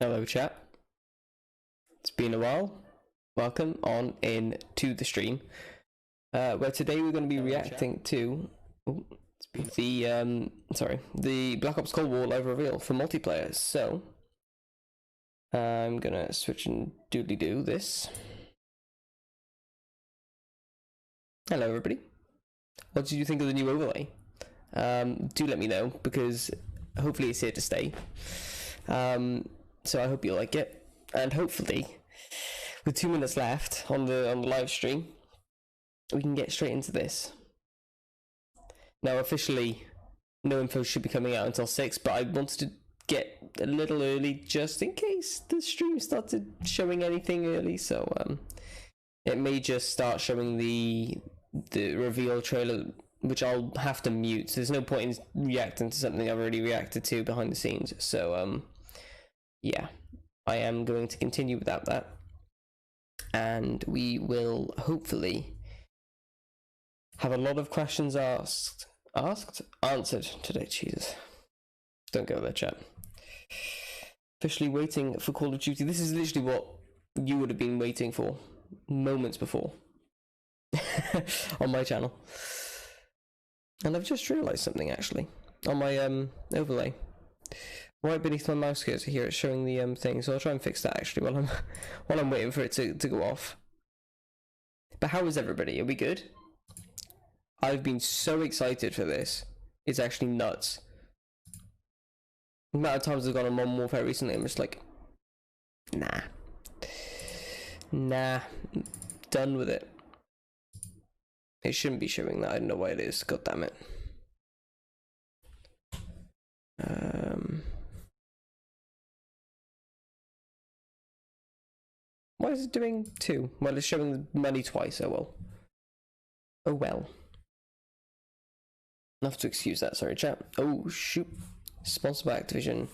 Hello chat, it's been a while. Welcome on in to the stream, where today we're going to be reacting to the Black Ops Cold War live reveal for multiplayer. So I'm gonna switch and doodly do this. Hello everybody, what did you think of the new overlay? Do let me know, because hopefully it's here to stay. So I hope you like it, and hopefully with 2 minutes left on the live stream, we can get straight into this. Now officially no info should be coming out until 6, but I wanted to get a little early just in case the stream started showing anything early. So it may just start showing the reveal trailer, which I'll have to mute. So there's no point in reacting to something I've already reacted to behind the scenes. So yeah, I am going to continue without that, and we will hopefully have a lot of questions answered today. Jesus, don't go there, chat. Officially waiting for Call of Duty. This is literally what you would have been waiting for moments before on my channel. And I've just realised something actually on my overlay. Right beneath my mouse cursor here, it's showing the thing, so I'll try and fix that actually while I'm waiting for it to go off. But how is everybody? Are we good? I've been so excited for this. It's actually nuts. The amount of times I've gone on Modern Warfare recently, I'm just like, nah, done with it. It shouldn't be showing that. I don't know why it is. God damn it. Why is it doing 2? Well, it's showing the money twice. Oh well. Oh well. Enough to excuse that. Sorry, chat. Oh shoot. Sponsored by Activision.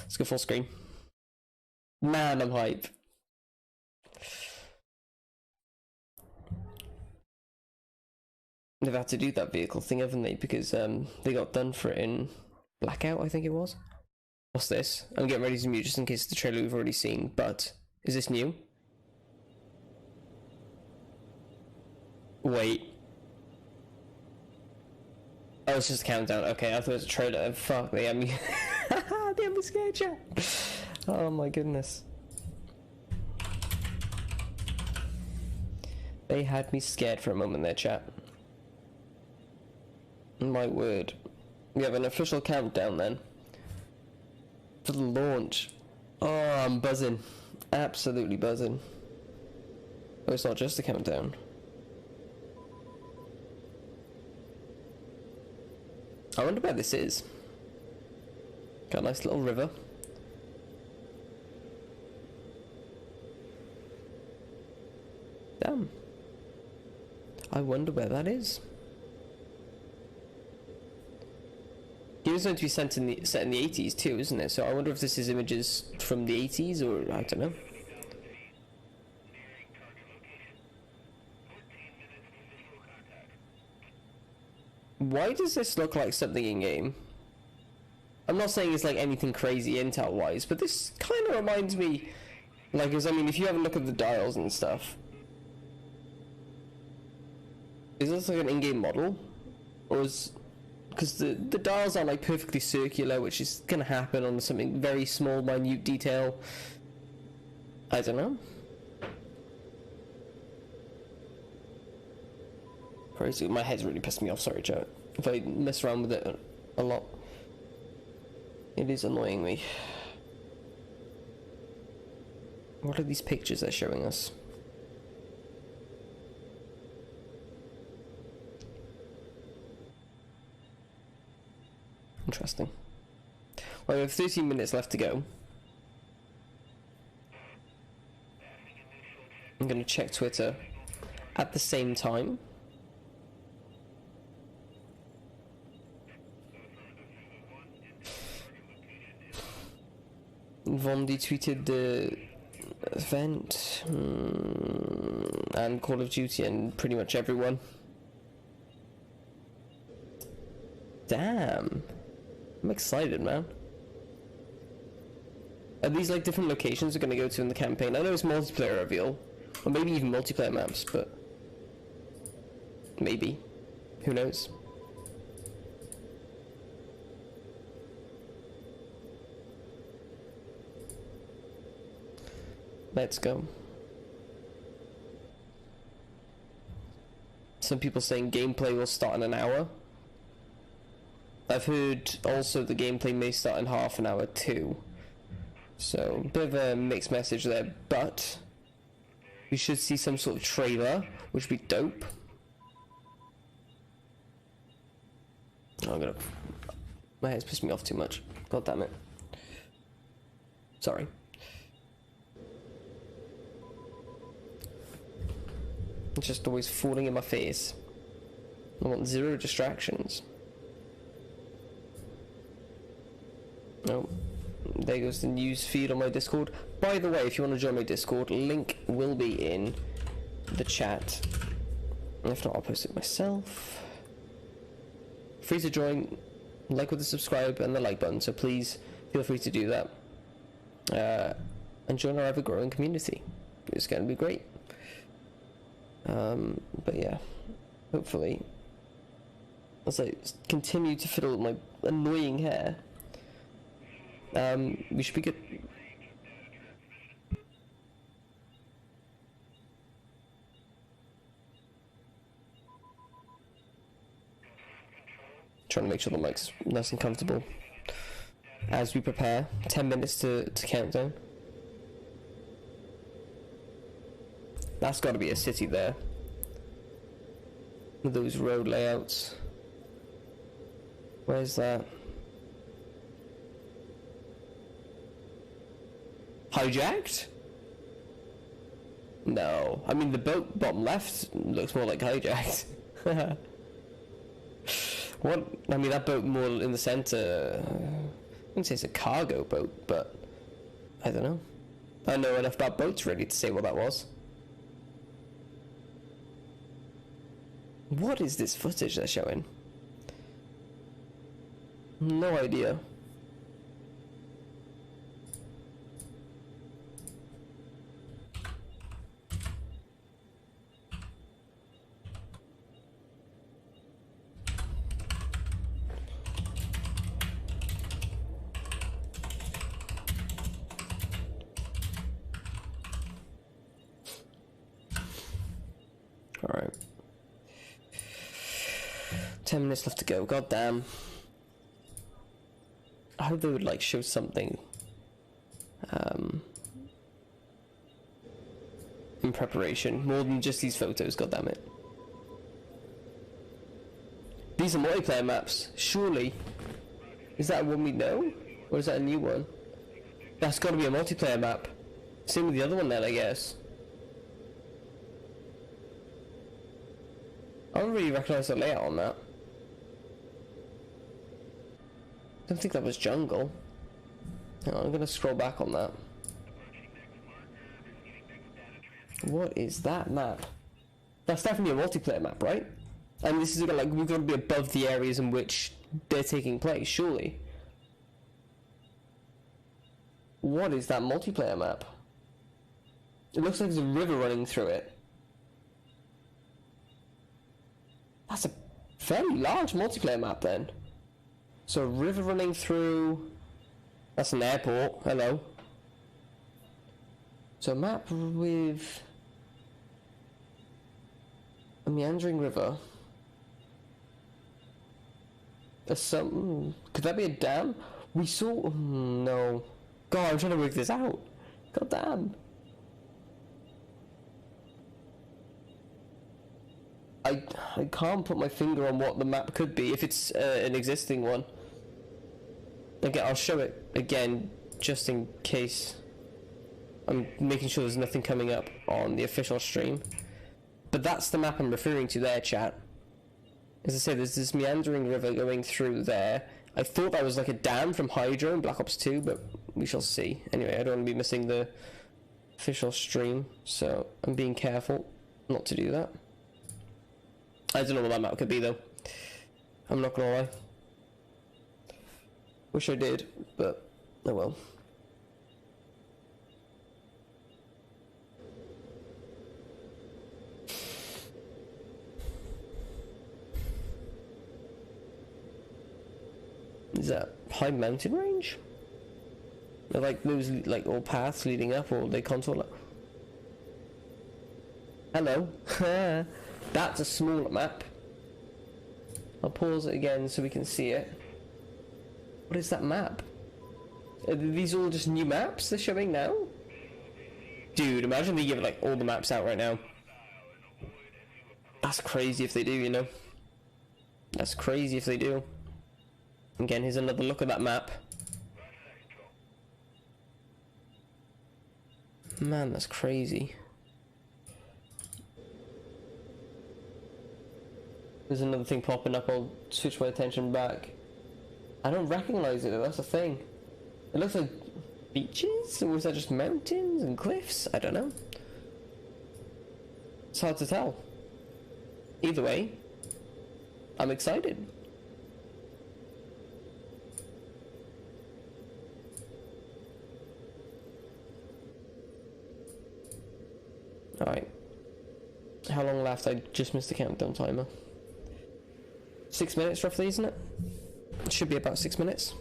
Let's go full screen. Man, I'm hype. They've had to do that vehicle thing, haven't they? Because they got done for it in Blackout, I think it was. What's this? I'm getting ready to mute just in case the trailer we've already seen, but is this new? Wait. Oh, it's just a countdown. Okay, I thought it was a trailer. Fuck, they had me. They had me scared, chat. Oh my goodness. They had me scared for a moment there, chat. My word. We have an official countdown then for the launch. Oh, I'm buzzing. Absolutely buzzing. Oh, it's not just a countdown. I wonder where this is. Got a nice little river. Damn. I wonder where that is. It was meant to be set in the 80s too, isn't it? So I wonder if this is images from the 80s, or I don't know. Why does this look like something in game? I'm not saying it's like anything crazy intel wise, but this kind of reminds me, like, because I mean, if you have a look at the dials and stuff, is this like an in-game model, or is? Because the dials are like perfectly circular, which is gonna happen on something very small, minute detail. I don't know. Crazy. My head's really pissed me off. Sorry, Joe. If I mess around with it a lot, it is annoying me. What are these pictures they're showing us? Interesting. Well, we have 13 minutes left to go. I'm going to check Twitter at the same time. Vondi tweeted the event and Call of Duty and pretty much everyone. Damn. I'm excited, man. Are these like different locations we're gonna go to in the campaign? I know it's multiplayer reveal, or maybe even multiplayer maps, but maybe. Who knows? Let's go. Some people saying gameplay will start in an hour. I've heard also the gameplay may start in half an hour too. So, a bit of a mixed message there, but we should see some sort of trailer, which would be dope. Oh, my head's pissed me off too much. God damn it. Sorry. It's just always falling in my face. I want 0 distractions. Oh, there goes the news feed on my Discord. By the way, if you want to join my Discord, link will be in the chat. If not, I'll post it myself. Free to join, like with the subscribe and the like button, so please feel free to do that. And join our ever-growing community. It's going to be great. But yeah, hopefully, as I continue to fiddle with my annoying hair, we should be good. Trying to make sure the mic's nice and comfortable as we prepare. 10 minutes to countdown. That's got to be a city there. With those road layouts. Where's that? Hijacked? No. I mean, the boat bottom left looks more like hijacked. What? I mean, that boat more in the center. I wouldn't say it's a cargo boat, but I don't know. I don't know enough about boats really to say what that was. What is this footage they're showing? No idea. Alright. 10 minutes left to go. God damn. I hope they would like show something in preparation, more than just these photos. God damn it. These are multiplayer maps, surely. Is that one we know, or is that a new one? That's got to be a multiplayer map. Same with the other one then, I guess. I don't really recognise the layout on that. I don't think that was jungle. Hang on, I'm gonna scroll back on that. What is that map? That's definitely a multiplayer map, right? And this is like, we've got to be above the areas in which they're taking place, surely. What is that multiplayer map? It looks like there's a river running through it. That's a fairly large multiplayer map then. So a river running through... That's an airport. Hello. So a map with a meandering river. There's some... Could that be a dam? We saw... no. God, I'm trying to work this out. God damn. I can't put my finger on what the map could be, if it's an existing one. Again, I'll show it again, just in case. I'm making sure there's nothing coming up on the official stream. But that's the map I'm referring to there, chat. As I say, there's this meandering river going through there. I thought that was like a dam from Hydro in Black Ops 2, but we shall see. Anyway, I don't want to be missing the official stream, so I'm being careful not to do that. I don't know what that map could be though. I'm not gonna lie. Wish I did, but oh well. Is that high mountain range? Are like those like all paths leading up, or they contour up? Hello. That's a smaller map. I'll pause it again so we can see it. What is that map? Are these all just new maps they're showing now? Dude, imagine they give like all the maps out right now. That's crazy if they do, you know. That's crazy if they do. Again, here's another look at that map. Man, that's crazy. There's another thing popping up. I'll switch my attention back. I don't recognize it though, that's the thing. It looks like beaches, or was that just mountains and cliffs? I don't know. It's hard to tell. Either way, I'm excited. Alright. How long left? I just missed the countdown timer. 6 minutes roughly, isn't it? It should be about 6 minutes.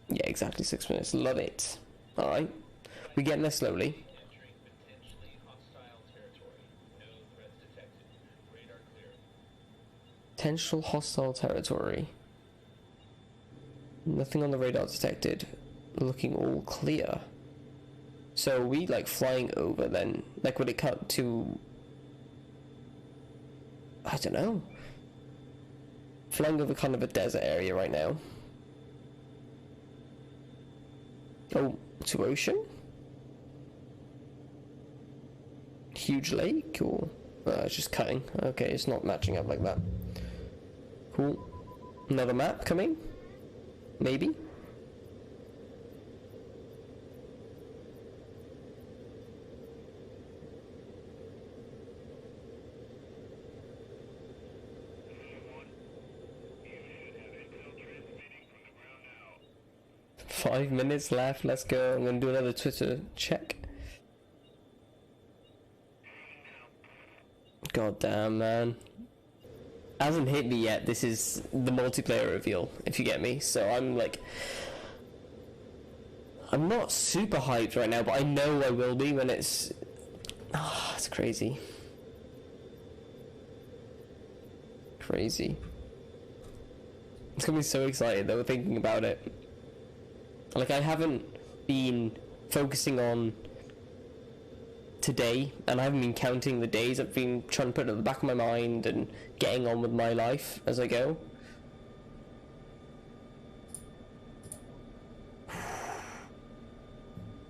Yeah, exactly 6 minutes. Love it. Alright. We're getting there slowly. Potential hostile territory. Nothing on the radar detected. Looking all clear. So are we like flying over then? Like would it cut to... I don't know. Flying over kind of a desert area right now. Oh, to ocean? Huge lake or... it's just cutting. Okay, it's not matching up like that. Cool. Another map coming? Maybe? Five minutes left, let's go. I'm gonna do another Twitter check. God damn, man. Hasn't hit me yet. This is the multiplayer reveal, if you get me. So I'm like... I'm not super hyped right now, but I know I will be when it's... Ah, it's crazy. Crazy. It's gonna be so excited though, thinking about it. Like, I haven't been focusing on today, and I haven't been counting the days. I've been trying to put it at the back of my mind and getting on with my life as I go.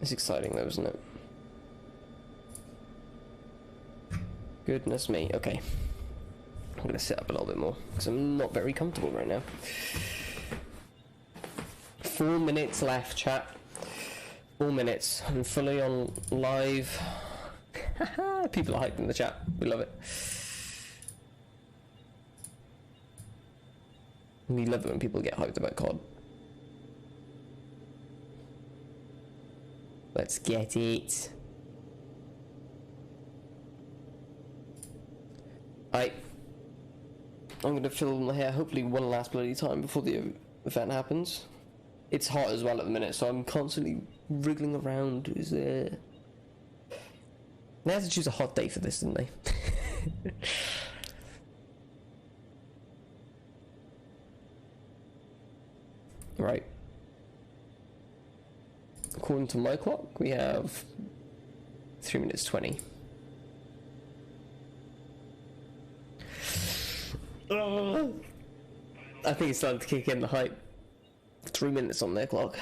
It's exciting though, isn't it? Goodness me. Okay. I'm gonna sit up a little bit more, because I'm not very comfortable right now. 4 minutes left, chat. 4 minutes. I'm fully on live. People are hyped in the chat. We love it. We love it when people get hyped about COD. Let's get it. I'm gonna fill my hair hopefully one last bloody time before the event happens. It's hot as well at the minute, so I'm constantly wriggling around. Is there... They had to choose a hot day for this, didn't they? Right. According to my clock, we have 3 minutes 20. I think it's starting to kick in the hype. 3 minutes on their clock.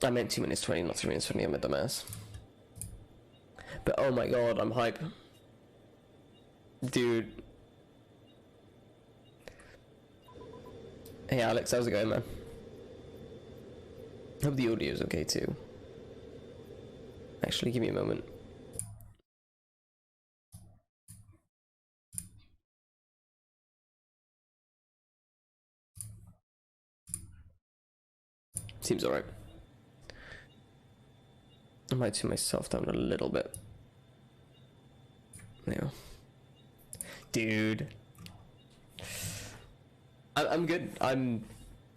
I meant 2 minutes 20, not 3 minutes 20. I'm a dumbass. But oh my god, I'm hype. Dude. Hey Alex, how's it going, man? Hope the audio is okay too. Actually, give me a moment. Seems alright. I might turn myself down a little bit. Yeah. Dude. I'm good. I'm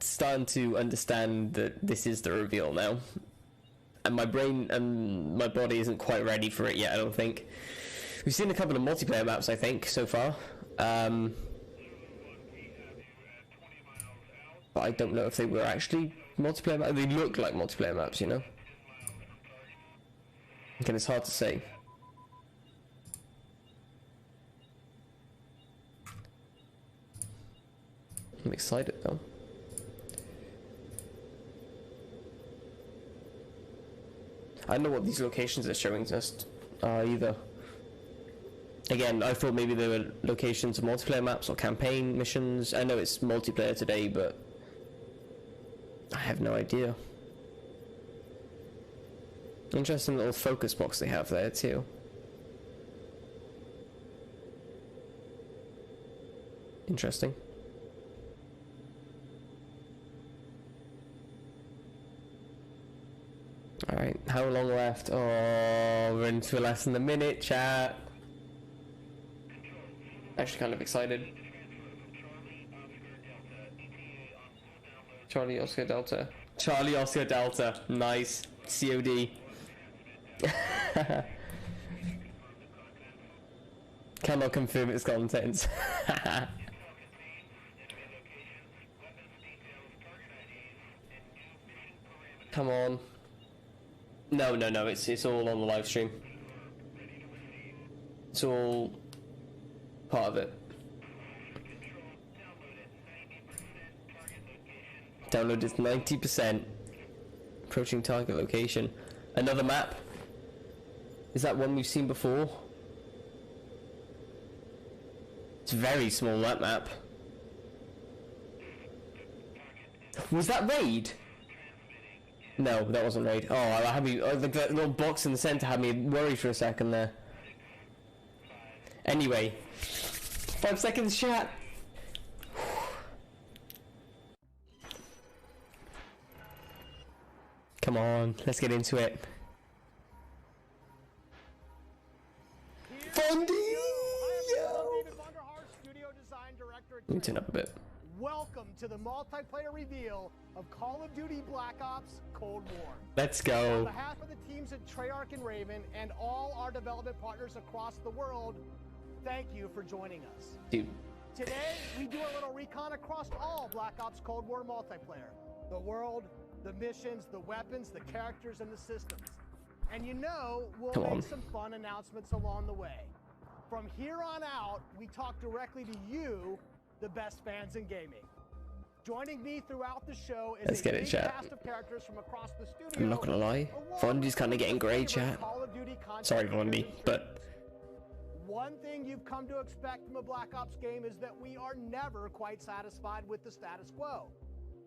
starting to understand that this is the reveal now. And my brain and my body isn't quite ready for it yet, I don't think. We've seen a couple of multiplayer maps, I think, so far. But I don't know if they were actually multiplayer maps. They look like multiplayer maps, you know? Again, it's hard to say. I'm excited though. I don't know what these locations are showing us either. Again, I thought maybe they were locations of multiplayer maps or campaign missions. I know it's multiplayer today, but I have no idea. Interesting little focus box they have there too. Interesting. Alright, how long left? Oh, we're into less than a minute, chat. Actually kind of excited. Charlie Oscar Delta. Charlie Oscar Delta. Nice. COD. Cannot confirm its contents. Come on. No, it's all on the live stream. It's all part of it. Download is 90%. Approaching target location. Another map? Is that one we've seen before? It's very small, that map. Was that raid? No, that wasn't raid. Oh, I had me. The little box in the center had me worried for a second there. Anyway, 5 seconds, chat. Come on, let's get into it. Fondy! Let me turn up a bit. Welcome to the multiplayer reveal of Call of Duty Black Ops Cold War. Let's go. On behalf of the teams at Treyarch and Raven and all our development partners across the world, thank you for joining us. Dude. Today, we do a little recon across all Black Ops Cold War multiplayer. The world, the missions, the weapons, the characters, and the systems. And you know, we'll make some fun announcements along the way. From here on out, we talk directly to you, the best fans in gaming. Joining me throughout the show is a big cast of characters from across the studio. I'm not gonna lie, Fondy's kind of getting grey, chat. Sorry, Fondy, but one thing you've come to expect from a Black Ops game is that we are never quite satisfied with the status quo.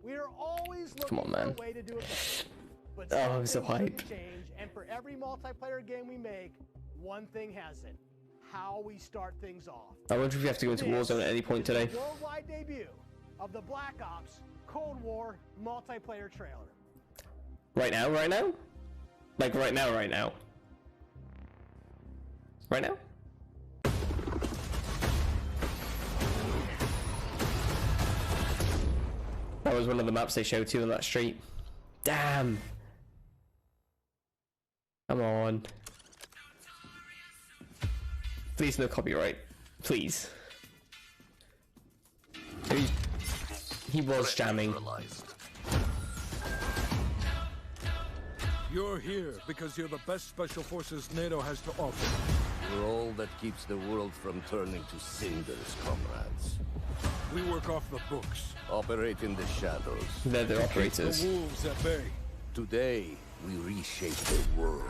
We are always looking for a way to do it better. But I'm so hyped. Change, and for every multiplayer game we make, one thing has it: how we start things off. I wonder if we have to go into Warzone at any point today. The worldwide debut of the Black Ops Cold War multiplayer trailer. Right now? Like right now? Right now? That was one of the maps they showed too on that street. Damn. Come on. Please no copyright. Please. He was jamming. You're here because you're the best special forces NATO has to offer. We're all that keeps the world from turning to cinders, comrades. We work off the books. Operate in the shadows. They're the operators. The wolves at bay. Today, we reshape the world.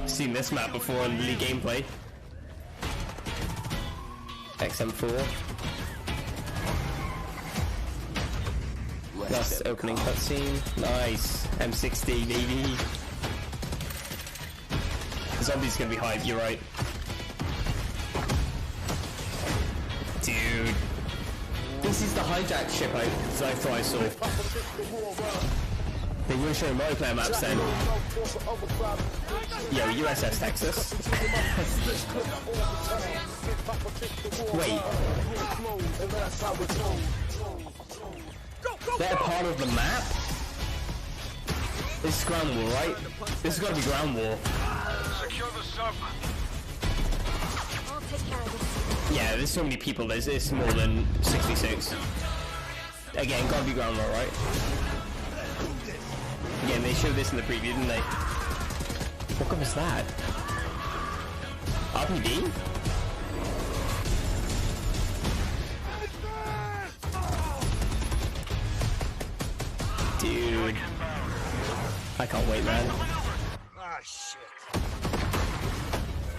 Seen this map before in League gameplay. XM4. Last opening cutscene. Nice. M60, baby. Zombies gonna be hype, you're right. Dude. This is the hijacked ship I thought I saw. They were showing multiplayer maps then. Yo, USS Texas. Wait. They're part of the map? This is Ground War, right? This has got to be Ground War. Secure the sub. I'll take care of this. Yeah, there's so many people. It's more than 66. Again, gotta be Ground War, right? Again, they showed this in the preview, didn't they? What gun was that? RPD? Dude. I can't wait, man. Ah, shit.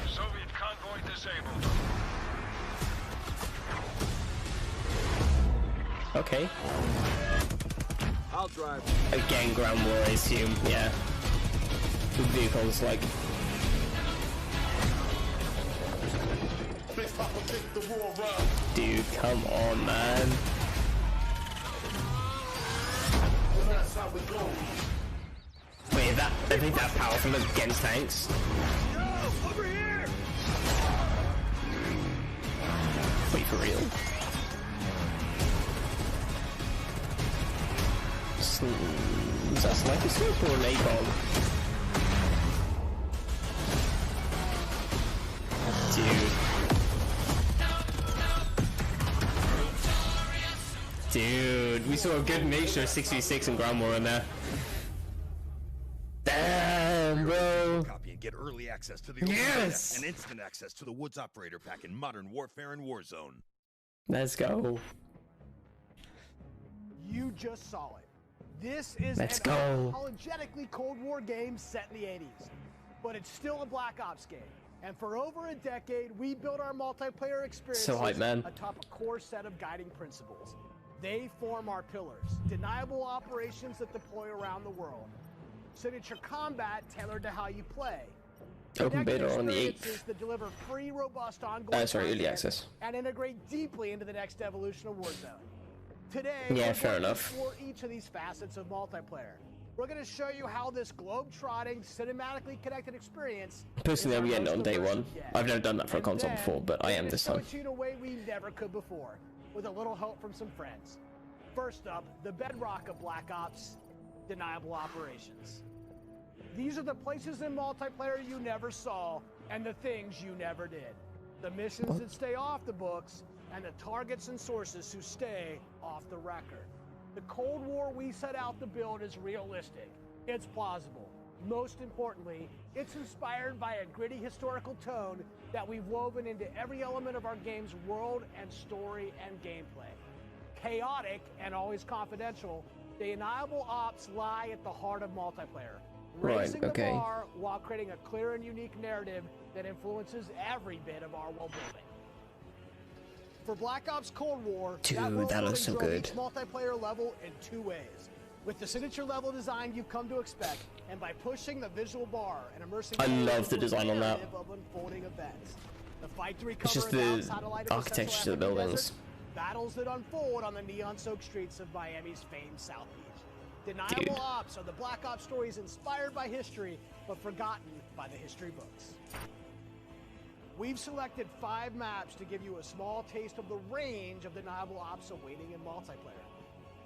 Soviet convoy disabled. Okay. I'll drive. Again, Ground War, I assume. Yeah. The vehicles, like. Dude, come on, man. Wait, I think that powerful against tanks? Over here! Wait, for real? Is that sniper scope or an A-bomb? Dude, we saw a good mixture of 6v6 and Ground War in there. Damn, bro. Copy and get early access to the Yes! and instant access to the Woods Operator Pack in Modern Warfare and Warzone. Let's go. You just saw it. This is Let's an go. unapologetically Cold War game set in the 80s, but it's still a Black Ops game. And for over a decade, we built our multiplayer experiences So hype, man. atop a core set of guiding principles. They form our pillars, deniable operations that deploy around the world, signature combat tailored to how you play, Open beta on the 8th. experiences that deliver free, robust ongoing Sorry, early content access. and integrate deeply into the next evolution of Warzone. Today, Yeah, we're fair going to enough. explore each of these facets of multiplayer. We're going to show you how this globe-trotting, cinematically connected experience. Personally, is I'm our getting it most on day immersive one. yet. I've never done that for a And console then before, but I we're am gonna this show time. it to you in a way we never could before, with a little help from some friends. First up, the bedrock of Black Ops, deniable operations. These are the places in multiplayer you never saw, and the things you never did. The missions that stay off the books, and the targets and sources who stay off the record. The Cold War we set out to build is realistic. It's plausible. Most importantly, it's inspired by a gritty historical tone that we've woven into every element of our game's world and story and gameplay. Chaotic and always confidential, the deniable ops lie at the heart of multiplayer. Right, Raising okay. the bar while creating a clear and unique narrative that influences every bit of our world building. For Black Ops Cold War, Dude, world that looks so building drove good. each multiplayer level in two ways. With the signature level design you've come to expect, and by pushing the visual bar and immersing I players love the into a design on that. narrative of unfolding events. The fight to recover It's just and the satellite of the architecture Central to the African buildings. desert, battles that unfold on the neon-soaked streets of Miami's famed South Beach. Deniable Dude. Ops are the Black Ops stories inspired by history, but forgotten by the history books. We've selected 5 maps to give you a small taste of the range of deniable ops awaiting in multiplayer.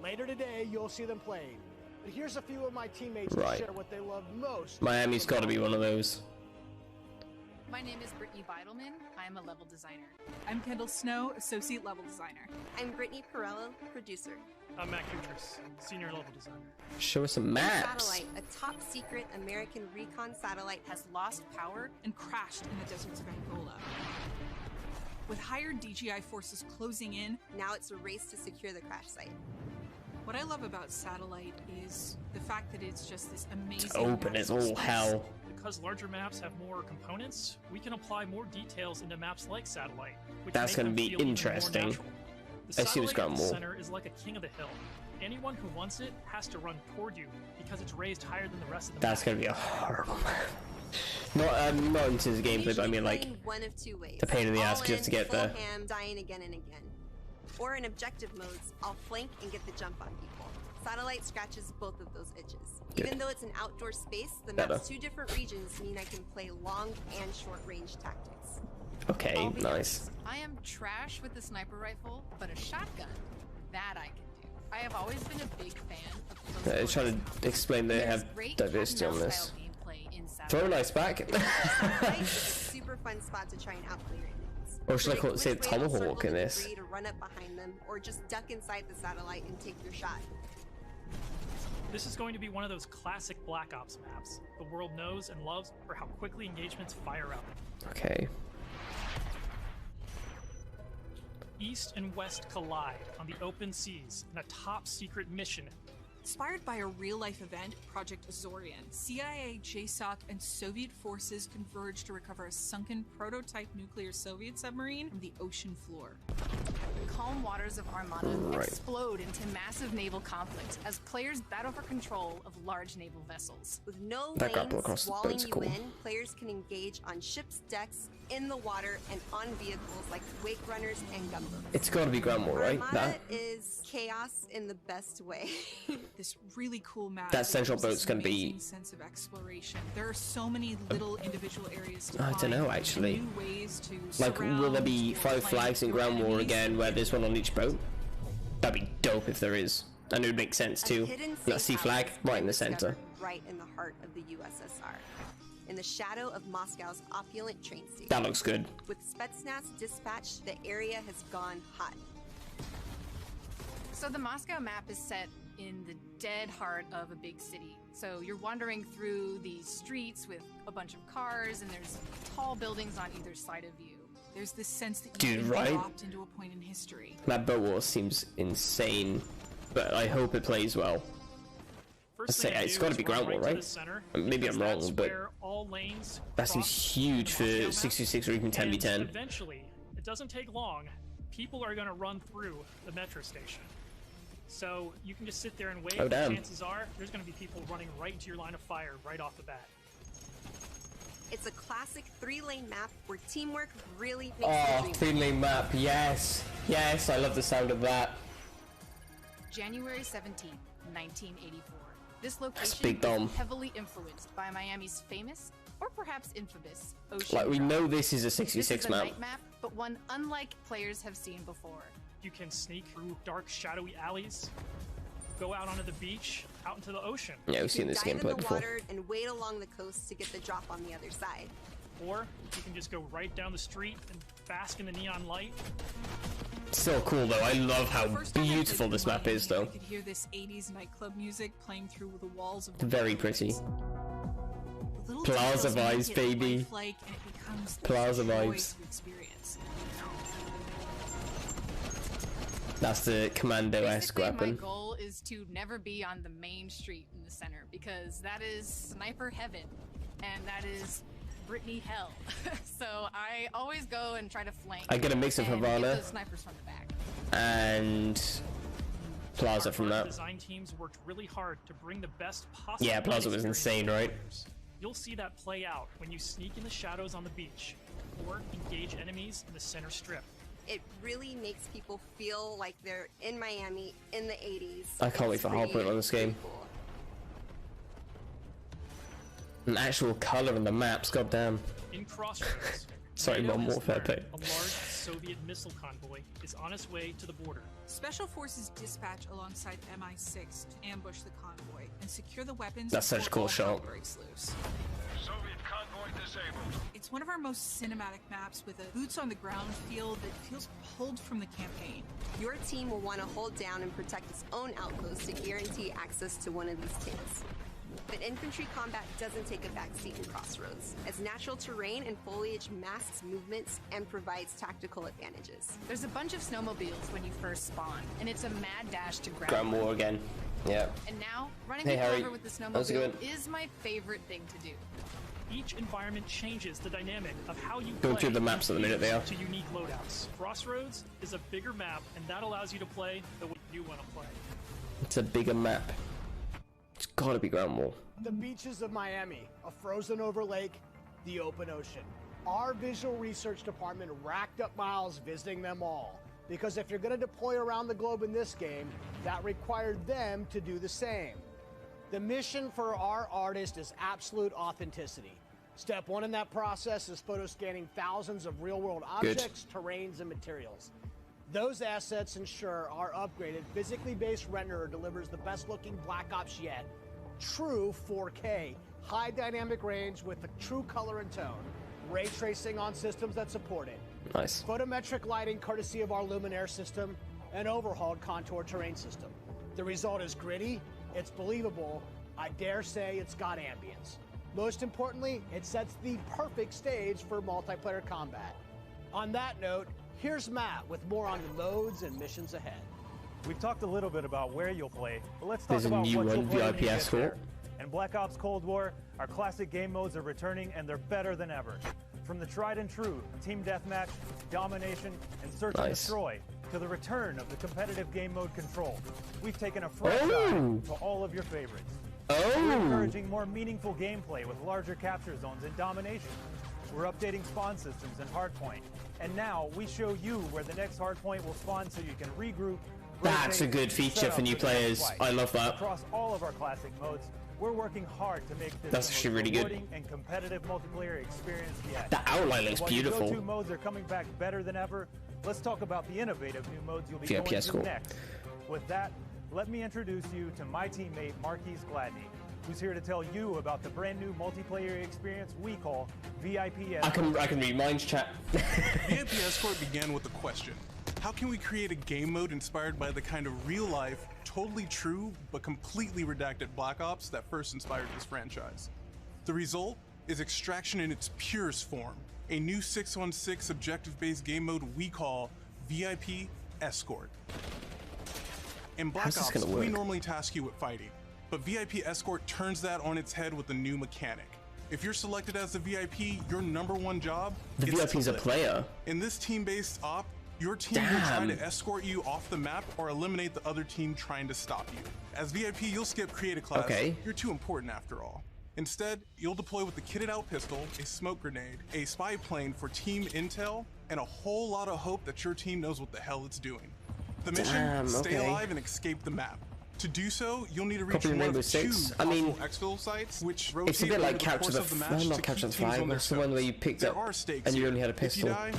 Later today, you'll see them played. But here's a few of my teammates Right. to share what they love most. Miami's got to be one of those. My name is Brittany Beidelman. I'm a level designer. I'm Kendall Snow, associate level designer. I'm Brittany Perello, producer. I'm Matt Kutris, senior level designer. Show us some maps. Satellite, a top secret American recon satellite, Has lost power and crashed in the deserts of Angola. With hired DGI forces closing in, now it's a race to secure the crash site. what I love about Satellite is the fact that it's just this amazing. Open as massive all space. hell. Because larger maps have more components, we can apply more details into maps like Satellite, which That's make gonna them be feel even more interesting. natural. The I see what's satellite going at the more. center is like a king of the hill. Anyone who wants it has to run toward you because it's raised higher than the rest of the That's map. gonna be a horrible map. Not in terms of gameplay, but I mean like Playing one of two ways. the pain in the ass All just to in, get full there. ham, dying again and again. Or in objective modes, I'll flank and get the jump on people. Satellite scratches both of those itches. Good. Even though it's an outdoor space, the Better. map's 2 different regions mean I can play long and short range tactics. Okay, I'll be nice. honest, I am trash with the sniper rifle, but a shotgun, that I can do. I have always been a big fan of close It's trying quarters to explain they There's have great diversity on cat-and-mouse this. style gameplay in Throw a Satellite. nice back. Satellite is a super fun spot to try and outplay your enemies. Or should I call it, say, Predict which way they'll tomahawk circle in the this? debris to run up behind them, or just duck inside the satellite and take your shot. This is going to be one of those classic Black Ops maps the world knows and loves for how quickly engagements fire up. Okay. East and West collide on the open seas in a top secret mission. Inspired by a real-life event, Project Azorian, CIA, JSOC, and Soviet forces converge to recover a sunken prototype nuclear Soviet submarine from the ocean floor. The calm waters of Armada Right. explode into massive naval conflict as players battle for control of large naval vessels. With no That grapple lanes across the walling boat's you cool. in, players can engage on ships' decks, in the water, and on vehicles like wake runners and gunboats. It's got to be Ground War, right? Armada That. is chaos in the best way. This really cool map. That central gives this boat's gonna be- amazing sense of exploration. There are so many little individual areas to I don't find know, and actually. new ways to Like, will there be surround 5 or flags in flank Ground your War enemies. again, where there's one on each boat? That'd be dope if there is. And it would make sense A too. hidden That sea safe flag house right in the discovered center. right in the heart of the USSR, in the shadow of Moscow's opulent train station. That looks good. With Spetsnaz dispatched, the area has gone hot. So the Moscow map is set in the dead heart of a big city. So you're wandering through these streets with a bunch of cars, and there's tall buildings on either side of you. There's this sense that Dude, you've right? been dropped into a point in history. That boat war seems insane, but I hope it plays well. First I'd say thing I it's do gotta is be run Ground War, to right? the center, Maybe I'm because wrong, that's but where all lanes that seems cross huge the for Moscow map. 66 or even 10v10. And eventually, it doesn't take long, people are going to run through the metro station. So you can just sit there and wait. Oh, damn. Chances are there's going to be people running right into your line of fire right off the bat. It's a classic 3-lane map where teamwork really makes the Oh, dream. 3-lane map, yes. Yes, I love the sound of that. January 17th, 1984. This location big dome. is heavily influenced by Miami's famous, or perhaps infamous, ocean Like, we drive. know this is a This 66 is a map. night map, but one unlike players have seen before. You can sneak through dark, shadowy alleys, go out onto the beach, out into the ocean. Yeah, we've You seen can this dive in gameplay the before. water and wade along the coast to get the drop on the other side. Or you can just go right down the street and bask in the neon light. Still cool though. I love how First time I beautiful played this map Miami, is though. I could hear this 80s nightclub music playing through the walls of the Very pretty. The little Plaza details make vibes, it baby. lifelike, and it becomes this Plaza joy vibes. to experience. That's the commando-esque Basically, my weapon. goal is to never be on the main street in the center, because that is sniper heaven, and that is Brittany hell. So I always go and try to flank. I get a mix of and get Havana those snipers from the back. and Plaza from Our that. design teams worked really hard to bring the best possible. Yeah, Plaza was experience insane, to right? players. You'll see that play out when you sneak in the shadows on the beach, or engage enemies in the center strip. It really makes people feel like they're in Miami in the 80s. I can't wait It's for pretty- Hardpoint on this game. pretty cool. An actual color in the maps, goddamn. In Crossroads, Sorry, NATO Modern has Warfare learned Pay. a large Soviet missile convoy is on its way to the border. Special forces dispatch alongside MI6 to ambush the convoy and secure the weapons. That's such a before cool all hell shot. breaks loose. Soviet convoy disabled. It's one of our most cinematic maps with a boots on the ground feel that feels pulled from the campaign. Your team will want to hold down and protect its own outpost to guarantee access to one of these tanks. But infantry combat doesn't take a backseat in Crossroads, as natural terrain and foliage masks movements and provides tactical advantages. There's a bunch of snowmobiles when you first spawn, and it's a mad dash to Ground War again. Yeah. And now, running Hey, the Harry. cover with the How's it snowmobile going? is my favorite thing to do. Each environment changes the dynamic of how you Go play through the maps at the minute they are. to unique loadouts. Crossroads is a bigger map, and that allows you to play the way you want to play. It's a bigger map. It's gotta be Ground War. The beaches of Miami, a frozen over lake, the open ocean. Our visual research department racked up miles visiting them all. Because if you're going to deploy around the globe in this game, that required them to do the same. The mission for our artist is absolute authenticity. Step one in that process is photo scanning thousands of real-world objects, terrains, and materials. Those assets ensure our upgraded, physically based renderer delivers the best-looking Black Ops yet. True 4K, high dynamic range with a true color and tone, ray tracing on systems that support it. Nice. Photometric lighting courtesy of our Luminaire system, and overhauled contour terrain system. The result is gritty, it's believable, I dare say it's got ambience. Most importantly, it sets the perfect stage for multiplayer combat. On that note, here's Matt with more on the modes and missions ahead. We've talked a little bit about where you'll play, but let's talk There's about a new what you'll one, play when VIP you get Escort. there. In Black Ops Cold War, our classic game modes are returning and they're better than ever. From the tried and true Team Deathmatch, Domination, and Search and Destroy, to the return of the competitive game mode Control, we've taken a fresh dive to all of your favorites. We're encouraging more meaningful gameplay with larger capture zones and domination. We're updating spawn systems in Hardpoint. And now we show you where the next Hardpoint will spawn so you can regroup. That's a good feature for new players. I love that. Across all of our classic modes, we're working hard to make this That's the actually most really good. rewarding and competitive multiplayer experience yet. The outline looks While beautiful. Your go-to modes are coming back better than ever. Let's talk about the innovative new modes you'll be VIP going Escort. to next. With that, let me introduce you to my teammate Marquise Gladney, who's here to tell you about the brand new multiplayer experience we call VIP Escort. I can read minds, chat. VIP Escort began with a question. How can we create a game mode inspired by the kind of real-life, totally true, but completely redacted Black Ops that first inspired this franchise? The result is Extraction in its purest form, a new 6-on-6 objective-based game mode we call VIP Escort. In Black Ops, we normally task you with fighting, but VIP Escort turns that on its head with a new mechanic. If you're selected as the VIP, your #1 job The is VIP is to a live. player. In this team-based op, your team will try to escort you off the map or eliminate the other team trying to stop you. As VIP, you'll skip create a class. Okay. You're too important after all. Instead, you'll deploy with a kitted out pistol, a smoke grenade, a spy plane for team intel, and a whole lot of hope that your team knows what the hell it's doing. The mission, stay alive and escape the map. To do so, you'll need to reach one of two possible exfil sites, which rotate It's a bit like over the course of the match not to Capture keep the teams Flag. on their That's the one where you toes. picked There up are stakes and you here. only had a If you pistol. die,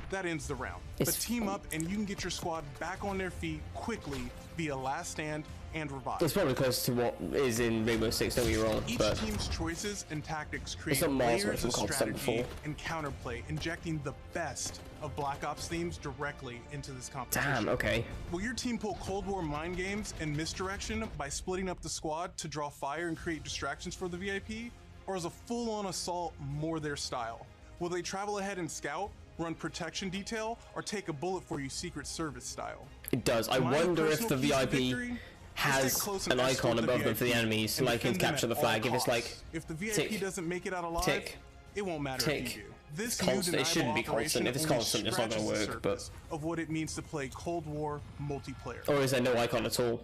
that ends the round. But team up and you can get your squad back on their feet quickly via last stand and revive. It's probably close to what is in Rainbow Six, don't get me wrong, Each but team's choices and tactics create not miles away layers from of Constant strategy before. and counterplay, injecting the best of Black Ops themes directly into this competition. damn, okay. Will your team pull Cold War mind games and misdirection by splitting up the squad to draw fire and create distractions for the VIP? Or is a full-on assault more their style? Will they travel ahead and scout, run protection detail, or take a bullet for you Secret Service style? It does. I My wonder if the personal keys to VIP victory, has stay close an and icon escort the above them for the VIP enemies, and like in defend them Capture the at all Flag. If it's costs. like if the VIP tick, doesn't make it out alive, tick, it won't matter tick. if you do. This It's constant. new It shouldn't be deniable constant. If it's operation constant, it's only not gonna scratches the work, but- surface of what it means to play Cold War multiplayer. or is there no icon at all?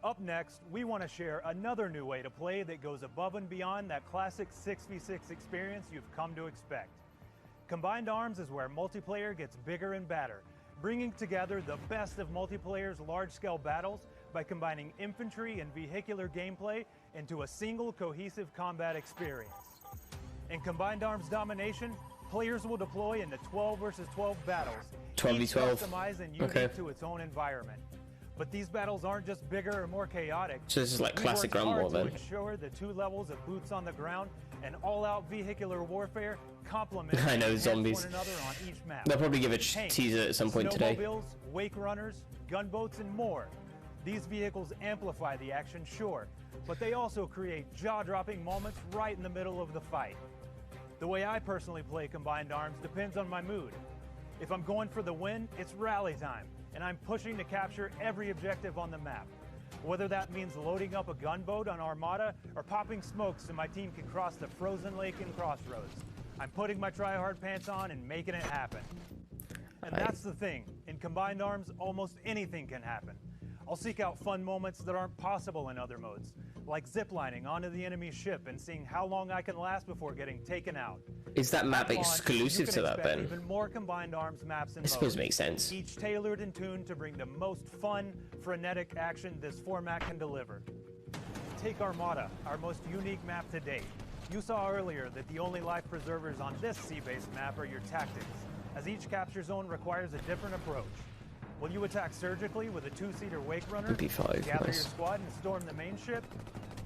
Up next, we want to share another new way to play that goes above and beyond that classic 6v6 experience you've come to expect. Combined Arms is where multiplayer gets bigger and badder, bringing together the best of multiplayer's large-scale battles by combining infantry and vehicular gameplay into a single cohesive combat experience. In Combined Arms Domination, players will deploy into 12 versus 12 battles, 12v12. each customized and unique to its own environment. But these battles aren't just bigger or more chaotic. So this is like We've classic worked Ground hard War to then. ensure the 2 levels of boots on the ground and all-out vehicular warfare complement I know, and enhance zombies. one another on each map. They'll probably give a Tanks, teaser at some point today. snowmobiles, wake runners, gunboats, and more. These vehicles amplify the action, sure, but they also create jaw-dropping moments right in the middle of the fight. The way I personally play Combined Arms depends on my mood. If I'm going for the win, it's rally time, and I'm pushing to capture every objective on the map. Whether that means loading up a gunboat on Armada or popping smokes so my team can cross the frozen lake in Crossroads. I'm putting my try-hard pants on and making it happen. And that's the thing. In Combined Arms, almost anything can happen. I'll seek out fun moments that aren't possible in other modes, like ziplining onto the enemy ship and seeing how long I can last before getting taken out. Is that map At launch, exclusive you to can that expect then? even more combined arms maps and I suppose modes, it makes sense. each tailored and tuned to bring the most fun, frenetic action this format can deliver. Take Armada, our most unique map to date. You saw earlier that the only life preservers on this sea-based map are your tactics, as each capture zone requires a different approach. Will you attack surgically with a two-seater Wake Runner, MP5, gather nice. your squad and storm the main ship?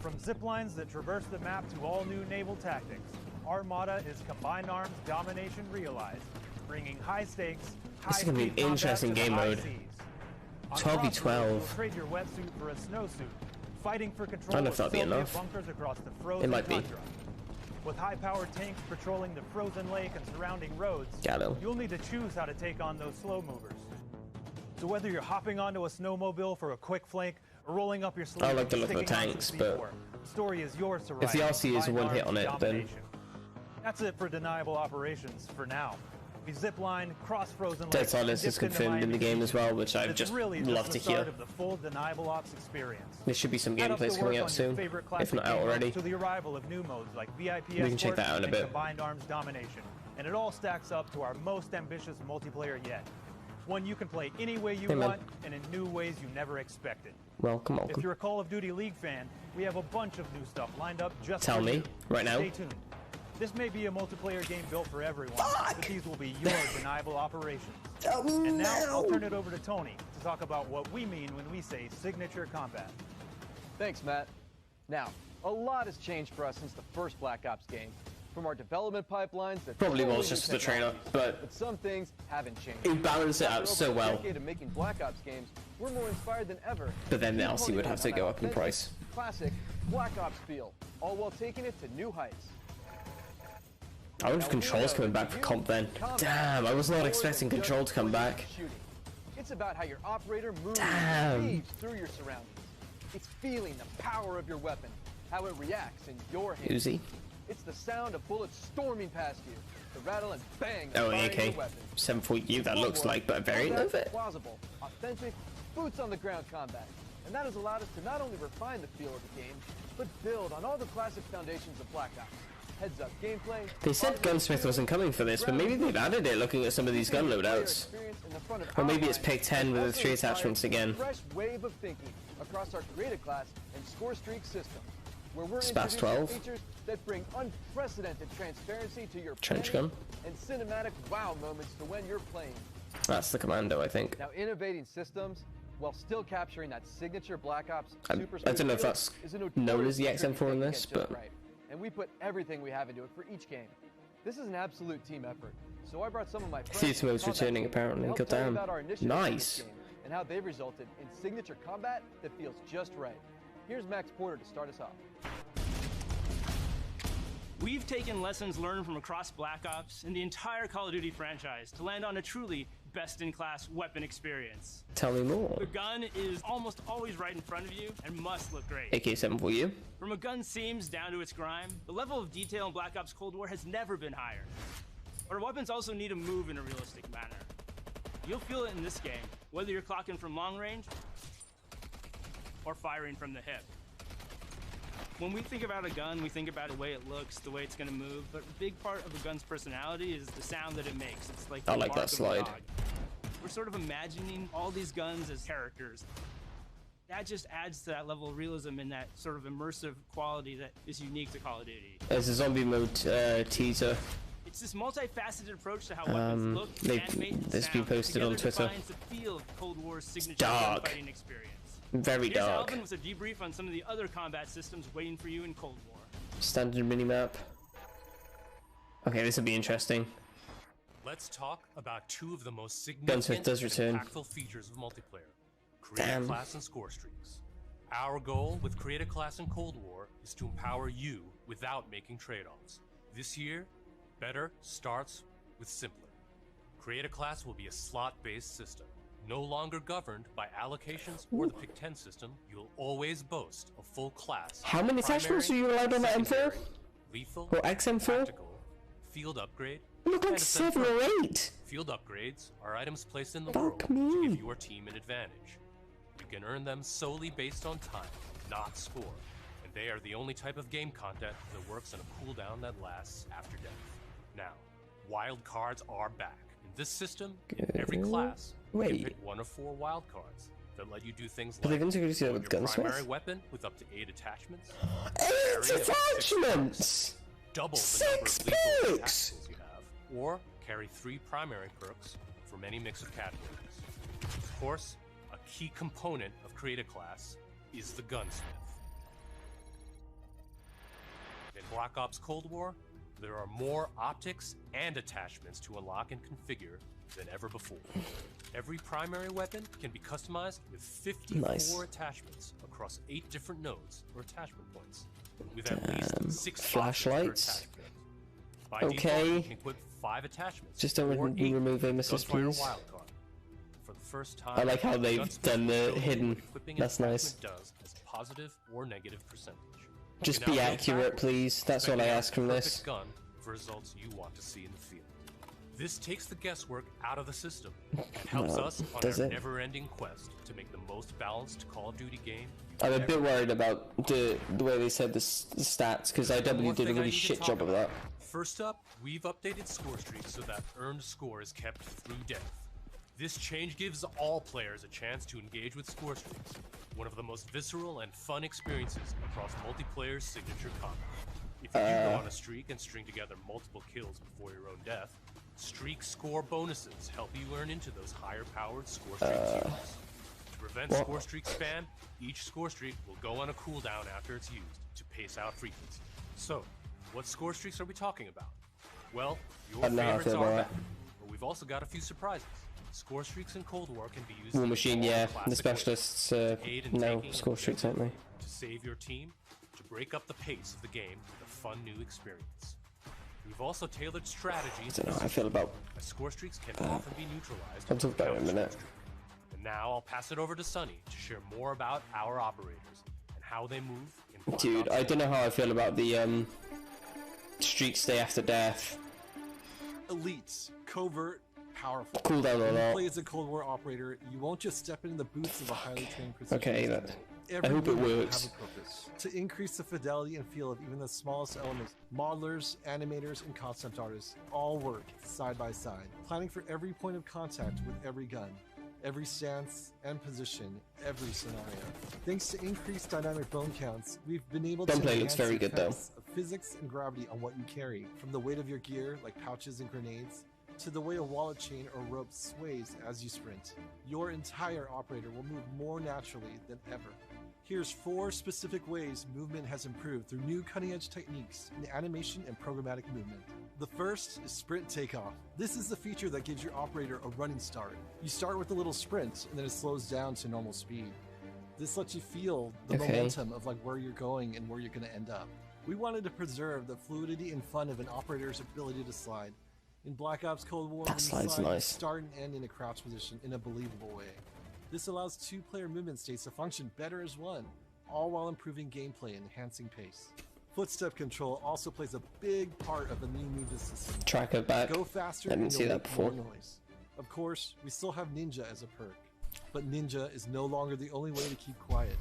From zip lines that traverse the map to all new naval tactics, Armada is combined arms domination realized, bringing high stakes, This is gonna be an interesting game mode. 12v12. You'll trade your wetsuit for a snowsuit, fighting for control I don't know of if that'll be Soviet enough. bunkers across the frozen It might be. tundra. With high-powered tanks patrolling the frozen lake and surrounding roads, Gallo. you'll need to choose how to take on those slow movers. So whether you're hopping onto a snowmobile for a quick flank or rolling up your sleeve, I like the and look of the sticking on tanks, some but C4, the story is yours to if write. the RC is a Combined one hit arms on it, then domination. That's it for deniable operations for now. We zipline, cross frozen Dead lakes, Silence is dipped into confirmed in the Miami game as well, which I'd It's just really love just to the start hear. of the full deniable ops experience. There should be some Add up gameplays the coming work out on soon, your favorite if classic not out game already. modes to the arrival of new modes like VIP We can check Escort that out in a and bit. Combined Arms Domination, and it all stacks up to our most ambitious multiplayer yet. One you can play any way you Hey, man. want and in new ways you never expected. Welcome, If welcome. you're a Call of Duty League fan, we have a bunch of new stuff lined up just Tell for me, you. right now. Stay tuned. This may be a multiplayer game built for everyone, but these will be your deniable operations. And now I'll turn it over to Tony to talk about what we mean when we say signature combat. Thanks, Matt. Now, a lot has changed for us since the first Black Ops game. From our development pipelines that Probably totally was new just the trailer, technologies. but some things haven't changed. it balanced it out After so over a well. decade of making Black Ops games, we're more inspired than ever. But then the Keep LC honing would in have to on go that up in authentic, price. Classic Black Ops feel, all while taking it to new heights. I wonder if Control's coming back for comp then. Damn, I was not expecting Control to come back. It's about how your operator moves Damn. and weaves through your surroundings. It's feeling the power of your weapon, how it reacts in your hands. Uzi. It's the sound of bullets storming past you, the rattle and bang of Oh, firing okay. your weapon. 7.U, that looks like, but a variant of it. Plausible, authentic, boots on the ground combat. And that has allowed us to not only refine the feel of the game, but build on all the classic foundations of Black Ops. Heads up gameplay. They said Gunsmith wasn't coming for this, but maybe they've added it looking at some of these gun loadouts. Or maybe it's Pick 10 with the 3 attachments again. Fresh wave of thinking across our created class and score streak system, where we're Spaz introducing 12. features that bring unprecedented transparency to your Trench planning gun. and cinematic wow moments to when you're playing. That's the Commando, I think. Now, innovating systems while still capturing that signature Black Ops I super don't know if feel that's is a known notorious as the tricky XM4 in thing to this, get just but right. And we put everything we have into it for each game. This is an absolute team effort. So I brought some of my friends Theater mode's from combat returning team apparently. to help God tell you damn. about our initiatives in this Nice. game and how they've resulted in signature combat that feels just right. Here's Max Porter to start us off. We've taken lessons learned from across Black Ops and the entire Call of Duty franchise to land on a truly best-in-class weapon experience. Tell me more. The gun is almost always right in front of you and must look great. AK-7 From a gun's seams down to its grime, the level of detail in Black Ops Cold War has never been higher. But our weapons also need to move in a realistic manner. You'll feel it in this game, whether you're clocking from long range or firing from the hip. When we think about a gun, we think about the way it looks, the way it's going to move, but a big part of a gun's personality is the sound that it makes. It's like the I like bark that of a slide. dog. We're sort of imagining all these guns as characters. That just adds to that level of realism and that sort of immersive quality that is unique to Call of Duty. There's a zombie mode teaser. It's this multifaceted approach to how weapons look, animate, and this been sound posted on together Twitter. defines the feel of Cold War's signature dark. gunfighting experience. Very Here's dark. Alvin with a debrief on some of the other combat systems waiting for you in Cold War. Standard minimap. Okay, this will be interesting. Let's talk about two of the most Gunsmith significant does and return. impactful features of multiplayer. Create a Damn. class and score streaks. Our goal with Create a Class in Cold War is to empower you without making trade-offs. This year, better starts with simpler. Create a Class will be a slot-based system. No longer governed by allocations or the Pick-10 system, you'll always boast a full class. How many attachments are you allowed on the M4? secondary, lethal, Or XM4? tactical, field upgrade, Look like and a 7 or central. 8. Field upgrades are items placed in the Fuck world to me. give your team an advantage. We You can earn them solely based on time, not score. And they are the only type of game content that works on a cooldown that lasts after death. Now, wild cards are back. In this system, in every class, you can pick one of 4 wild cards that let you do things like your primary weapon with up to 8 attachments, 8 attachments, double the number of lethal attachments you have, or carry 3 primary perks from any mix of categories. Of course, a key component of Create a Class is the Gunsmith. In Black Ops Cold War, there are more optics and attachments to unlock and configure than ever before. Every primary weapon can be customized with 54 attachments across 8 different nodes or attachment points, with at least 6 flashlights. By default, you can equip 5 attachments. Just don't remove aim assist, please. For the first time, I like how they've done the hidden. That's nice. Does as positive or negative percentage. Just be accurate, please. That's all I ask from this. Gun for results you want to see in the field. This takes the guesswork out of the system and helps us on our never-ending quest to make the most balanced Call of Duty game. I'm a bit worried about the way they said the stats, because IW did a really shit job of that. First up, we've updated score streaks so that earned score is kept through death. This change gives all players a chance to engage with score streaks, one of the most visceral and fun experiences across multiplayer's signature combat. If you go on a streak and string together multiple kills before your own death, streak score bonuses help you earn into those higher-powered score streak tiers. To prevent score streak spam, each score streak will go on a cooldown after it's used to pace out frequency. So, what score streaks are we talking about? Well, your favorites are back, but we've also got a few surprises. Score streaks in Cold War can be used War Machine, yeah. The specialists no score streaks, aren't they? To save your team, to break up the pace of the game with a fun new experience. We've also tailored strategies. I don't know how I feel about. Score streaks can often be neutralized. I'll talk about it in a minute. And now I'll pass it over to Sunny to share more about our operators and how they move in Dude, I don't know how I feel about the streaks stay after death. Elites, covert, powerful. Cooldown or when not. you play as a Cold War operator, you won't just step into the boots of a highly trained precision. Okay, that. Every I hope it movement works. have a purpose. To increase the fidelity and feel of even the smallest elements, modelers, animators, and concept artists all work side by side, planning for every point of contact with every gun, every stance and position, every scenario. Thanks to increased dynamic bone counts, we've been able to Gunplay looks very good, though. of physics and gravity on what you carry, from the weight of your gear, like pouches and grenades, to the way a wallet chain or rope sways as you sprint. Your entire operator will move more naturally than ever. Here's 4 specific ways movement has improved through new cutting-edge techniques in animation and programmatic movement. The first is sprint takeoff. This is the feature that gives your operator a running start. You start with a little sprint, and then it slows down to normal speed. This lets you feel the momentum of like where you're going and where you're going to end up. We wanted to preserve the fluidity and fun of an operator's ability to slide. In Black Ops Cold War, That slide's nice. Start and end in a crouch position in a believable way. This allows 2-player movement states to function better as one, all while improving gameplay and enhancing pace. Footstep control also plays a big part of the new movement system. Tracker back. Go faster I didn't and see you'll that make before. more noise. Of course, we still have Ninja as a perk, but Ninja is no longer the only way to keep quiet.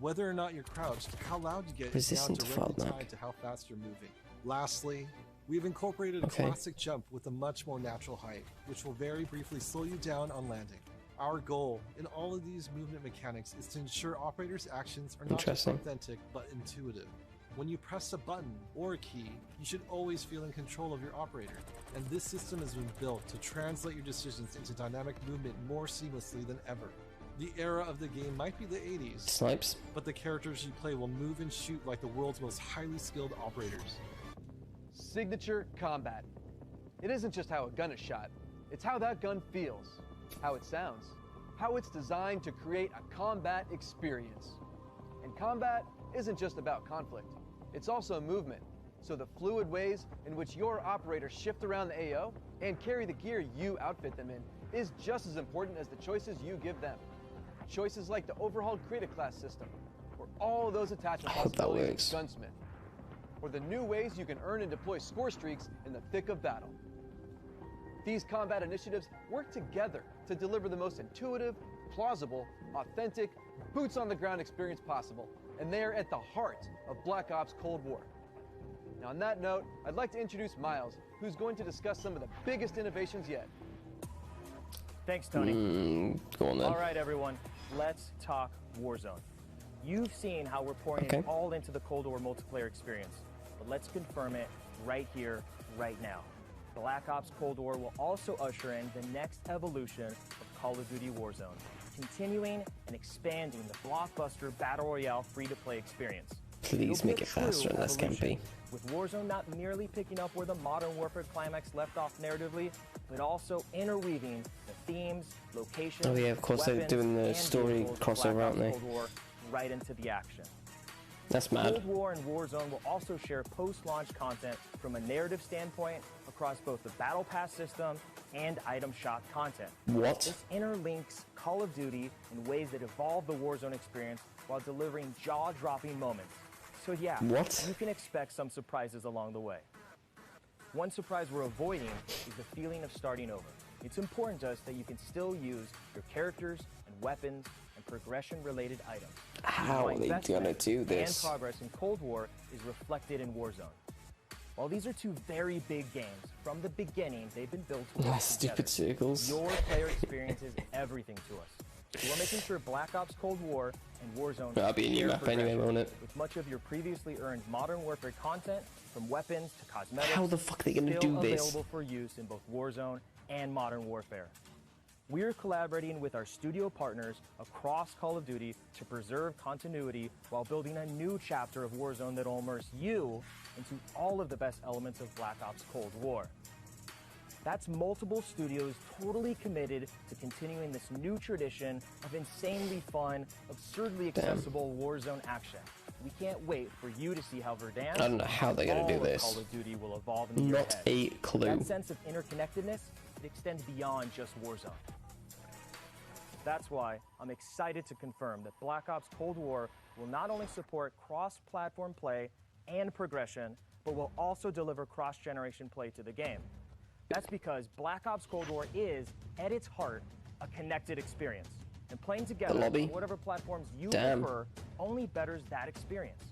Whether or not you're crouched, how loud you get Resistant is to now directly feedback. tied to how fast you're moving. Lastly, we've incorporated a classic jump with a much more natural height, which will very briefly slow you down on landing. Our goal in all of these movement mechanics is to ensure operators' actions are not just authentic, but intuitive. When you press a button or a key, you should always feel in control of your operator, and this system has been built to translate your decisions into dynamic movement more seamlessly than ever. The era of the game might be the 80s, Snipes. but the characters you play will move and shoot like the world's most highly skilled operators. Signature combat. It isn't just how a gun is shot, it's how that gun feels, how it sounds, how it's designed to create a combat experience. And combat isn't just about conflict, it's also movement. So the fluid ways in which your operators shift around the AO and carry the gear you outfit them in is just as important as the choices you give them. Choices like the overhauled Create a Class system, or all those attachment possibilities of Gunsmith, or the new ways you can earn and deploy score streaks in the thick of battle. These combat initiatives work together to deliver the most intuitive, plausible, authentic, boots-on-the-ground experience possible, and they are at the heart of Black Ops Cold War. Now, on that note, I'd like to introduce Miles, who's going to discuss some of the biggest innovations yet. Thanks, Tony. Go on then. All right, everyone, let's talk Warzone. You've seen how we're pouring it all into the Cold War multiplayer experience, but let's confirm it right here, right now. Black Ops Cold War will also usher in the next evolution of Call of Duty Warzone, continuing and expanding the blockbuster Battle Royale free-to-play experience. Please make it faster and less campy. With Warzone not merely picking up where the Modern Warfare climax left off narratively, but also interweaving the themes, locations, oh yeah, of course they're doing the story crossover, aren't they? Cold War right into the action. That's mad. Cold War and Warzone will also share post-launch content from a narrative standpoint across both the Battle Pass system and item shop content. What? This interlinks Call of Duty in ways that evolve the Warzone experience while delivering jaw-dropping moments. So yeah, what? You can expect some surprises along the way. One surprise we're avoiding is the feeling of starting over. It's important to us that you can still use your characters and weapons and progression-related items. How are they gonna do this? And progress in Cold War is reflected in Warzone. While these are two very big games, from the beginning they've been built to work Stupid together. circles. Your player experience is everything to us. We're making sure Black Ops Cold War and Warzone That'll be a new map anyway, won't it? with much of your previously earned Modern Warfare content, from weapons to cosmetics, How the fuck are they gonna still do this? available for use in both Warzone and Modern Warfare. We're collaborating with our studio partners across Call of Duty to preserve continuity while building a new chapter of Warzone that'll immerse you into all of the best elements of Black Ops Cold War. That's multiple studios totally committed to continuing this new tradition of insanely fun, absurdly accessible Warzone action. We can't wait for you to see how Verdansk I don't know how they're gonna all do of this. Call of Duty will evolve in the year Not ahead. a clue. That sense of interconnectedness, it extends beyond just Warzone. That's why I'm excited to confirm that Black Ops Cold War will not only support cross-platform play and progression, but will also deliver cross-generation play to the game. That's because Black Ops Cold War is, at its heart, a connected experience. And playing together lobby. on whatever platforms you Damn. prefer only betters that experience.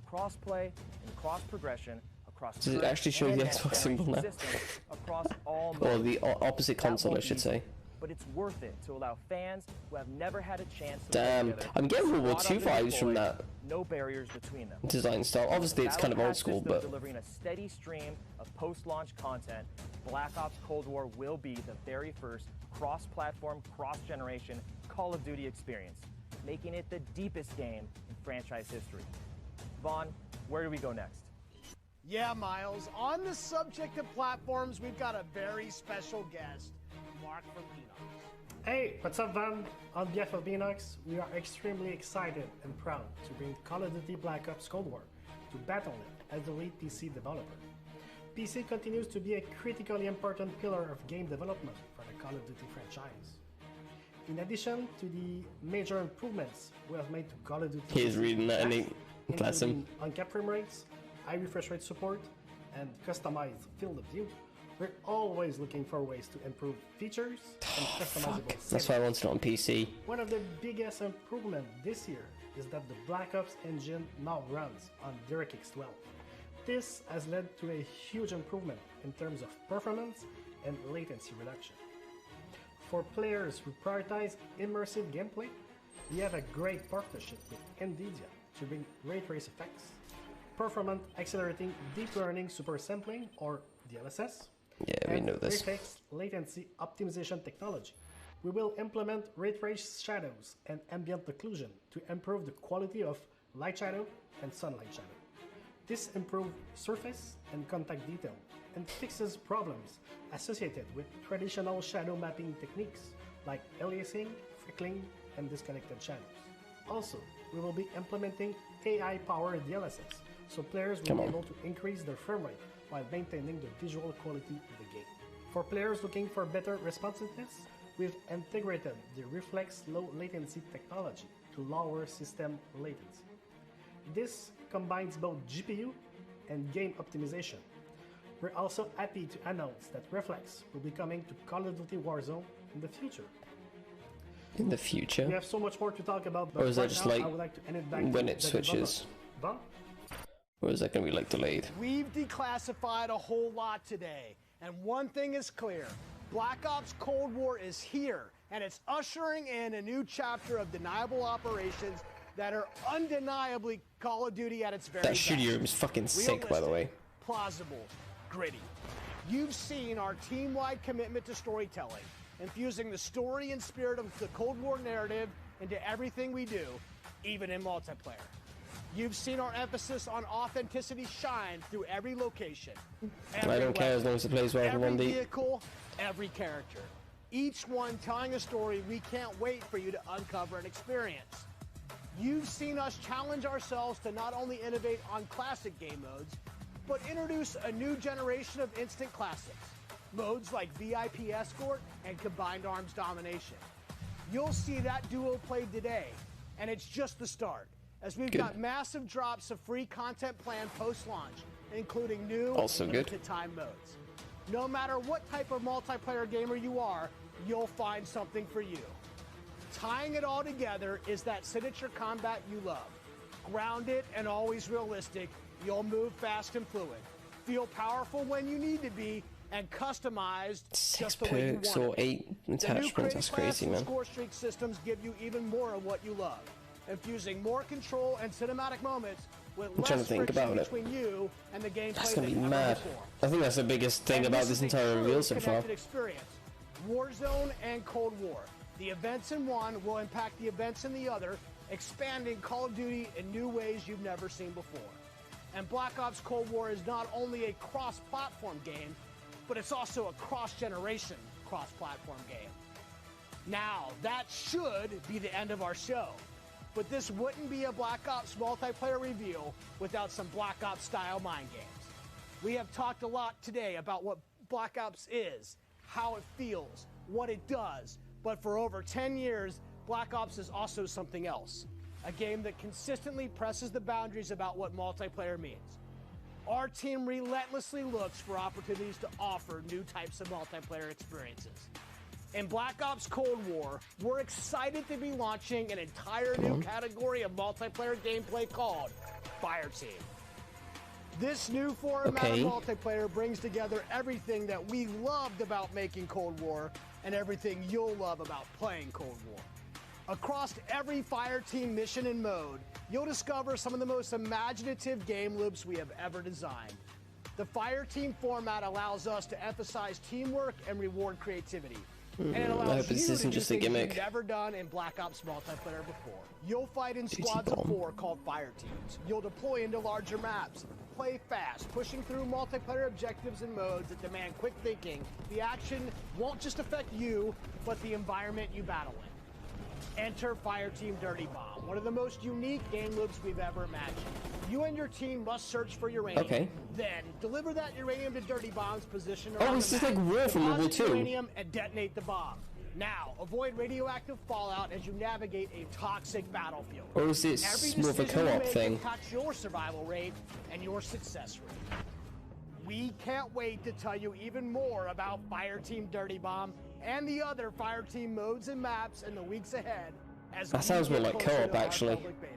Cross-play and cross-progression across Does it current actually show and the next Xbox symbol now? generation systems across all Or modes. the opposite That console, I won't should be say. easy, but it's worth it to allow fans who have never had a chance to Damn, play together I'm getting World War squad II up and vibes from deploy, that no barriers between them. design style. Obviously, it's kind of Battle old Pass school, system but delivering a steady stream of post-launch content, Black Ops Cold War will be the very first cross-platform, cross-generation Call of Duty experience, making it the deepest game in franchise history. Vaughn, where do we go next? Yeah, Miles. On the subject of platforms, we've got a very special guest, Mark from Enox. Hey, what's up, Van? On behalf of Enox, we are extremely excited and proud to bring Call of Duty Black Ops Cold War to Battle.net as the lead PC developer. PC continues to be a critically important pillar of game development for the Call of Duty franchise. In addition to the major improvements we have made to Call of Duty, he's reading that and he bless him. including uncapped frame rates, high refresh rate support, and customized field of view, we're always looking for ways to improve features and customizable That's settings. why I wanted it on PC. One of the biggest improvements this year is that the Black Ops engine now runs on DirectX 12. This has led to a huge improvement in terms of performance and latency reduction. For players who prioritize immersive gameplay, we have a great partnership with NVIDIA to bring ray trace effects, performant accelerating deep learning super sampling or DLSS, Yeah, we and know this. ray trace latency optimization technology. We will implement ray trace shadows and ambient occlusion to improve the quality of light shadow and sunlight shadow. This improves surface and contact detail and fixes problems associated with traditional shadow mapping techniques like aliasing, freckling, and disconnected shadows. Also, we will be implementing AI-powered DLSS, so players will Come be on. able to increase their frame rate while maintaining the visual quality of the game. For players looking for better responsiveness, we've integrated the Reflex low latency technology to lower system latency. This combines both GPU and game optimization. We're also happy to announce that Reflex will be coming to Call of Duty Warzone in the future. in the future? We have so much more to talk about, but Or is that right just now, like I would like to end it back when to it the switches? developer. Done? Or is that going to be like delayed? We've declassified a whole lot today, and one thing is clear. Black Ops Cold War is here, and it's ushering in a new chapter of deniable operations that are undeniably Call of Duty at its very That best. shooting room is fucking sick, by the way. Plausible, gritty. You've seen our team-wide commitment to storytelling, infusing the story and spirit of the Cold War narrative into everything we do, even in multiplayer. You've seen our emphasis on authenticity shine through every location. I don't care as long as it plays well for Every 1D. vehicle, every character. Each one telling a story we can't wait for you to uncover and experience. You've seen us challenge ourselves to not only innovate on classic game modes, but introduce a new generation of instant classics. Modes like VIP Escort and Combined Arms Domination. You'll see that duo played today, and it's just the start, as we've got massive drops of free content planned post-launch, including new limited time modes. No matter what type of multiplayer gamer you are, you'll find something for you. Tying it all together is that signature combat you love. Grounded and always realistic, you'll move fast and fluid. Feel powerful when you need to be, and customized 6 just the way you perks want or it. 8 attachments, that's crazy, man. Score streak systems give you even more of what you love, infusing more control and cinematic moments with I'm trying to less think friction about it. between you and the gameplay. That's gonna be than ever mad. before. I think that's the biggest thing And about this this is a entire true reveal so far. connected experience. Warzone and Cold War. The events in one will impact the events in the other, expanding Call of Duty in new ways you've never seen before. And Black Ops Cold War is not only a cross-platform game, but it's also a cross-generation cross-platform game. Now, that should be the end of our show, but this wouldn't be a Black Ops multiplayer reveal without some Black Ops style mind games. We have talked a lot today about what Black Ops is, how it feels, what it does, but for over 10 years, Black Ops is also something else. A game that consistently presses the boundaries about what multiplayer means. Our team relentlessly looks for opportunities to offer new types of multiplayer experiences. In Black Ops Cold War, we're excited to be launching an entire new category of multiplayer gameplay called Fireteam. This new format of multiplayer brings together everything that we loved about making Cold War and everything you'll love about playing Cold War. Across every Fireteam mission and mode, you'll discover some of the most imaginative game loops we have ever designed. The Fireteam format allows us to emphasize teamwork and reward creativity. And it I allows hope this you isn't to do just a things gimmick. you've never done in Black Ops multiplayer before. You'll fight in squads of 4 called fire teams. You'll deploy into larger maps. Play fast, pushing through multiplayer objectives and modes that demand quick thinking. The action won't just affect you, but the environment you battle in. Enter Fireteam Dirty Bomb, one of the most unique game loops we've ever imagined. You and your team must search for uranium. Okay. Then deliver that uranium to Dirty Bomb's position Oh, around this the is map. like War from World War Deposit II. uranium and detonate the bomb. Now, avoid radioactive fallout as you navigate a toxic battlefield. Or is this Every more of a decision you co-op make thing? impacts your survival rate and your success rate. We can't wait to tell you even more about Fireteam Dirty Bomb and the other Fireteam modes and maps in the weeks ahead. As That we sounds more get like closer co-op, to our actually. public beta.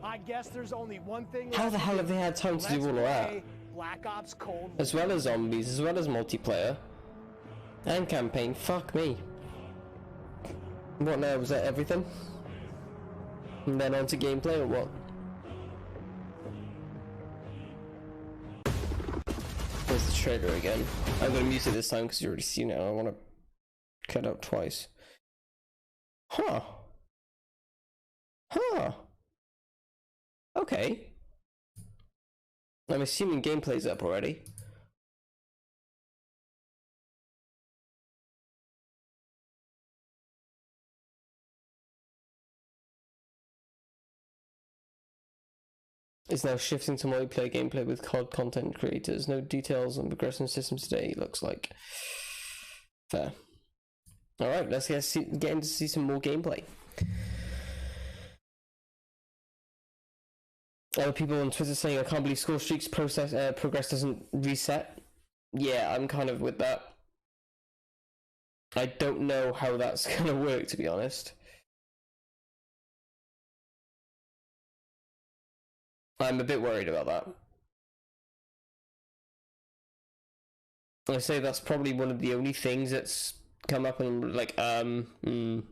I guess there's only one thing How left the to hell do. have they had time to do Let's all of that? play Black Ops Cold War. As well as zombies, as well as multiplayer. And campaign, fuck me. What now, was that everything? And then on to gameplay or what? There's the trailer again. I'm gonna mute it this time because you already seen it and I wanna cut out twice. Huh. Huh. Okay. I'm assuming gameplay's up already. Is now shifting to multiplayer gameplay with COD content creators. No details on progression systems today, looks like. Fair. Alright, let's get in to see some more gameplay. Other people on Twitter saying, I can't believe score streaks progress doesn't reset. Yeah, I'm kind of with that. I don't know how that's gonna work, to be honest. I'm a bit worried about that. I say that's probably one of the only things that's come up and like, you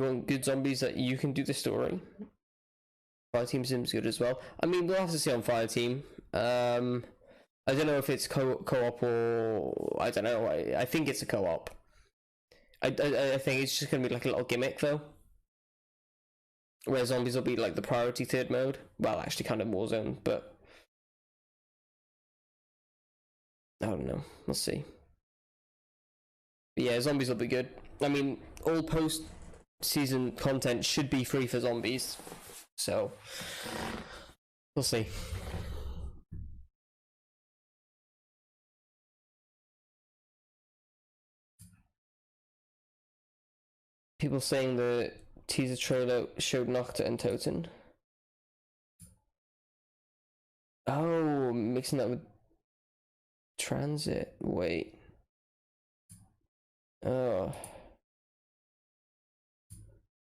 want good zombies that you can do the story. Fireteam Sim's good as well. I mean, we'll have to see on Fireteam. I don't know if it's co-op or I don't know. I think it's a co-op. I think it's just gonna be like a little gimmick though, where zombies will be like the priority third mode. Well, actually, kind of Warzone, but I don't know. We'll see. But yeah, zombies will be good. I mean, all post-season content should be free for zombies, so we'll see. People saying the teaser trailer showed Nocta and Toten. Oh, mixing that with Transit. Wait. Oh.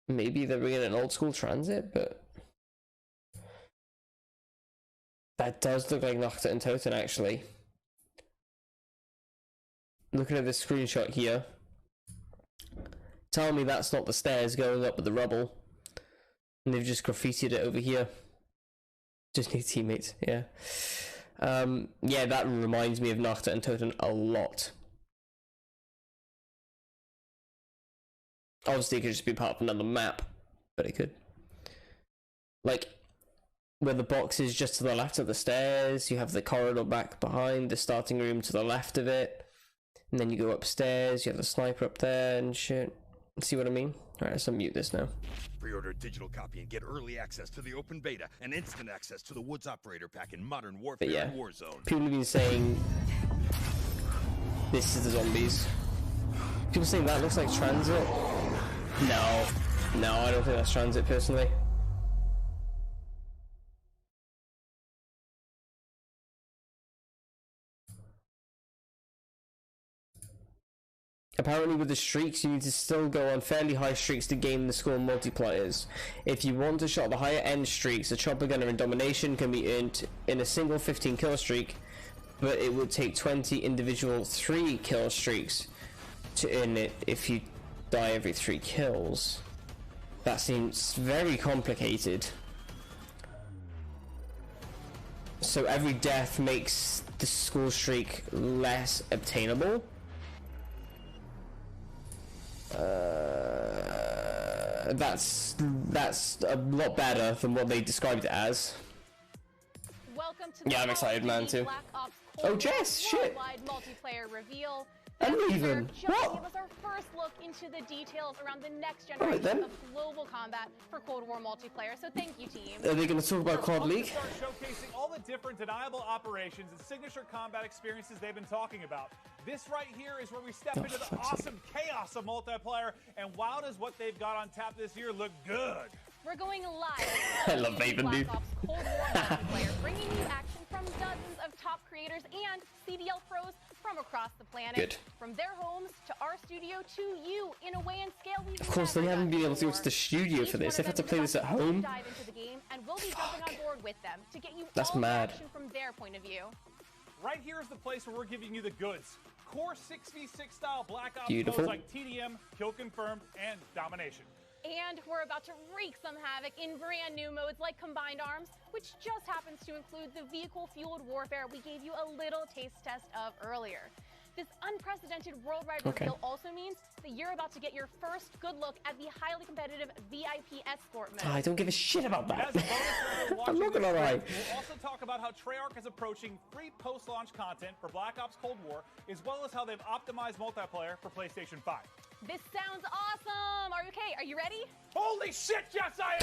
Maybe they're bringing an old school Transit, but that does look like Nocta and Toten actually. Looking at this screenshot here. Tell me that's not the stairs going up with the rubble. And they've just graffitied it over here. Just need teammates, yeah. Yeah, that reminds me of Nocta and Toten a lot. Obviously, it could just be part of another map, but it could. Like, where the box is just to the left of the stairs, you have the corridor back behind, the starting room to the left of it, and then you go upstairs, you have the sniper up there and shit. See what I mean? Alright, let's unmute this now. Pre-order a digital copy and get early access to the open beta and instant access to the Woods Operator Pack in Modern Warfare and Warzone. People have been saying this is the zombies. People saying that looks like Transit. No, I don't think that's Transit personally. Apparently with the streaks, you need to still go on fairly high streaks to gain the score multipliers. If you want to shot the higher end streaks, a chopper gunner in domination can be earned in a single 15 kill streak, but it would take 20 individual 3 kill streaks to earn it if you die every 3 kills. That seems very complicated. So every death makes the score streak less obtainable. That's a lot better than what they described it as. Welcome to yeah, I'm excited, man, too. Oh, Jess, shit! Multiplayer reveal. Uneven. What? Give us our first look into the details around the next generation of global combat for Cold War multiplayer. So thank you, team. Are they going to talk about Quad League? Start showcasing all the different deniable operations and signature combat experiences they've been talking about. This right here is where we step into the awesome chaos of multiplayer, and wow, does what they've got on tap this year look good. We're going live. I love Maven, dude. Black Ops Cold War multiplayer, bringing you action from dozens of top creators and CDL pros from across the planet. Good. From their homes to our studio to you in a way and scale we've Of course, they haven't been able to go to the studio for this. They've had to play this at home. Dive into the game, and we'll be jumping on board with them to get you That's all mad. the action from their point of view. Right here is the place where we're giving you the goods. Core 6v6 style Black Ops Beautiful. modes like TDM, Kill Confirmed, and Domination. And we're about to wreak some havoc in brand new modes like Combined Arms, which just happens to include the vehicle-fueled warfare we gave you a little taste test of earlier. This unprecedented worldwide reveal also means that you're about to get your first good look at the highly competitive VIP escort mode. I don't give a shit about that. As a bonus, I'm not gonna lie. We'll also talk about how Treyarch is approaching free post-launch content for Black Ops Cold War, as well as how they've optimized multiplayer for PlayStation 5. This sounds awesome! Are you okay? Are you ready? Holy shit, yes, I am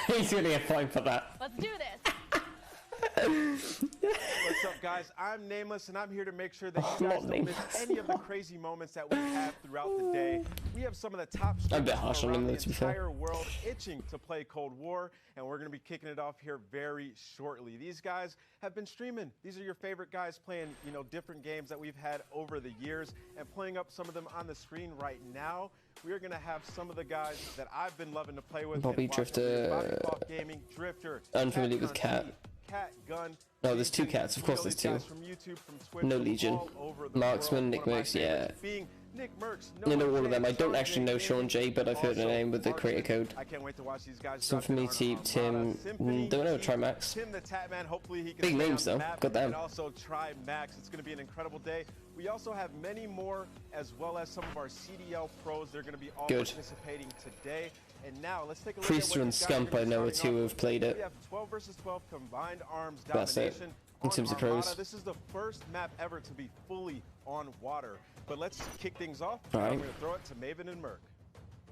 ready! He's gonna get fined for that. Let's do this! What's up, guys? I'm Nameless, and I'm here to make sure that you guys don't miss any of the crazy moments that we have throughout the day. We have some of the top streamers around the entire world itching to play Cold War, and we're going to be kicking it off here very shortly. These guys have been streaming. These are your favorite guys playing, you know, different games that we've had over the years, and playing up some of them on the screen right now. We are going to have some of the guys that I've been loving to play with. Bobby Drifter. Gaming, Drifter. Unfamiliar with Cat. Cat, Gun. No, there's two cats. Of course, there's two. No Legion. Marksman, Nick Mercs, yeah. Nick Mercs, I know all of them. I don't actually know Sean J, but I've heard the name with the creator code. I can't wait to watch these guys. Some familiar Tim. Don't know. Trimax. Tim the Tatman. Hopefully he can. Big names though. Got them. And also Trimax. It's going to be an incredible day. We also have many more, as well as some of our CDL pros. They're going to be all participating today. And now let's take a look Priester and Scump, I know, are two who have played it. We have 12 versus 12 combined arms That's domination. it. In terms of pros. This is the first map ever to be fully on water. But let's kick things off. All right. I'm going to throw it to Maven and Merc.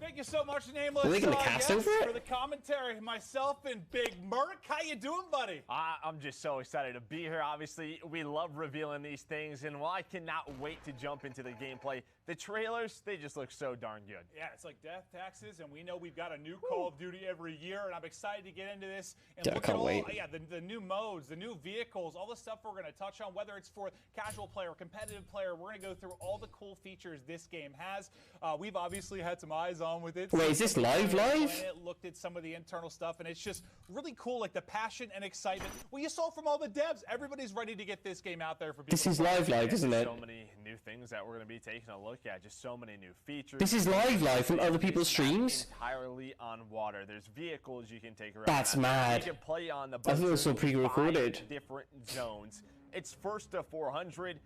Thank you so much, Nameless. Are they going to cast over it? For the commentary, myself and Big Merc. How you doing, buddy? I'm just so excited to be here. Obviously, we love revealing these things, and while I cannot wait to jump into the gameplay, the trailers, they just look so darn good. Yeah, it's like death taxes, and we know we've got a new Call of Duty every year, and I'm excited to get into this. And Yeah, I look can't at all, wait. Yeah, the new modes, the new vehicles, all the stuff we're going to touch on, whether it's for casual player, competitive player. We're going to go through all the cool features this game has. We've obviously had some eyes on with it. Wait, is this live? Looked at some of the internal stuff, and it's just really cool, like the passion and excitement. Well, you saw from all the devs, everybody's ready to get this game out there for people. This is live, isn't it? So many new things that we're going to be taking a look at. Just so many new features. This is live from other people's streams? Entirely on water. There's vehicles you can take around. That's mad. You can play on the I thought it was all pre-recorded. 5 different zones. It's first to 400.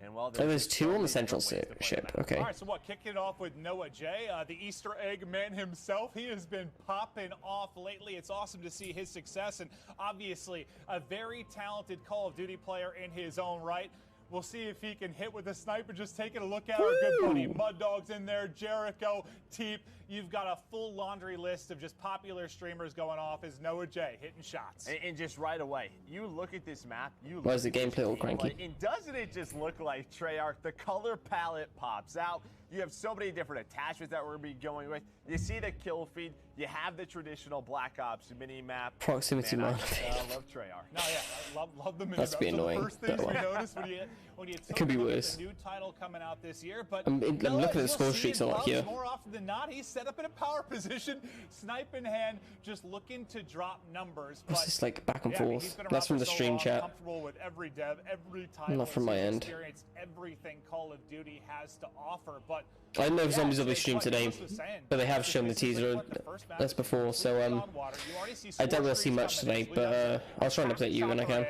And well, there's two on the central ship. Okay. All right, so what? Kicking it off with Noah J, the Easter egg man himself. He has been popping off lately. It's awesome to see his success, and obviously a very talented Call of Duty player in his own right. We'll see if he can hit with a sniper. Just taking a look at our good buddy Mud Dog's in there, Jericho, Teep. You've got a full laundry list of just popular streamers going off as Noah J hitting shots. And just right away, you look at this map. Why is the gameplay all cranky? And doesn't it just look like Treyarch? The color palette pops out. You have so many different attachments that we're going to be going with. You see the kill feed. You have the traditional Black Ops mini map. Proximity mode. I love Treyarch. No, yeah, I love the mini That's map. be annoying. The first things we noticed when you It could be worse. the new title coming out this year, but I'm looking at the score streaks a lot here. More often than not, he's set up in a power position, snipe in hand, just looking to drop numbers. It's just like back and forth. That's from the stream chat. Comfortable with every dev, every title. Not from my end. Experienced everything Call of Duty has to offer, but I don't know if Zombies will be streamed today, but they have shown the teaser as before, so I doubt we'll see much today, but I'll try and update you when I can.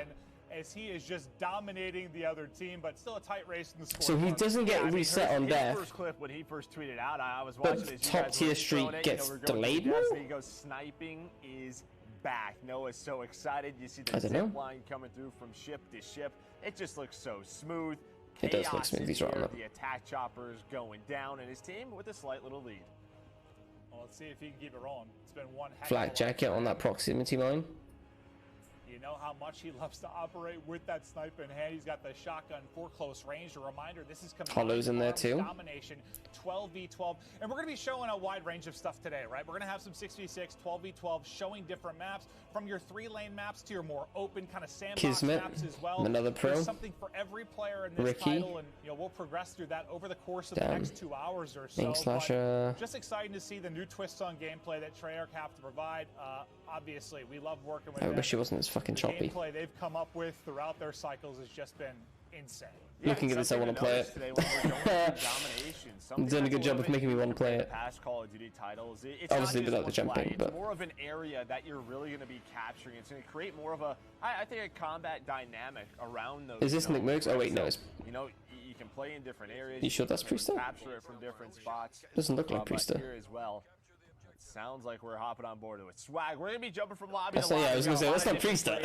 As he is just dominating the other team, but still a tight race in the score. So he doesn't get reset on death. First clip when he first tweeted out, I was watching But top tier streak gets delayed now? He goes, sniping is back. Noah's so excited. You see I the don't know. zip line coming through from ship to ship. It just looks so smooth. It does look smooth. He's right on that. The attack choppers going down, and his team with a slight little lead. Well, let's see if he can keep it rolling. It's been one heck Flak jacket on that proximity line. You know how much he loves to operate with that sniper in hand. He's got the shotgun for close range. A reminder, this is Hollows in there too. Domination, 12v12. And we're going to be showing a wide range of stuff today, right? We're going to have some 6v6, 12v12, showing different maps, from your 3-lane maps to your more open kind of sandbox Kismet, maps as well. another pro. There's something for every player in this Ricky. title, and we'll progress through that over the course of the next 2 hours or so. Ink Slasher. Just exciting to see the new twists on gameplay that Treyarch have to provide. Obviously, we love working with I them. wish it wasn't as fucking The choppy. gameplay they've come up with throughout their cycles has just been insane. Looking at this, I want to play it. Doing a good job of making me want to play it. Past Call of Duty titles, it's Obviously not just without the one jumping, flag. but It's more of an area that you're really going to be capturing. It's going to create more of a, I think, a combat dynamic around those. Is this Nick Mercs? Oh wait, no, it's You know, you can play in different areas. You sure that's can Priester? Capture it from different spots. Doesn't look like but Priester. Here as well. Sounds like we're hopping on board with swag. We're gonna be jumping from lobby That's to not- lobby. yeah, I was gonna say, that's not Priester.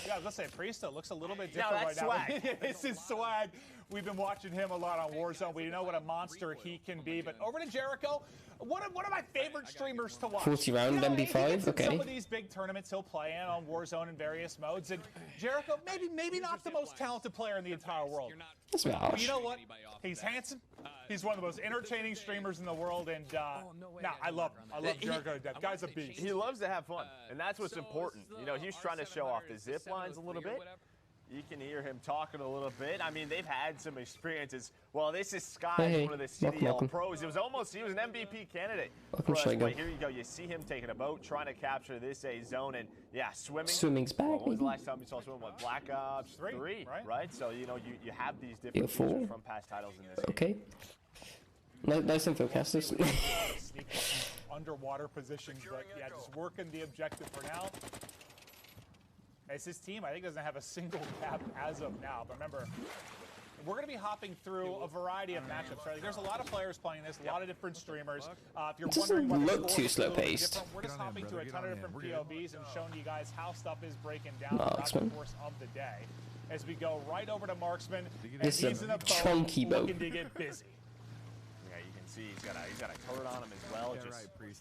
Yeah, I was gonna say Priesta looks a little bit different that's right swag. now. This is swag. we've been watching him a lot on Warzone. We know what a monster he can be. But over to Jericho, one of my favorite streamers to watch. 40 round MB5, okay. Some of these big tournaments he'll play in on Warzone in various modes. And Jericho, maybe not the most talented player in the entire world. That's about But you know what? He's handsome. He's one of the most entertaining streamers in the world. And I love him. I love Jericho. That guy's a beast. He loves to have fun, and that's what's important. You know, he's trying to show off the zip lines a little bit. You can hear him talking a little bit. I mean, they've had some experiences. Well, this is Sky, one of the CDL pros. He was an MVP candidate. But here you go. You see him taking a boat, trying to capture this A zone, and yeah, swimming. Swimming's back. When was the last time you saw swimming? What, Black Ops 3, right? So, you know, you have these different features from past titles in this game. Okay. Nice info, Castus. Underwater positions, but yeah, just working the objective for now. As his team, I think, doesn't have a single cap as of now. But remember, we're going to be hopping through a variety of matchups. Right? There's a lot of players playing this, a lot of different streamers. If you're wondering what look too slow paced. We're just hopping through a ton of different POVs and showing you guys how stuff is breaking down throughout the course of the day. As we go right over to Marksman, and he's in a boat looking to get busy. He's got a turret on him as well.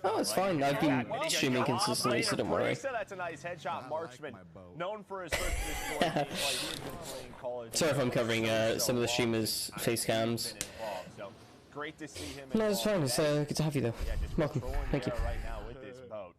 Oh, it's fine. I've been streaming consistently, so don't worry. That's a nice headshot. Marksman, known for his first Sorry if I'm covering some of the streamers' face cams. Great to see him. No, it's fine. It's good to have you, though. Welcome. Thank you. Right now with this boat.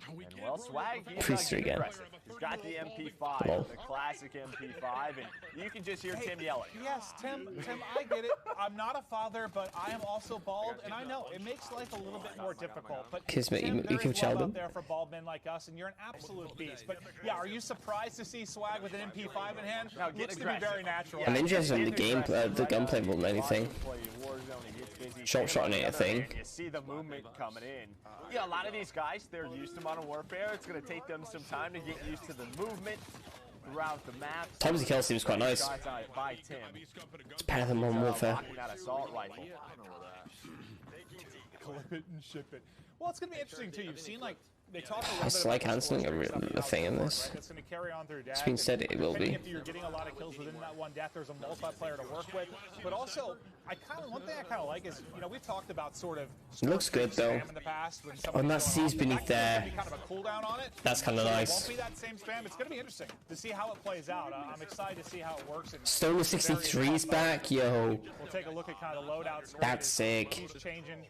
And well, Swag, Priest again. He's got the MP5, the classic MP5, and you can just hear Tim yelling. Yes, Tim, I get it. I'm not a father, but I am also bald, and I know it makes life a little bit more difficult. But Tim, there is love out there for bald men like us, and you're an absolute beast. But yeah, are you surprised to see Swag with an MP5 in hand? No, looks to be very natural. I'm interested in the gameplay, the gunplay more than anything. Shot on it, I think. You see the movement coming in. Yeah, a lot of these guys, they're used to Modern Warfare. It's going to take them some time to get used to the movement throughout the map. Tom's kill seems quite nice. It's better than Modern Warfare. Assault rifle. Clip it and ship it. Well, it's going to be interesting, too. You've seen, like, they talk a little bit it's like cancelling a thing in this. That's going to carry on through it's been said it will be. If you're getting a lot of kills within that one death, there's a multiplayer to work with. But also, one thing I kind of like is, you know, we've talked about sort of. It looks good though. On that seas beneath there. Kind of a cooldown on it. That's kind of nice. It won't be that same spam. It's going to be interesting to see how it plays out. I'm excited to see how it works. Stoner 63's back, yo. We'll take a look at kind of loadouts. That's sick. He's changing.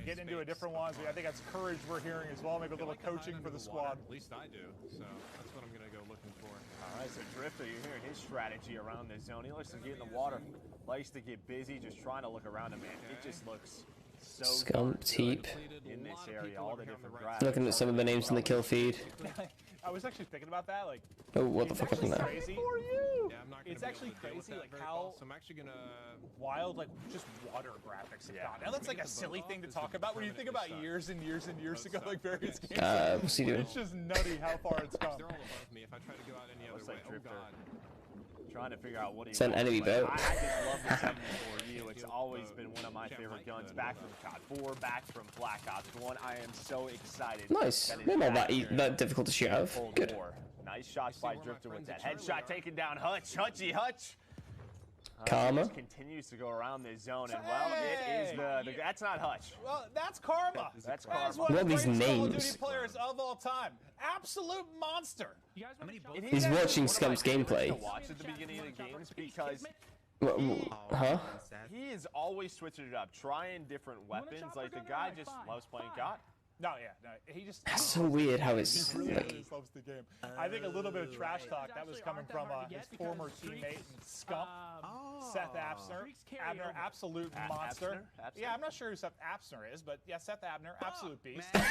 Getting into a different one. I think that's courage we're hearing as well. Maybe a little coaching for the squad. At least I do. So that's what I'm going to go looking for. All right, so Drifter, you're hearing his strategy around this zone. He likes to get in the water, likes to get busy, just trying to look around him, man. It just looks so Scump Teep. In this area, all the different graphics. Looking at some of the names in the kill feed. I was actually thinking about that, like. Oh, what the fuck happened there? Crazy. For you. Yeah, it's actually crazy, like how so I'm actually gonna wild, like just water graphics have gone. Now that's like a silly thing to talk about when you think about years and years and years ago, like various games. What's he doing? It's just nutty how far it's come. They're all above me. If I try to go out any other way, oh god. Trying to figure out what he it's an enemy boat. I just love the 74U. It's always been one of my favorite guns. Back from COD 4, back from Black Ops 1. I am so excited. Nice. Not that difficult to shoot out of. Good. Nice shots by Drifter with that headshot taking down Hutch. Hutch. Karma continues to go around this zone, and well, it is the that's not Hutch. Well, that's Karma. That's Karma. That is one of the greatest Call of Duty players of all time. Absolute monster. He's watching Scump's gameplay. Watch at the beginning of the games because. Huh? He is always switching it up, trying different weapons. Like the guy just loves playing COD. No, he just. That's so weird how it's like. Loves the game. I think a little bit of trash talk that was coming from his former teammate Scump, Seth Abner. Abner, absolute monster. Yeah, I'm not sure who Seth Abner is, but yeah, Seth Abner, absolute beast. Okay.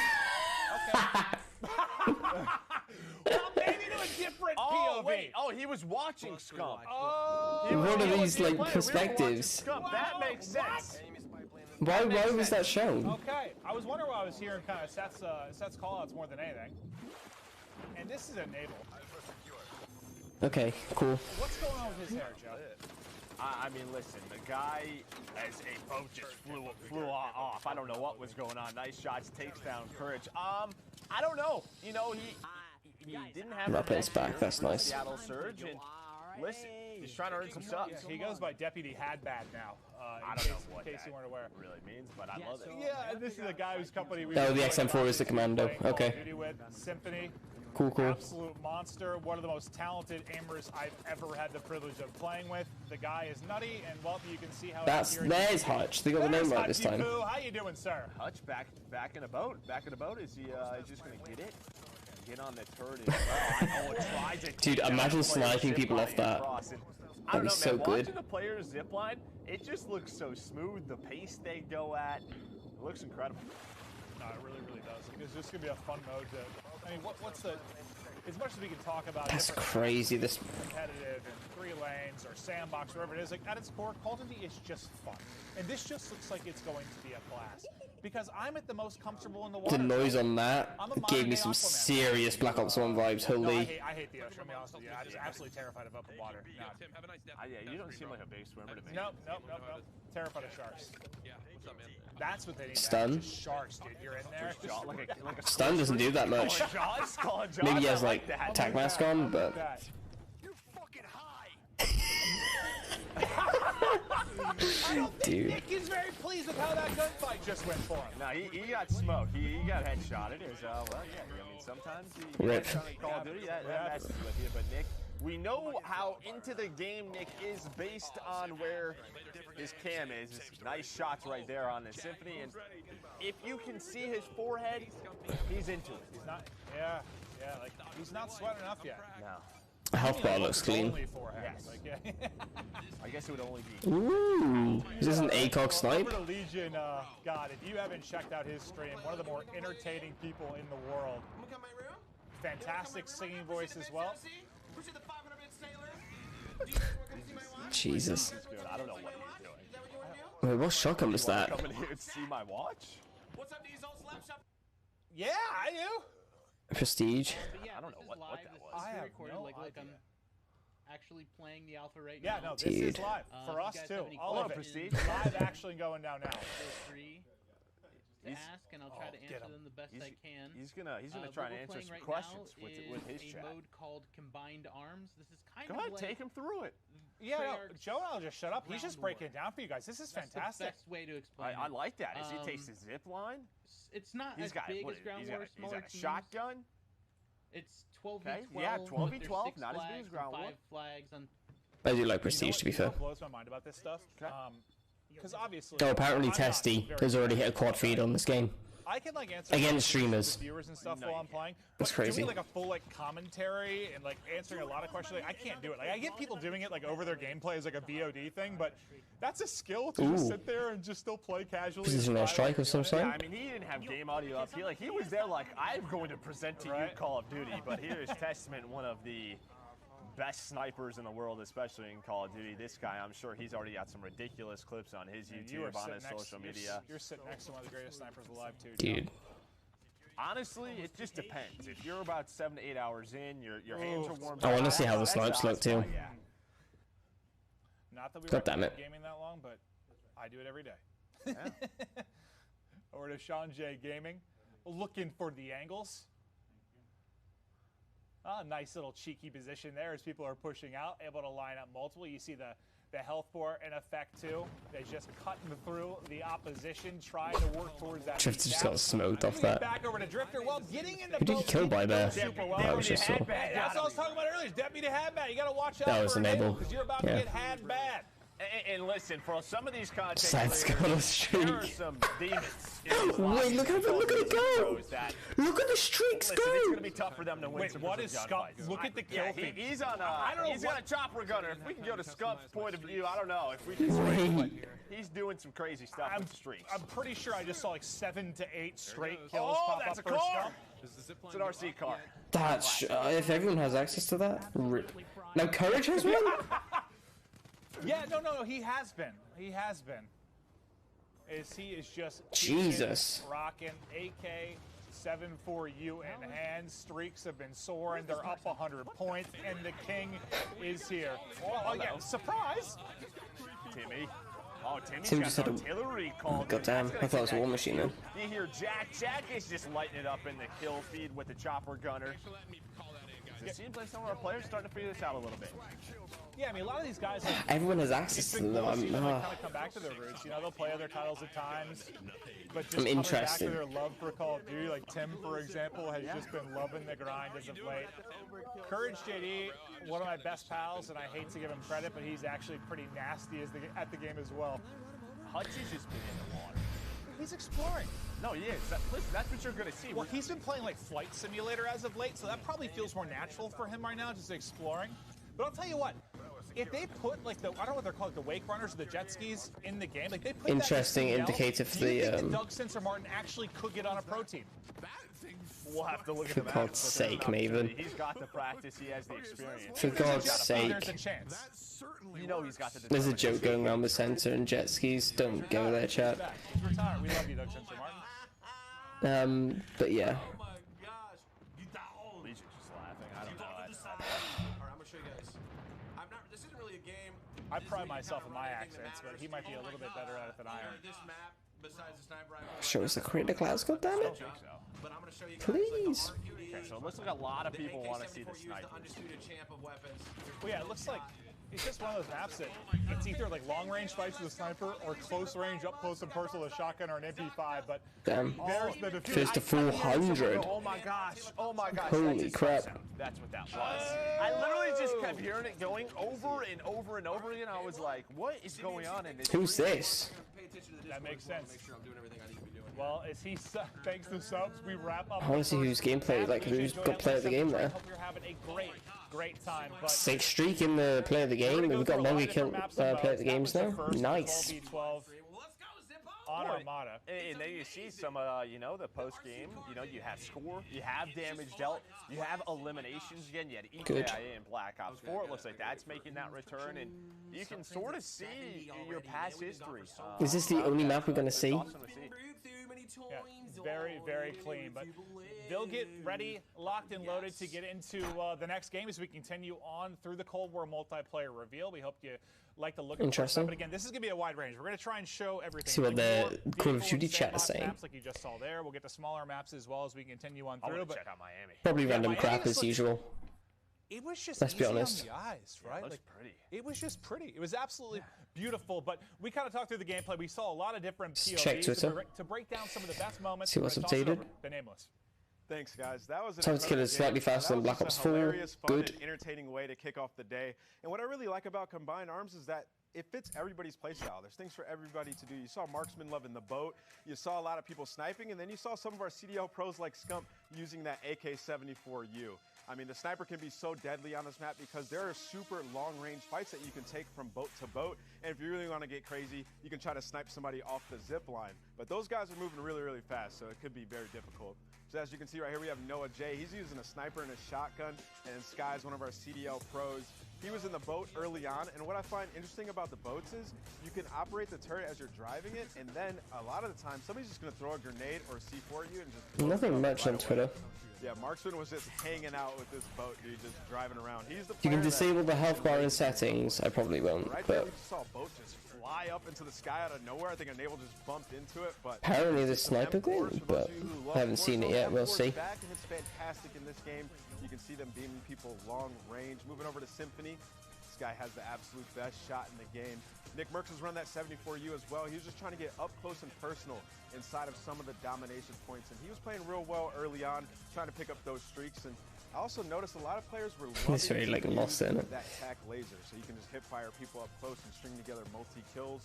Well, maybe to a different POV. Wait. Oh, he was watching Scump. One of these like perspectives. That makes sense. Why was that shown? Okay, I was wondering why I was hearing kind of Seth's callouts more than anything. And this is enabled. Okay, cool. What's going on with his hair, Joe? I mean, listen, the guy, as a boat just flew off. I don't know what was going on. Nice shots, takes down Courage. I don't know. You know, he didn't have Rappel's back. That's nice. Seattle Surge, and listen, He's trying to earn some subs. Yeah, he goes by Deputy Hadbad now. I don't know what in case that you weren't aware. really means, but I love it. Yeah, and this is a guy whose company we. Oh, the XM4 is the commando. Okay. With Symphony. Cool, cool. Absolute monster. One of the most talented aimers I've ever had the privilege of playing with. The guy is nutty, and well, you can see how. There's Hutch. They got the name right this time. How you doing, sir? Hutch back in a boat. Back in a boat. Is he just gonna get it? Get on the turret as well. Tries it. Dude, imagine sniping people off that. That'd be so good. Watching the players zipline, it just looks so smooth. The pace they go at, it looks incredible. No, it really, really does. Like, it's just gonna be a fun mode to. I mean, what's the? As much as we can talk about. That's crazy. This competitive and 3 lanes or sandbox, wherever it is. Like at its core, Call of Duty is just fun, and this just looks like it's going to be a blast. Because I'm at the most comfortable in the water. The noise on that gave me some serious Black Ops 1 vibes. Holy. No, I hate the ocean. I'll be honest with you. I'm just absolutely terrified of open water. No. Tim, have a nice day. Yeah, you don't seem like a big swimmer to me. Nope. Terrified of sharks. Yeah, what's up, man? That's what they need. Stun? Sharks, dude. You're in there. Stun doesn't do that much. Maybe he has like attack mask on, but. Dude. Nick is very pleased with how that gunfight just went for him. No, he got smoked. He got headshotted. It was, well, yeah. I mean, sometimes you Rip. Call of Duty, that messes with you. But Nick, we know how into the game Nick is based on where his cam is. Nice shots right there on the Symphony. And if you can see his forehead, he's into it. He's not, yeah, like, he's not sweating enough yet. No. Health bar looks clean. Yes. Like, yeah. I guess it would only be. Ooh, is this an ACOG snipe? Over to Legion, God, if you haven't checked out his stream, one of the more entertaining people in the world. Fantastic singing voice as well. Jesus. I don't know what he's doing. Wait, what shotgun was that? Coming here to see my watch? Yeah, I do. Prestige. Yeah, I don't know what that was. I have recorded, no like idea. I'm actually playing the alpha right yeah, now. no, this is live for us too. All of it. Prestige. Live action going down now. Free to ask, and I'll try to answer them the best I can. He's gonna try and answer some questions with his chat. A mode called Combined Arms. This is kind Go of ahead, like take him through it. Yeah, no, Joe and I'll just shut up. He's just breaking it down for you guys. This is fantastic. That's the best way to explain I like that. As he takes his zip line. It's not He's as got, big what, as Ground he's War, got, smaller he's got a shotgun. It's 12v12. Okay, yeah, 12v12, There's 6 not as big as Ground War. 5 flags on. I do like Prestige, to be fair. What blows my mind about this stuff? Because obviously. Oh, apparently Testy has already hit a quad feed on this game. I can like answer against streamers. Viewers and stuff while I'm playing. That's crazy. Doing like a full like commentary and like answering a lot of questions, like, I can't do it. Like I get people doing it like over their gameplay as like a VOD thing, but that's a skill to just sit there and just still play casually. Position air strike of some sort. Yeah, I mean he didn't have game audio up. He was there like I'm going to present to you Call of Duty, but here is Testament, one of the best snipers in the world, especially in Call of Duty. This guy, I'm sure he's already got some ridiculous clips on his YouTube, on his social media. You're sitting next to one of the greatest snipers alive too, dude. Honestly, it just depends. If you're about 7 to 8 hours in, your hands are warm. I want to see how the snipes look too. Yeah. Not that we God damn it. gaming that long, but I do it every day. Yeah. Over to Sean J Gaming, looking for the angles. Nice little cheeky position there as people are pushing out, able to line up multiple. You see the health bar in effect too. They just cutting through the opposition, trying to work towards that. Drifter just got smoked off that. Back over to Drifter. Well, getting in the Who did he kill by there? Well. That was just so. That's what I was talking about earlier. Deputy Hadbat. You got to watch out. That was for enable. because you're about to get had bad. And listen, for some of these content Sad's got a streak. there are some demons. Wait, look at it go! Look at the streaks go! It's going to be tough for them to win. Wait, what is Scump? Look at the kill feed. He's on a. He's got a chopper gunner. If we can go to Scump's point of view, I don't know if we can. He's doing some crazy stuff with the streaks. I'm pretty sure I just saw like 7 to 8 straight kills. Oh, pop that's up a for car. Scump. It's an RC car. That's if everyone has access to that. Now Courage has one. Yeah, no, he has been. He has been. He is just Jesus rocking AK-74U in hand. Streaks have been soaring. They're up 100 points, and the king is here. Oh yeah, surprise! Timmy. Oh, Tim just had a artillery call. God damn, I thought it was a war machine then. You hear Jack. Jack is just lighting it up in the kill feed with the chopper gunner. It seems like some of our players are starting to figure this out a little bit. Yeah, I mean, a lot of these guys. Like, everyone has access to them. Cool, kind of come back to their roots. You know, they'll play other titles at times, but just I'm interested. Back to their love for Call of Duty. Like Tim, for example, has just been loving the grind as of late. Courage JD, one of my best pals, and I hate to give him credit, but he's actually pretty nasty at the game as well. Hutch has just been in the water. He's exploring. No, he is. Listen, that's what you're going to see. Well, he's been playing like Flight Simulator as of late, so that probably feels more natural for him right now, just exploring. But I'll tell you what, if they put like I don't know what they're called, the wake runners or the jet skis in the game, like they put interesting that indicator for do you the think that Doug Sensor Martin actually could get on a pro team? We'll have to look at for the God's sake, Maven. He's got the practice. He has the experience. For God's sake. There's a chance. You know he's got the. There's a joke going around with Sensor and jet skis. Don't go there, chat. He's retired. We love you, Doug Sensor Martin. But yeah. Legion's just laughing. I don't know. Alright, I'm gonna show you guys. This isn't really a game. I pride myself in my accents, but he might be a little bit better at it than I am. This map, besides the sniper rifle, Show us the Creator Class, goddammit. but I'm gonna show you guys, Please. Okay, so it looks like a lot of people want to see the sniper. the undisputed champ of weapons. Well, yeah, it looks like it's just one of those maps that it's either like long range fights with a sniper or close range, up close and personal with a shotgun or an MP5. But damn, there's the defeat. first to 400. Oh my gosh! Oh my gosh! Holy crap! That's what that was. I literally just kept hearing it going over and over and over again. I was like, "What is going on in this?" Who's this? That makes sense. Make sure I'm doing everything I need to be doing. Well, as he thanks to subs, we wrap up. I want to see whose gameplay, like who's got player of the game there. Hope you're having a great time. But 6th streak in the player of the game. We've got longer kill player of the games now. Nice. On Armada. And then you see some, you know, the post game. You know, you have score, you have damage dealt, you have eliminations again. You had EKIA and Black Ops 4. It looks like that's making that return, and you can sort of see your past history. Is this the only map we're gonna see? Yeah, very, very clean. But they'll get ready, locked and loaded to get into the next game as we continue on through the Cold War multiplayer reveal. We hope you like the look of it. But again, this is going to be a wide range. We're going to try and show everything. See what the Call of Duty chat is saying. Maps like you just saw there. We'll get to smaller maps as well as we continue on through. But check out Miami. Probably random crap as usual. It was just Let's be honest. on the eyes, right? It looks pretty. It was just pretty. It was absolutely beautiful. But we kind of talked through the gameplay. We saw a lot of different POVs check Twitter to break down some of the best moments. See what's updated. The Nameless. Thanks, guys. That was Time to kill is slightly faster than Black Ops 4. Hilarious, fun, Good. and entertaining way to kick off the day. And what I really like about Combined Arms is that it fits everybody's playstyle. There's things for everybody to do. You saw Marksman loving the boat. You saw a lot of people sniping, and then you saw some of our CDL pros like Scump using that AK-74U. I mean, the sniper can be so deadly on this map because there are super long-range fights that you can take from boat to boat. And if you really want to get crazy, you can try to snipe somebody off the zip line. But those guys are moving really, really fast, so it could be very difficult. So as you can see right here, we have Noah J. He's using a sniper and a shotgun, and Sky's one of our CDL pros. He was in the boat early on, and what I find interesting about the boats is you can operate the turret as you're driving it, and then a lot of the time, somebody's just going to throw a grenade or a C4 at you and just... Nothing much on Twitter. Yeah, Marksman was just hanging out with this boat, dude, just driving around. He's the You can disable the health bar in settings. I probably won't, right there, but... we just saw a boat just fly up into the sky out of nowhere. I think a naval just bumped into it, but... Apparently there's sniper thing, but I haven't seen it yet. We'll see. Back, and it's fantastic in this game. You can see them beaming people long range. Moving over to Symphony. This guy has the absolute best shot in the game. Nick Merckx has run that 74U as well. He was just trying to get up close and personal inside of some of the domination points, and he was playing real well early on, trying to pick up those streaks. And I also noticed a lot of players were It's very like lost in it. that TAC laser, so you can just hip fire people up close and string together multi-kills,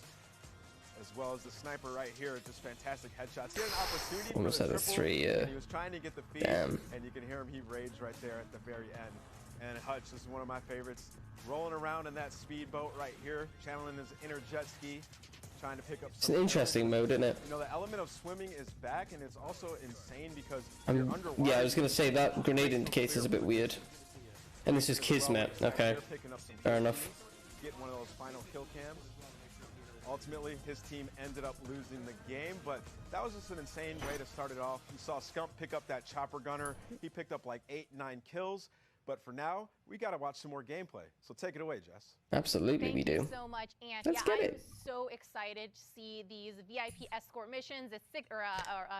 as well as the sniper right here. Just fantastic headshots. He had an opportunity Almost for the had a triple, 3, and he was trying to get the feed, damn. and you can hear him, he raged right there at the very end. And Hutch is one of my favorites, rolling around in that speedboat right here, channeling his inner jet ski, trying to pick up some... It's an interesting mode, isn't it? You know, the element of swimming is back, and it's also insane because you're underwater. Yeah, I was going to say that grenade indicator is a bit weird. And this is Kismet. Okay, fair enough. Get one of those final kill cams. Ultimately, his team ended up losing the game, but that was just an insane way to start it off. You saw Scump pick up that chopper gunner. He picked up like 8-9 kills. But for now, we got to watch some more gameplay. So take it away, Jess. Absolutely, we do. Thank you so much, and Let's get I'm it. so excited to see these VIP escort missions. It's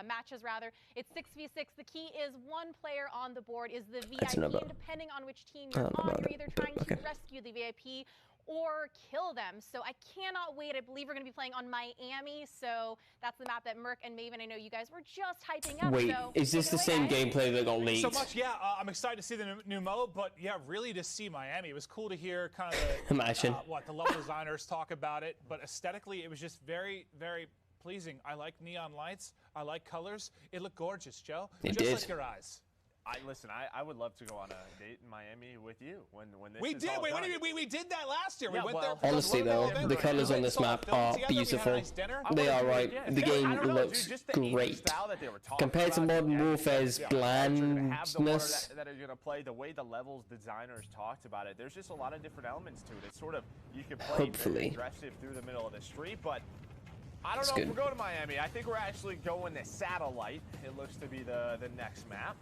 matches rather. It's 6v6. The key is one player on the board is the VIP, and depending on which team you're on, you're either trying to rescue the VIP or kill them. So I cannot wait. I believe we're going to be playing on Miami. So that's the map that Merc and Maven, I know you guys were just hyping up. Wait, so is this the same gameplay that got leaked? So much, yeah. I'm excited to see the new mode, but yeah, really to see Miami. It was cool to hear kind of the Imagine. The level designers talk about it, but aesthetically, it was just very, very pleasing. I like neon lights. I like colors. It looked gorgeous, Joe. It just did. like your eyes. I would love to go on a date in Miami with you when this we is did. all Wait, done. we did that last year. Yeah, we went there. Honestly though, the colors on this map are beautiful. They are right. The game looks great. Compared to Modern Warfare's blandness. That are gonna play the way the levels designers talked about it. There's just a lot of different elements to it. It's sort of you can play aggressive through the middle of the street, but I don't know if we're going to Miami. I think we're actually going to Satellite. It looks to be the next map.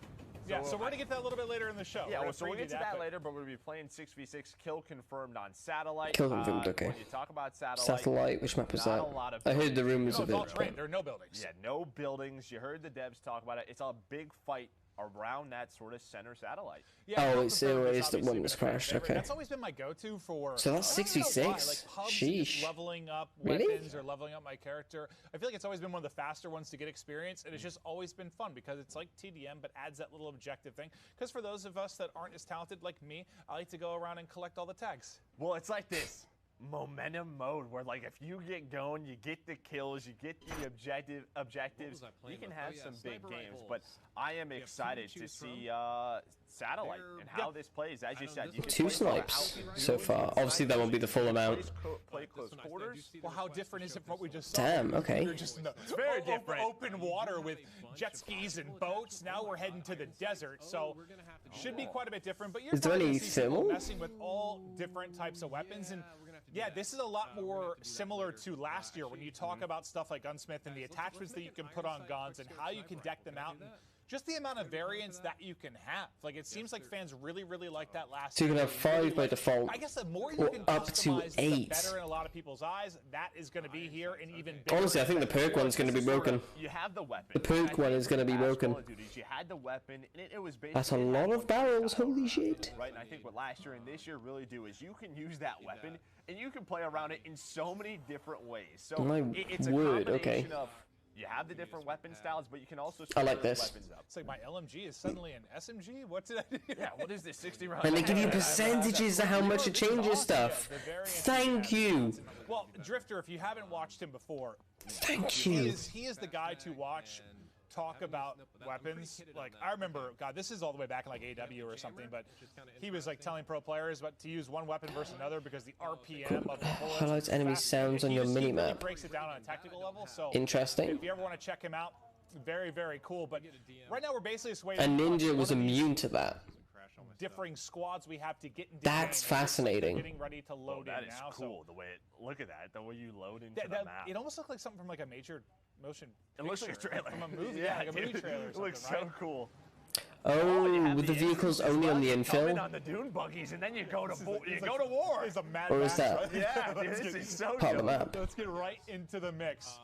Yeah, so we're going to get that a little bit later in the show. Yeah, so we'll get to that later, but we're going to be playing 6v6, kill confirmed on Satellite. Kill confirmed, okay. When you talk about Satellite, which map was that? I heard the rumors of it. There are no buildings. Yeah, no buildings. You heard the devs talk about it. It's a big fight around that sort of center satellite. Yeah, it's the one that's crashed, okay. That's always been my go-to for... So that's 6v6? Like hubs, Sheesh. leveling up really? weapons or leveling up my character. I feel like it's always been one of the faster ones to get experience, and it's just always been fun because it's like TDM, but adds that little objective thing. Because for those of us that aren't as talented like me, I like to go around and collect all the tags. Well, it's like this. Momentum mode where like if you get going, you get the kills, you get the objectives, you can have some big games. But I am excited to see Satellite and how this plays. As you said, you can 2 snipes so far. Obviously that won't be the full amount. Play close quarters. Well, how different is it from what we just saw? Damn, okay. It's very different. Open water with jet skis and boats. Now we're heading to the desert, so should be quite a bit different. But you're is there any thermal? Messing with all different types of weapons, and yeah, this is a lot more similar to last year when you talk about stuff like Gunsmith and the attachments that you can put on guns and how you can deck them out. And just the amount of variance that you can have. Like, it seems like fans really, really liked that last year. So you can have 5 by default, I guess the more you can up to customize, 8. the better in a lot of people's eyes. That is going to be here and even bigger. Honestly, I think the perk one's going to be broken. You have the weapon. The perk one is going to be broken. You had the weapon, and it was basically... That's a lot of barrels, holy shit. Right, and I think what last year and this year really do is you can use that weapon, and you can play around it in so many different ways. So it's a combination of... You have the different weapon styles, but you can also I like this. Weapons up. It's like my LMG is suddenly an SMG? What did I do? Yeah, what is this, 60 rounds? And they give you percentages of how much it changes stuff. Thank you. Well, Drifter, if you haven't watched him before, thank you. He is the guy to watch talk about weapons. Like, I remember, God, this is all the way back in like AW or something, but he was like telling pro players to use one weapon versus another because the RPM of the bullets highlights enemy sounds on your minimap. He breaks it down on a technical level. So interesting. If you ever want to check him out, very, very cool. But right now we're basically just waiting. And Ninja was immune to that. Differing squads we have to get into. That's fascinating. Getting ready to load that in is now. Cool. The way look at that. The way you load into the map. It almost looked like something from like a major motion. It looks like a trailer from a movie. Yeah, like a movie trailer. It looks so cool. Oh, with the vehicles only on the infill? On the dune buggies, and then you go to war. It's a mad or is that yeah, this is so part of the map? Let's get right into the mix.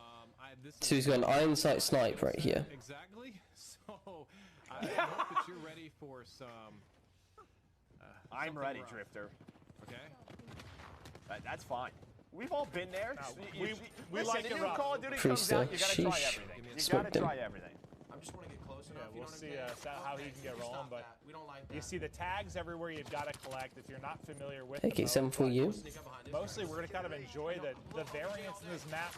So he's got an iron sight snipe right here. Exactly. So I hope that you're ready for some. I'm ready, Drifter. Okay. That's fine. We've all been there. We like it rough. Call of Duty comes out, you gotta try everything. You gotta try everything. I just want to get close enough. Yeah, we'll see how he can get rolling, but you see the tags everywhere you've got to collect if you're not familiar with AK-7 for you. Mostly we're going to kind of enjoy the variance in this map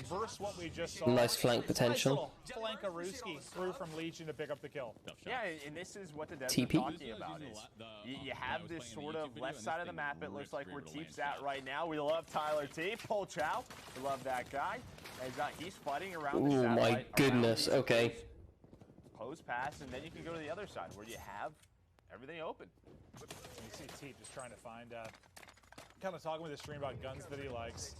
versus what we just saw. Nice flank potential. Nice Flankarooski through from Legion to pick up the kill. Yeah, and this is what the devs TP? are talking about. You have this sort of left side of the map, it looks like where Teep's at right now. We love Tyler Teep. Pol Chow, we love that guy. He's fighting around the satellite. Oh my goodness, okay. Close pass, and then you can go to the other side where you have everything open. You see Teep just trying to find, kind of talking with his stream about guns that he likes.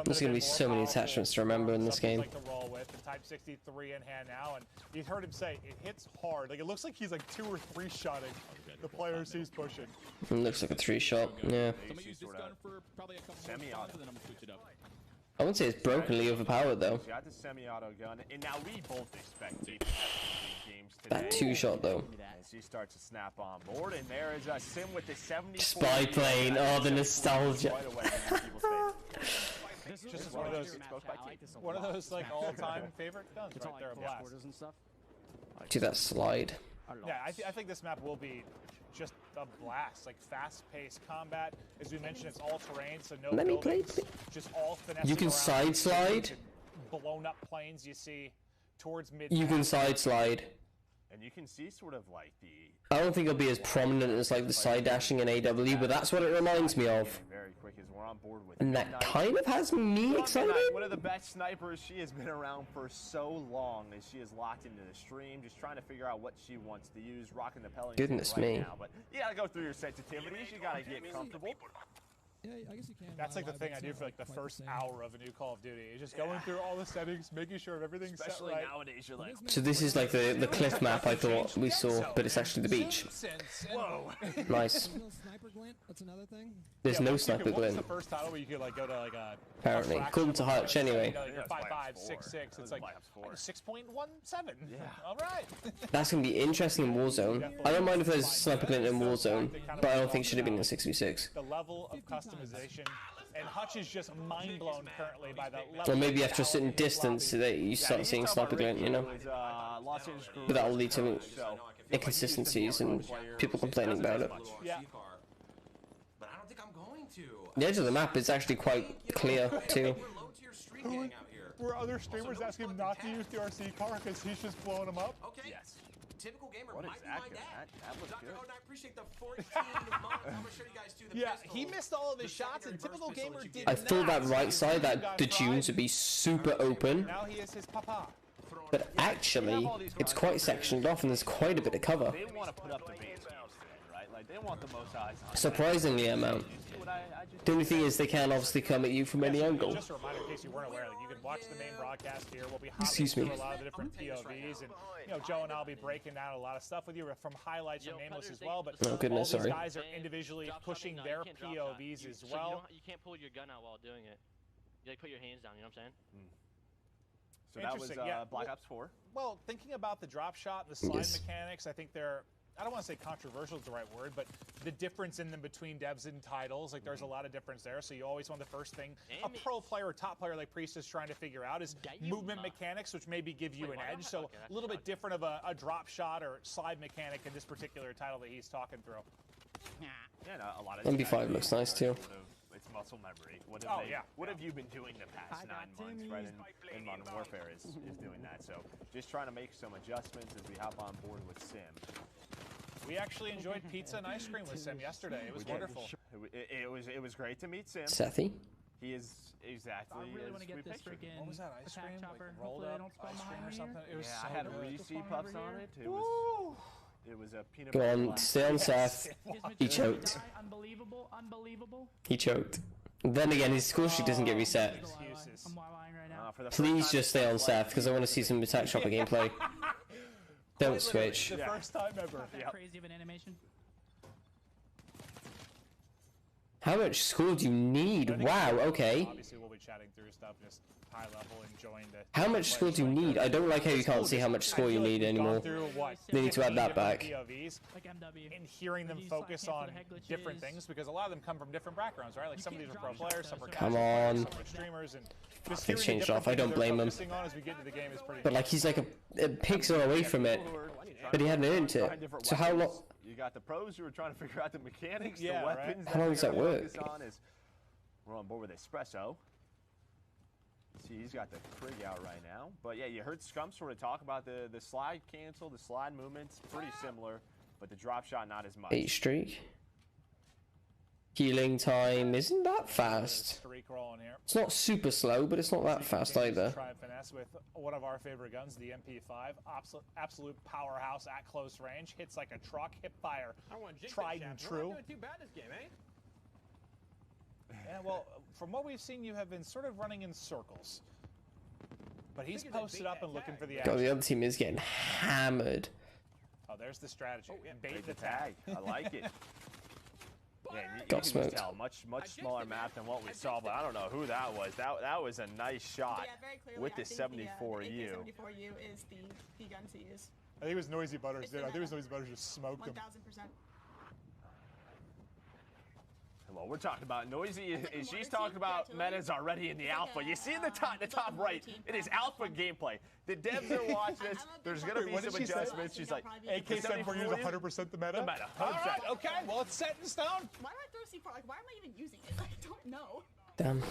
There's going to be so many attachments to remember in this game. Like to roll with the Type 63 in hand now, and you heard him say it hits hard. Like it looks like he's like 2 or 3 shotting the players he's pushing. It looks like a 3-shot. Yeah. Semi-auto. I wouldn't say it's brokenly overpowered though. Got the semi-auto gun, and now we both expect games today. That 2-shot though. And she starts to snap on board, and there is a Sim with the 70. Spy plane. Oh, the nostalgia. Just one of those like all-time favorite guns right there, a blast. To that slide. Yeah, I think this map will be just a blast, like fast-paced combat. As we mentioned, it's all terrain, so no buildings, just all finesse. You can side slide. Blown up planes you see towards mid. You can side slide. And you can see sort of like the... I don't think it'll be as prominent as like the side dashing in AW, but that's what it reminds me of. Very quick as we're on board with And that kind of has me excited. One of the best snipers. She has been around for so long as she is locked into the stream, just trying to figure out what she wants to use, rocking the Pelican Goodness right me. now. But you gotta go through your sensitivities. You gotta get comfortable. Yeah, I guess you can. That's like the thing I do for like the first hour of a new Call of Duty. Is just going through all the settings, making sure everything's set right. Nowadays, you're like. So this is like the cliff map I thought we saw, but it's actually the beach. Whoa. Nice. Sniper glint. That's another thing. There's no sniper What was glint. the first title where you could like go to like a Apparently, according to Hutch anyway. 5.5, 6.6. It's like 6.17. Yeah. All right. That's gonna be interesting in Warzone. I don't mind if there's sniper glint in Warzone, but I don't think it should have been in 6v6. The level of customization, and Hutch is just mind blown currently by the level. Or maybe after a certain distance, that you start seeing sniper glint, you know. But that'll lead to inconsistencies and people complaining about it. Yeah. But I don't think I'm going to. The edge of the map is actually quite clear too. Were other streamers asking him not to use the RC car because he's just blowing them up? Okay. Yes. Typical gamer What might is be my that? dad. That looks Dr. good. Odin, I appreciate the 14 moments. I'm gonna show you guys too. The Yeah, pistol, he missed all of his shots, and typical gamer did I thought that right side, that the dunes would be super open, Now he is his papa. but actually it's quite sectioned off and there's quite a bit of cover. They want to put up the base games today, right? Like they want the most eyes on. Surprisingly, amount. The only thing is they can't obviously come at you from any angle. Just a reminder in case you weren't aware, like, you can watch the main broadcast here. We'll be Excuse hopping me. through a lot of the different POVs, and you know, Joe and I'll be breaking down a lot of stuff with you from highlights from Nameless as well. But Oh, goodness, all these sorry. guys are individually pushing their POVs as well. You can't pull your gun out while doing it. You like put your hands down. You know what I'm saying? So that was Interesting, yeah. Black Ops 4. Well, thinking about the drop shot and the slide Yes. mechanics, I think they're, I don't want to say controversial is the right word, but the difference in them between devs and titles, like there's a lot of difference there. So you always want the first thing a pro player or top player like Priest is trying to figure out is movement mechanics, which maybe give you an edge. So a little bit different of a drop shot or slide mechanic in this particular title that he's talking through. Yeah, no, a lot of MB5 looks nice too. It's muscle memory. What have, what have you been doing the past 9 months, right? In Modern Warfare is doing that. So just trying to make some adjustments as we hop on board with Sim. We actually enjoyed pizza and ice cream with Sim yesterday. It was wonderful. It was great to meet Sim. Sethy. He is exactly I really as want to we get this pictured. freaking What was that ice cream? chopper. Like rolled Hopefully they up don't spawn ice cream behind or me something? here. It was Yeah, so I had good. Reese Puffs on it. It was a peanut Go butter. on, glass. stay on Seth. He choked. Unbelievable, unbelievable. He choked. Then again, his score sheet doesn't get reset. Excuses. I'm wiring right now. For the Please first time just stay on Seth because I want to see some Attack Chopper gameplay. Don't switch. The first time ever. That crazy of an animation. How much score do you need? Wow, okay. Obviously, we'll be chatting through stuff, just high level, enjoying the. How much score do you need? I don't like how you can't see how much score you need anymore. They need to add that back. POVs, Like MW. and hearing them focus on different things because a lot of them come from different backgrounds, right? Like some of these are pro players, some are Come casual players, on. some are streamers, and just Things hearing the changed off. I different don't things blame they're them. focusing on as we get into the game is pretty. But like he's like a pixel away from it, but he hadn't earned it. So how long? You got the pros who are trying to figure out the mechanics, Yeah, the right. weapons. How long does that they're gonna work? focus on is we're on board with Espresso. See, he's got the Krig out right now. But yeah, you heard Scum sort of talk about the slide cancel, the slide movements, pretty similar, but the drop shot not as much. 8 streak. Healing time isn't that fast. Streak rolling here. It's not super slow, but it's not that fast either. Try and finesse with one of our favorite guns, the MP5. Absolute powerhouse at close range. Hits like a truck. Hip fire. Tried and true. Not doing too bad this game, eh? Yeah, well, from what we've seen, you have been sort of running in circles. But he's posted up and looking for the action. God, the other team is getting hammered. Oh, there's the strategy. Bait the tag. I like it. Yeah, you Got can smoked. just tell, much smaller map than what we saw, but I don't know who that was. That was a nice shot with the 74U. The 74U is the gun to use. I think it was Noisy Butters, dude. I think it was Noisy Butters just smoked him. 1000%. Well, we're talking about Noisy. She's talking about metas already in the alpha. You see in the top right, it is alpha gameplay. The devs are watching this. There's going to be some adjustments. She's like, AK-74U is 100% the meta? The meta, 100%. All right, okay, well, it's set in stone. Why do I throw C4? Like, why am I even using it? I don't know. Damn.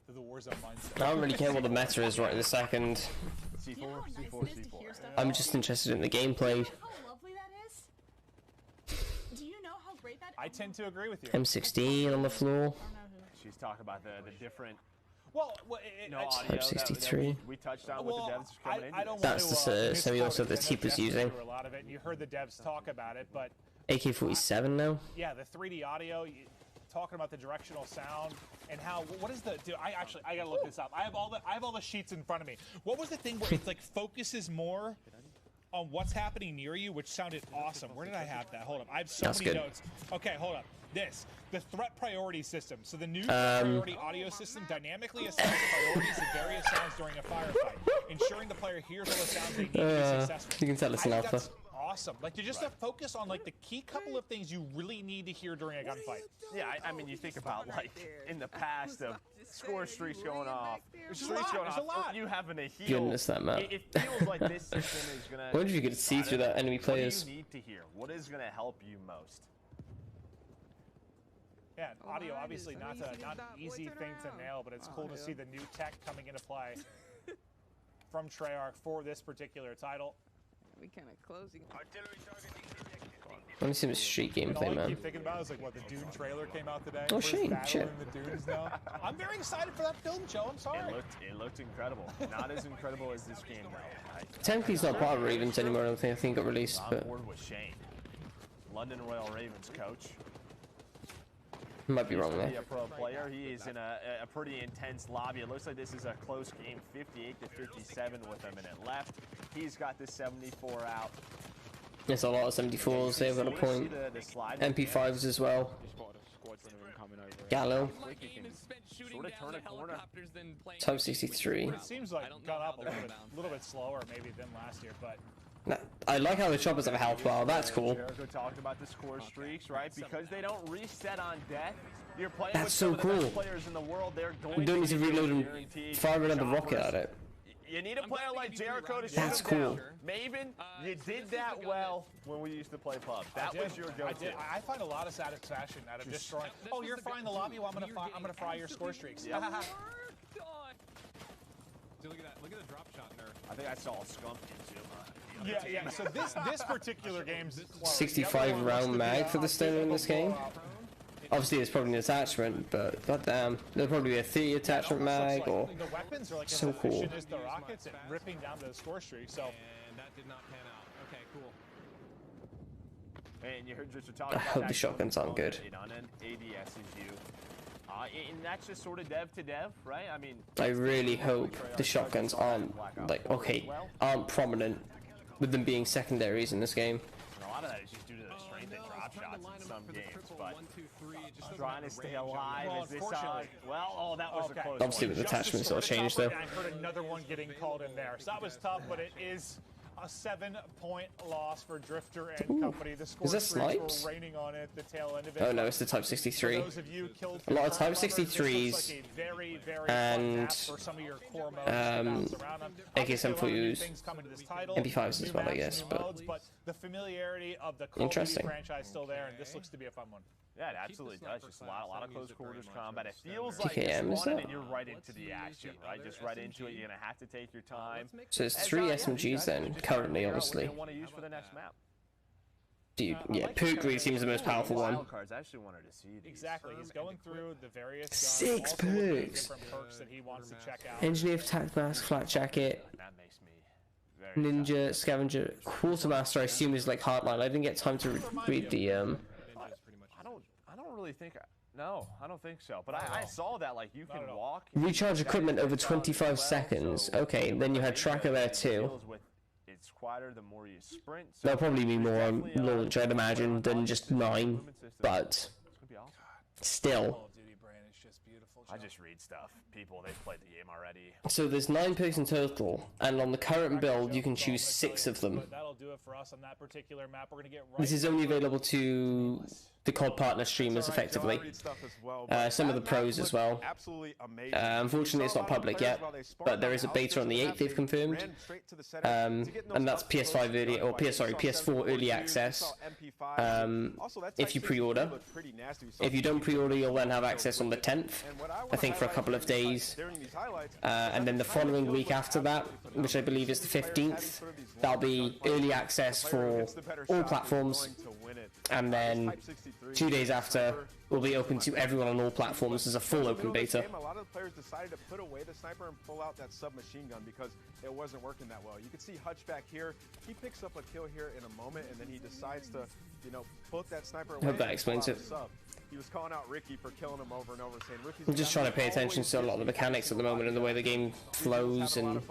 The Warzone mindset. I don't really care what the meta is right this second. C4. I'm just interested in the gameplay. How lovely that is? Do you know how great that is? I tend to agree with you. M16 on the floor. She's talking about the different. Well, audio Type 63. we touched on with the devs coming into. I don't That's the semi-auto that Teep was using. A lot of it. You heard the devs talk about it, but AK-47 now. yeah, the 3D audio, talking about the directional sound and how. What is the? Dude, I gotta look this up. I have all the sheets in front of me. What was the thing where it's like focuses more on what's happening near you, which sounded awesome. Where did I have that? Hold up. I have so many notes. Okay, hold up. The threat priority system. So the new priority audio system dynamically assigns priorities to various sounds during a firefight, ensuring the player hears all the sounds they need to be successful. You can tell it's an alpha. That's awesome. Like, to just focus on like the key couple of things you really need to hear during a gunfight. Yeah, I mean, you think about like in the past of score streaks going off, you having a heal. Goodness, that map. It feels like this system is gonna. I wonder if you could see through that enemy players. What do you need to hear? What is gonna help you most? Yeah, audio obviously not an easy thing to nail, but it's cool to see the new tech coming into play from Treyarch for this particular title. We kind of closing. I want to see some street gameplay, All I man. keep thinking about is like what the Dune trailer came out today. Oh, shit. In the Dunes now. I'm very excited for that film, Joe. I'm sorry. It looked incredible. Not as incredible as this game though. Technically, it's not part of Ravens anymore. I don't think. I think it got released, On but board with Shane, London Royal Ravens coach. might be wrong He's there. a pro player. He is in a pretty intense lobby. It looks like this is a close game, 58-57 with a minute left. He's got the 74 out. There's a lot of 74s. They've got a point. MP5s as well. Gallo. Sort of turn a corner. Type 63. It seems like gone up a little bit slower maybe than last year, but. Nah, I like how the choppers have a health bar. That's cool. Jericho talked about the score streaks, right? Because they don't reset on death. You're playing That's with so some of the cool. best players in the world. They're going You don't need to reload and guaranteed fire another shot rocket at it. You need a player like Jericho to shoot That's him cool. down. Maven, you did that well when we used to play pub. That was your go-to. I find a lot of satisfaction out of destroying. Oh, you're frying the lobby. Well, I'm gonna fry your score streaks. Yep. Dude, look at that! Look at the drop shot there. I think I saw a skunk into Yeah. So this particular game's 65 round mag for the stoner in this game. Obviously, it's probably an attachment, but goddamn, there'll probably be a 30 attachment mag or the weapons are like so as cool. efficient as the rockets and ripping down the score streak. So And that did not pan out. Okay, cool. And you heard just talking I about hope the that shotguns aren't good. on an ADSSU. And that's just sort of dev to dev, right? I mean, I really hope the shotguns aren't aren't prominent with them being secondaries in this game. And a lot of that is just due to the strength and drop shots in some games, but trying to stay alive is this well, that was a close Obviously, one. with attachments, it'll change though. I heard another one getting called in there. So that was tough, but it is a 7-point loss for Drifter and company. The score Is that streaks snipes? were raining on it, the tail end of it. Oh no, it's the Type 63. For those of you killed A lot of Type this looks 63s like a very, very and fun map for some of your core modes to bounce around on. Obviously, a lot of new AK-74s, things coming to this title, MP5s as new well, I maps, guess, new but modes, but the familiarity of the Call of Duty interesting. franchise still there, and this looks to be a fun one. Yeah, it absolutely does. Just a lot of close quarters combat. It feels like PKM, this is one, that? and you're right into the action, right? Just right into it. You're gonna have to take your time. So it's 3 SMGs then, currently, obviously. What they want to use for the next map. Dude, yeah, Pook really seems the most powerful one. I actually wanted to see these. Exactly, he's going through the various guns, 6 also looking at perks. different perks that he wants to check out. Engineer of Attack Mask, Flat Jacket, That makes me very Ninja, Scavenger, Quartermaster. I assume is like Hardline. I didn't get time to read the I don't really think. No, I don't think so. But I saw that, like, you can walk. Recharge equipment over 25 seconds. Okay, then you had tracker there too. It's quieter the more you sprint. So there'll probably be more on launch, I'd imagine, than just 9. But still. I just read stuff. People, they've played the game already. So there's 9 picks in total, and on the current build, you can choose 6 of them. That'll do it for us on that particular map. We're gonna get this is only available to the COD partner streamers, effectively. Some of the pros as well. Unfortunately, it's not public yet, but there is a beta on the 8th, they've confirmed. And that's PS5 early, or PS4 early access. If you pre-order. If you don't pre-order, you'll then have access on the 10th, I think, for a couple of days. And then the following week after that, which I believe is the 15th, that'll be early access for all platforms. And then 2 days after, will be open to everyone on all platforms as a full open beta. A lot of the players decided to put away the sniper and pull out that submachine gun because it wasn't working that well. You can see Hutch back here. He picks up a kill here in a moment, and then he decides to, you know, put that sniper away. I hope that explains it. He was calling out Ricky for killing him over and over, saying Ricky's I'm just trying to pay attention to a lot of the mechanics at the moment and the way the game flows and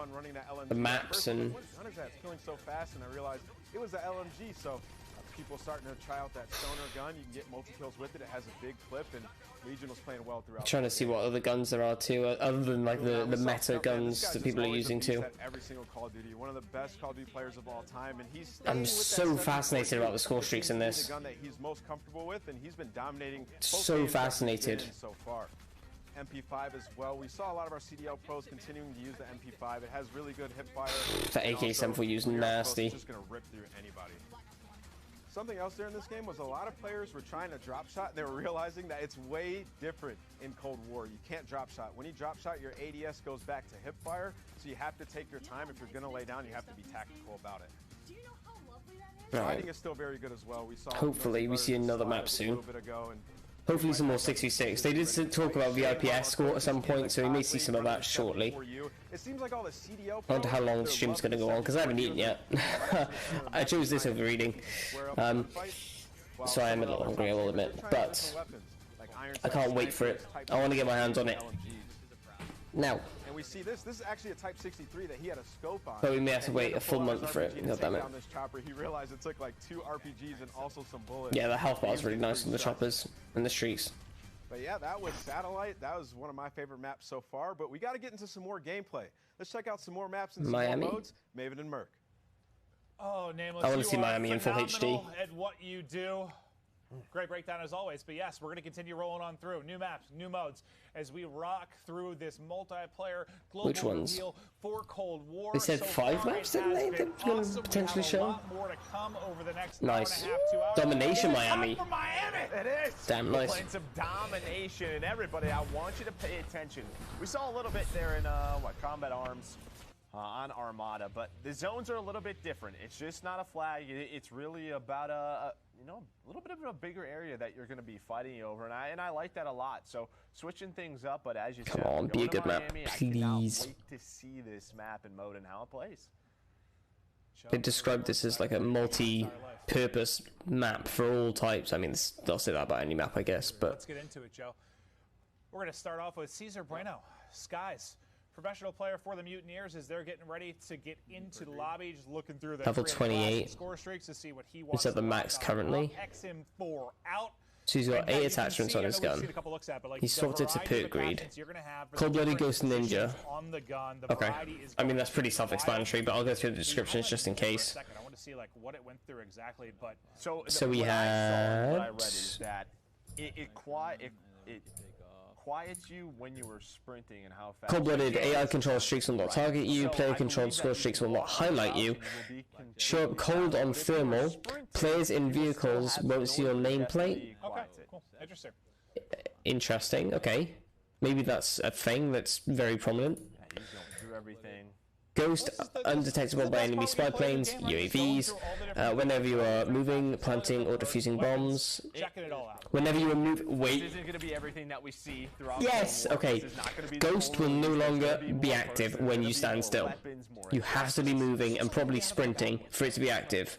the maps and. It's killing so fast, and I realized it was the LMG, so. People starting to try out that stoner gun. You can get multi-kills with it. It has a big clip, and Legion was playing well throughout. I'm trying to see what other guns there are too, other than like the meta guns that people are using too. Every single Call of Duty, one of the best Call of Duty players of all time, and he's. I'm so fascinated about the score streaks in this. The gun that he's most comfortable with, and he's been dominating. So fascinated. So far. MP5 as well. We saw a lot of our CDL pros continuing to use the MP5. It has really good hip fire. That AK-74 used nasty. It's just gonna rip through anybody. Something else there in this game was a lot of players were trying to drop shot, and they were realizing that it's way different in Cold War. You can't drop shot. When you drop shot, your ADS goes back to hip fire, so you have to take your time. If you're going to lay down, you have to be tactical about it. Do you know how lovely that is? Fighting is still very good as well. We saw hopefully we see another map soon. A little bit ago, and hopefully some more 6v6. They did talk about VIP escort at some point, so we may see some of that shortly. It seems like all the CDL I wonder how long the stream's going to go on, because I haven't eaten yet. I chose this over eating. So I am a little hungry, I will admit. But I can't wait for it. I want to get my hands on it. Now. And we see this is actually a Type 63 that he had a scope on. But we may have to wait a full month for it. God damn it. He realized it took like 2 RPGs and also some bullets. Yeah, the health bar is really nice on the choppers and the streaks. But yeah, that was Satellite. That was one of my favorite maps so far. But we got to get into some more gameplay. Let's check out some more maps and some more modes. Maven and Merc. Oh, Nameless, I want to see Miami in full HD. At what you do. Great breakdown as always, but yes, we're going to continue rolling on through new maps, new modes as we rock through this multiplayer global reveal for Cold War. They said 5 maps, didn't they? They're going to potentially show. Nice. Domination Miami. It is. Damn nice. We're playing some domination, and everybody, I want you to pay attention. We saw a little bit there in Combat Arms. On Armada, but the zones are a little bit different. It's just not a flag. It's really about a little bit of a bigger area that you're going to be fighting over, and I like that a lot. So switching things up, but as you said, come on, be a good map, please. I cannot wait to see this map and mode and how it plays. They described this as like a multi-purpose map for all types. I mean, they'll say that about any map, I guess. But let's get into it, Joe. We're going to start off with Cesar Bueno, Skies. Professional player for the Mutineers as they're getting ready to get into the lobby, just looking through the level 28. Score streaks to see what he wants. Is at the max currently. XM4 out. So he's got 8 attachments on his gun. He's swapped it to Perk Greed. Cold-Blooded Ghost Ninja. Okay. I mean, that's pretty self-explanatory, but I'll go through the descriptions just in case. I want to see like what it went through exactly, but so we had. What I read is that it quiets you when you were sprinting and how fast. Cold-blooded AI controlled streaks will not target you. Player controlled score streaks will not highlight you. Show up cold on thermal. Players in vehicles won't see your nameplate. Okay, cool. Interesting. Interesting. Okay, maybe that's a thing that's very prominent. Yeah, he's going through everything. Ghost undetectable by enemy spy planes, UAVs, whenever you are moving, planting, or defusing bombs. Checking it all out. Whenever you are moving, wait. This isn't going to be everything that we see throughout. Yes, okay. Ghost will no longer be active when you stand still. You have to be moving and probably sprinting for it to be active.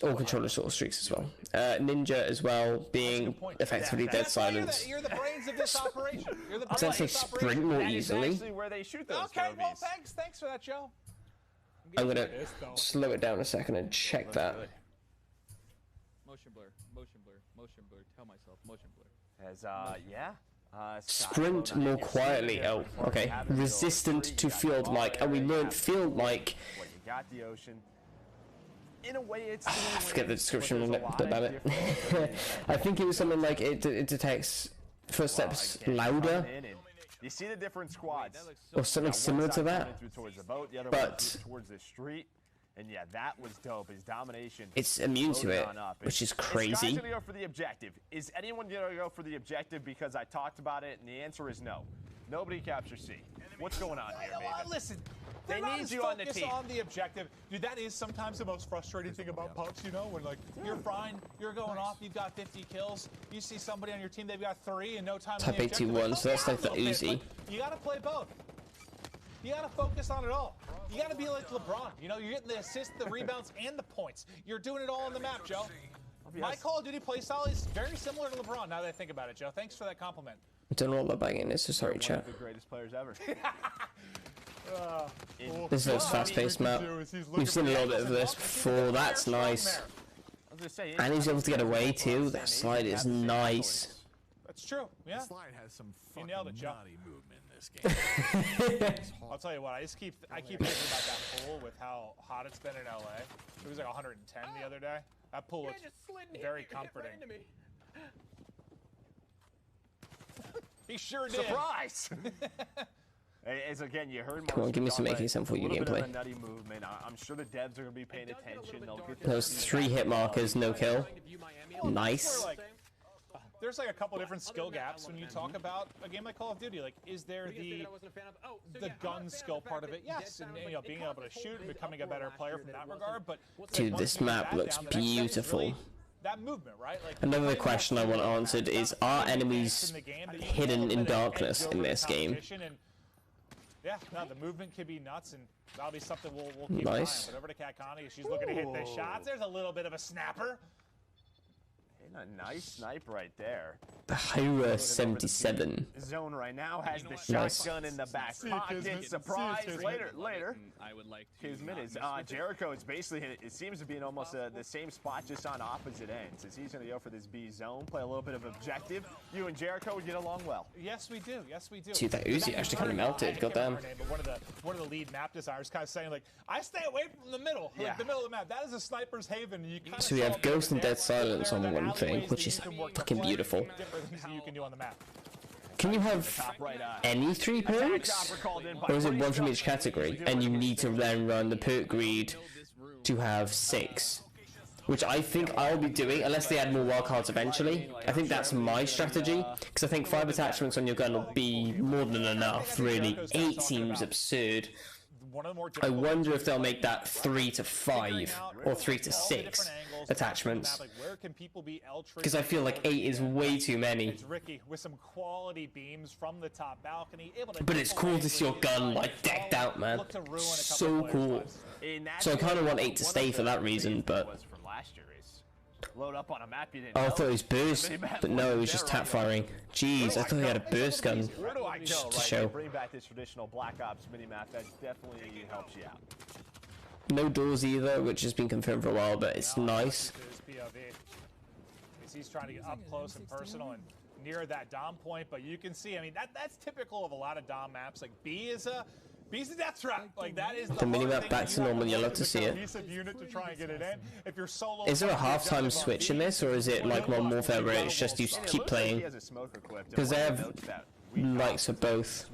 All controller sort of streaks as well. Ninja as well, being effectively dead silence. You're the brains of this operation. You're the brains Does they sprint more easily? Where they shoot those okay, well, thanks for that, Joe. I'm gonna slow it down a second and check that. Motion blur, motion blur, motion blur. Tell myself, motion blur. As yeah. Sprint more quietly. Oh, okay. Resistant to field mic, and we learned field mic. Well, you got the ocean. In a way, it's. I forget the description of it. Damn it. I think it was something like it detects footsteps louder. You see the different squads, or something similar to that. Towards the boat, the other but towards the street, and yeah, that was dope. His domination. It's immune to it, which is crazy. Is guys gonna go for the objective? Is anyone gonna go for the objective because I talked about it? And the answer is no. Nobody captures C. What's going on here, baby? Listen. They need you on the team. On the objective. Dude, that is sometimes the most frustrating thing about PUBG, you know, when like you're fine, you're going off, you've got 50 kills, you see somebody on your team, they've got 3 and no time. Type 81, so that's like the Uzi. You gotta play both. You gotta focus on it all. You gotta be like LeBron. You know, you're getting the assists, the rebounds, and the points. You're doing it all on the map, Joe. My Call of Duty playstyle is very similar to LeBron. Now that I think about it, Joe. Thanks for that compliment. I don't know what the banging is, so sorry, chat. One of the greatest players ever. This is a fast-paced map. We've seen a little bit of this before. That's nice. And he's able to get away too. That slide is nice. That's true. Yeah. The slide has some fucking naughty movement in this game. I'll tell you what. I keep thinking about that pool with how hot it's been in LA. It was like 110 the other day. That pool looks very comforting. He sure did. Surprise! As again, you heard. Come on, give me some AK-74 for your gameplay. Nutty movement. I'm sure the devs are going to be paying attention. Those 3 hit markers, no kill. Nice. There's like a couple different skill gaps when you talk about a game like Call of Duty. Like, is there the gun skill part of it? Yes, and you know, being able to shoot and becoming a better player from that regard. But dude, this map looks beautiful. That movement, right? Like, another question I want answered is: are enemies hidden in darkness in this game? Yeah, no, the movement could be nuts, and that'll be something we'll keep an eye on. But over to Kat Connie, she's looking to hit the shots. There's a little bit of a snapper. A nice snipe right there. The Hira 77. Zone right now has the shotgun in the back pocket. Surprise! Later. I would like to. Kismet is Jericho. It's basically it seems to be in almost the same spot, just on opposite ends. As he's going to go for this B zone, play a little bit of objective. You and Jericho would get along well. Yes, we do. Yes, we do. Dude, that Uzi actually kind of melted. Goddamn. But one of the lead map designers kind of saying like, I stay away from the middle, like the middle of the map. That is a sniper's haven. You so we have Ghost and Dead Silence on one thing, which is fucking beautiful. Can you have any 3 perks? Or is it 1 from each category? And you need to then run the perk greed to have 6. Which I think I'll be doing, unless they add more wildcards eventually. I think that's my strategy, because I think 5 attachments on your gun will be more than enough, really. 8 seems absurd. I wonder if they'll make that 3 to 5 or 3 to 6 attachments, because I feel like 8 is way too many. It's Ricky with some quality beams from the top balcony. But it's cool to see your gun like decked out, man. So cool. So I kind of want 8 to stay for that reason, but. Load up on a map you didn't I thought it was burst, but no, it was just tap firing. Jeez, I thought he had a burst gun just to show. Bring back this traditional Black Ops minimap. That definitely helps you out. No doors either, which has been confirmed for a while, but it's nice. He's trying to get up close and personal and near that Dom point, but you can see, I mean, that's typical of a lot of Dom maps. Like B's a death trap. Like that is the minimap back to normal. You love to see it. Unit to try and get it in. If you're solo, is there a halftime switch in this, or is it like Modern Warfare where it's just you keep playing? Because they have likes of both.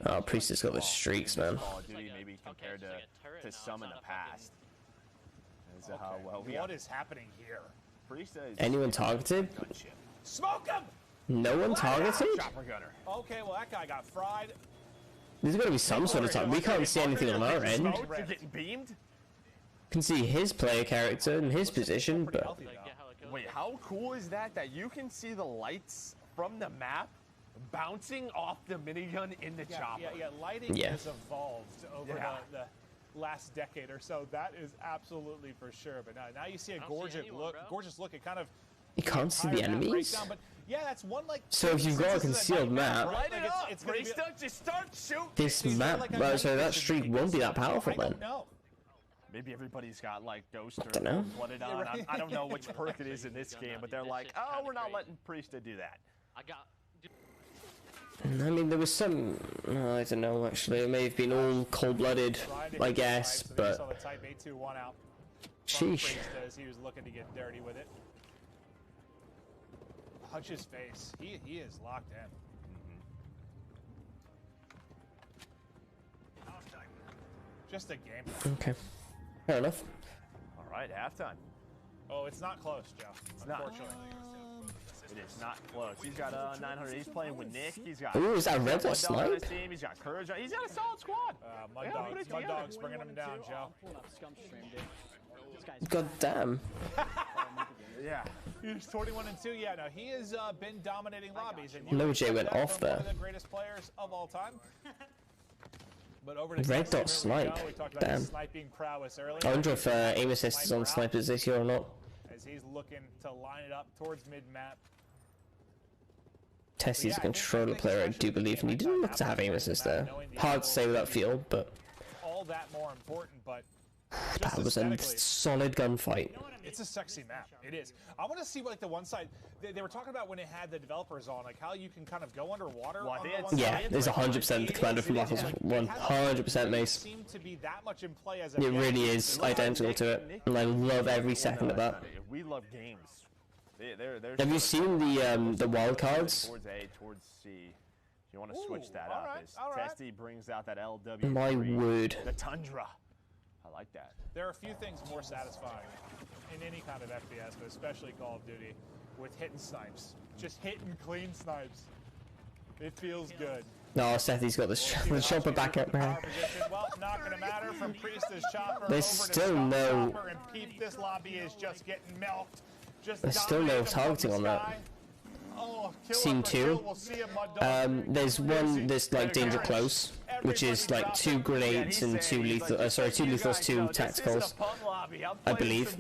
Oh, Priest has got the streaks, man. Maybe compared to some in the past. What is happening here? Anyone targeted? Smoke him! No one targeted? Okay, well that guy got fried. There's got to be some sort of time. We can't see anything on our end. Can see his player character and his position, but wait, how cool is that? That you can see the lights from the map bouncing off the minigun in the chopper. Yeah, lighting has evolved over last decade or so. That is absolutely for sure. But now you see a gorgeous look. It kind of you can't see the enemies. But yeah, that's one like. So if you've got a concealed map, light it up. It's gonna just start shooting. This map, so that streak won't be that powerful then. Maybe everybody's got like Ghost or Blooded on. I don't know which perk it is in this game, but they're like, oh, we're not letting Priesta do that. I mean, there was some. I don't know. Actually, it may have been all cold-blooded, I guess, but. Sheesh. He was looking to get dirty with it. Punch his face. He is locked in. Just a game. Okay. Fair enough. All right, halftime. Oh, it's not close, Joe. Unfortunately. It is not close. He's got 900. He's playing with Nick. He's got. Ooh, is that Red Dot Snipe? On his team. He's got Courage. He's got a solid squad. Mud Dog's bringing him down, Joe. God damn. Yeah. He's 21-2. Yeah, no, he has been dominating lobbies. And Loj went off there. One of the greatest players of all time. But over to Red Dot Snipe. Damn. Sniping prowess earlier. I wonder if aim assist is on snipers this year or not. As he's looking to line it up towards mid-map. Tessie's a controller player, I do believe, and he didn't look to have aim assist there. Hard to say without feel, but all that more important, but that was a solid gunfight. It's a sexy map. It is. I want to see what, like, the one side they were talking about when it had the developers on, like how you can kind of go underwater. Yeah, there's 100% the commander from Black Ops 1, 100% Mace. Seem to be that much in play as it really is identical to it, and I love every second of that. We love games. Have you seen the wild cards? Towards A, towards C. You want to switch that up. Testy brings out that LW. My word. The Tundra. I like that. There are a few things more satisfying in any kind of FPS, but especially Call of Duty, with hitting snipes. Just hitting clean snipes. It feels good. No, Sethy's got the chopper back up there. Well, not gonna matter from Priest's chopper. There's still no. And Peep, this lobby is just getting milked. There's still no targeting on that. Scene 2. There's one. There's like danger close, which is like 2 grenades and 2 lethal. 2 lethals, 2 tacticals. I believe.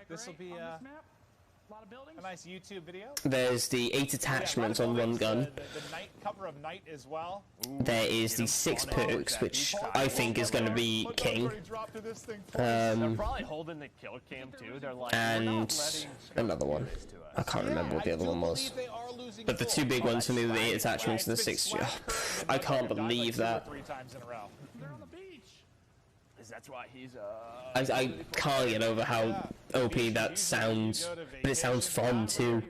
This will be a nice YouTube video. There's the 8 attachments on one gun. The night cover of night as well. There is the 6 perks, which I think is going to be king. They're probably holding the kill cam too. They're like, and another one. I can't remember what the other one was. But the 2 big ones for me were the 8 attachments and the 6. I can't believe that. That's why he's I can't get over how OP that sounds, but it sounds fun too.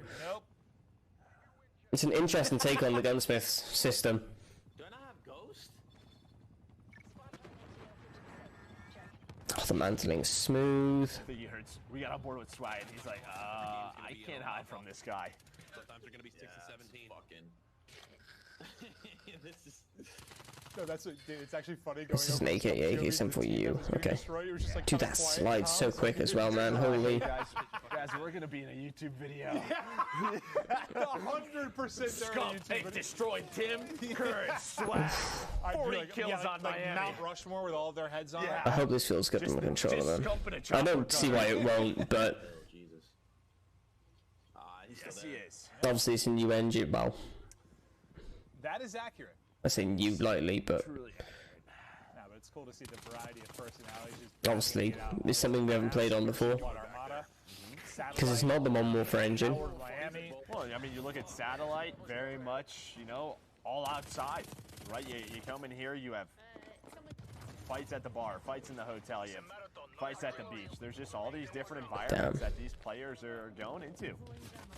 It's an interesting take on the gunsmith system. Do I not have Ghost? Oh, the mantling's smooth. We got on board with Swag, and he's like, I can't hide from this guy. Sometimes they're gonna be 6 to 17. This is. No, that's what, dude, it's actually funny. This is an AK-47 for you. Okay. Dude, that slides so quick as well, man. Holy. Guys, we're gonna be in a YouTube video. 100% Scum, they destroyed Tim, Courage, Swag. 40 kills on Miami. Mount Rushmore with all of their heads on. I hope this feels good in the controller, man. I don't see why it won't, but yes, he is. Obviously, it's a new engine. Well, that is accurate. I say new lightly, but No, but it's cool to see the variety of personalities. obviously it's something we haven't played on before. Because it's not the Modern Warfare engine. Well, I mean, you look at Satellite, very much, you know, all outside, right? You come in here, you have fights at the bar, fights in the hotel, you have fights at the beach. There's just all these different environments that these players are going into.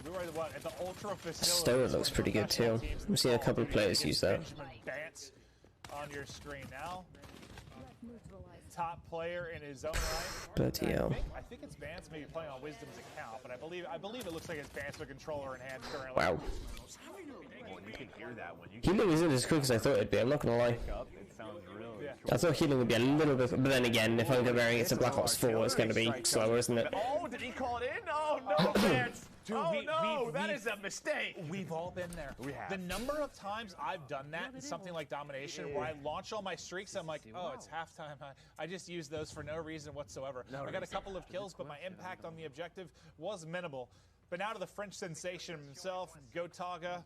We were at the Ultra facility. Stower looks pretty good too. I'm seeing a couple of players use that. Bance on your screen now. Top player in his own right. Bloody hell. I think it's Vance maybe playing on Wisdom's account, but I believe it looks like it's Vance with controller in hand currently. Wow. You can hear that when you Healing isn't as quick as I thought it'd be, I'm not gonna lie. It sounds really I thought healing would be a little bit, but then again, if I'm comparing it to Black Ops 4, it's gonna be slower, isn't it? Oh, did he call it in? Oh no, Vance! Dude, that is a mistake. We've all been there. We have. The number of times I've done that in something like Domination, where I launch all my streaks, I'm like, oh, it's halftime. I just use those for no reason whatsoever. I got a couple of kills, but my impact on the objective was minimal. But now to the French sensation himself, Gotaga,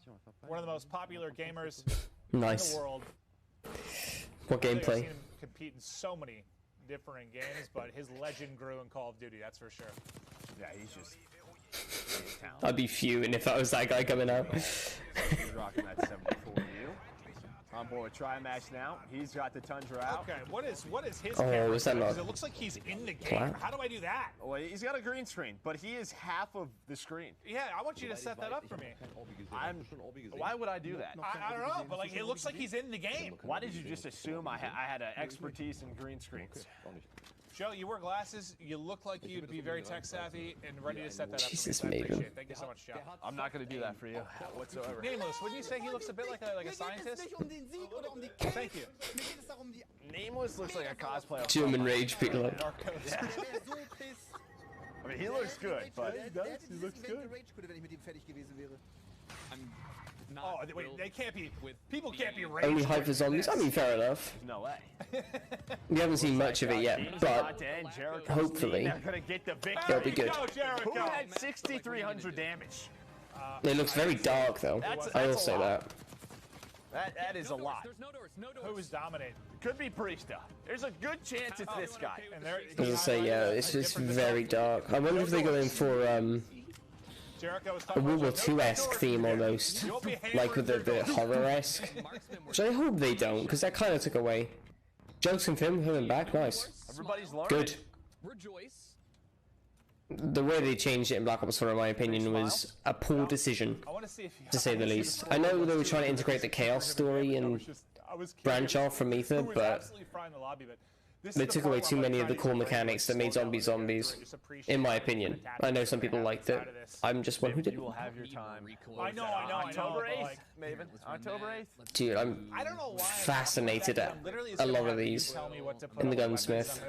one of the most popular gamers in the world. What gameplay? I've seen him compete in so many different games, but his legend grew in Call of Duty, that's for sure. Yeah, he's just... I'd be fuming if that was that guy coming out. He's rocking that 74 U. On board with Tri-Max now. He's got the Tundra out. Okay, what is his Oh, is that not? It looks like he's in the game. How do I do that? Well, he's got a green screen, but he is half of the screen. Yeah, I want you to set that up for me. Why would I do that? I don't know, but like it looks like he's in the game. Why did you just assume I had an expertise in green screens? Joe, you wear glasses. You look like you'd be very tech savvy and ready to set that up. Jesus, for me. So I appreciate Maven. it. Thank you so much, Joe. I'm not going to do that for you whatsoever. Nameless, wouldn't you say he looks a bit like a scientist? Thank you. Nameless looks like a cosplayer. German rage people. Yeah. I mean, he looks good, but he looks good. Oh, wait, they can't be. People can't be rage. Only hype for zombies? I mean, fair enough. No way. We haven't seen much of it yet, but hopefully it'll be good. Who had 6,300 damage? It looks very dark, though. I will say that. That is a lot. Who is dominating? Could be Priesta. There's a good chance it's this guy. As I say, yeah, it's just very dark. I wonder if they go in for a World War II-esque theme almost, like with the horror-esque. Which I hope they don't, because that kind of took away. Jokes and film coming back, nice. Everybody's learning. Good. Rejoice. The way they changed it in Black Ops 4, in my opinion, was a poor decision, to say the least. I know they were trying to integrate the Chaos story and branch off from Ether, but they took away too many of the core mechanics that made zombies zombies, in my opinion. I know some people liked it. I'm just one who didn't. You will have your time. I know. October 8th, Maven. October 8th. Dude, I'm fascinated at a lot of these in the Gunsmith.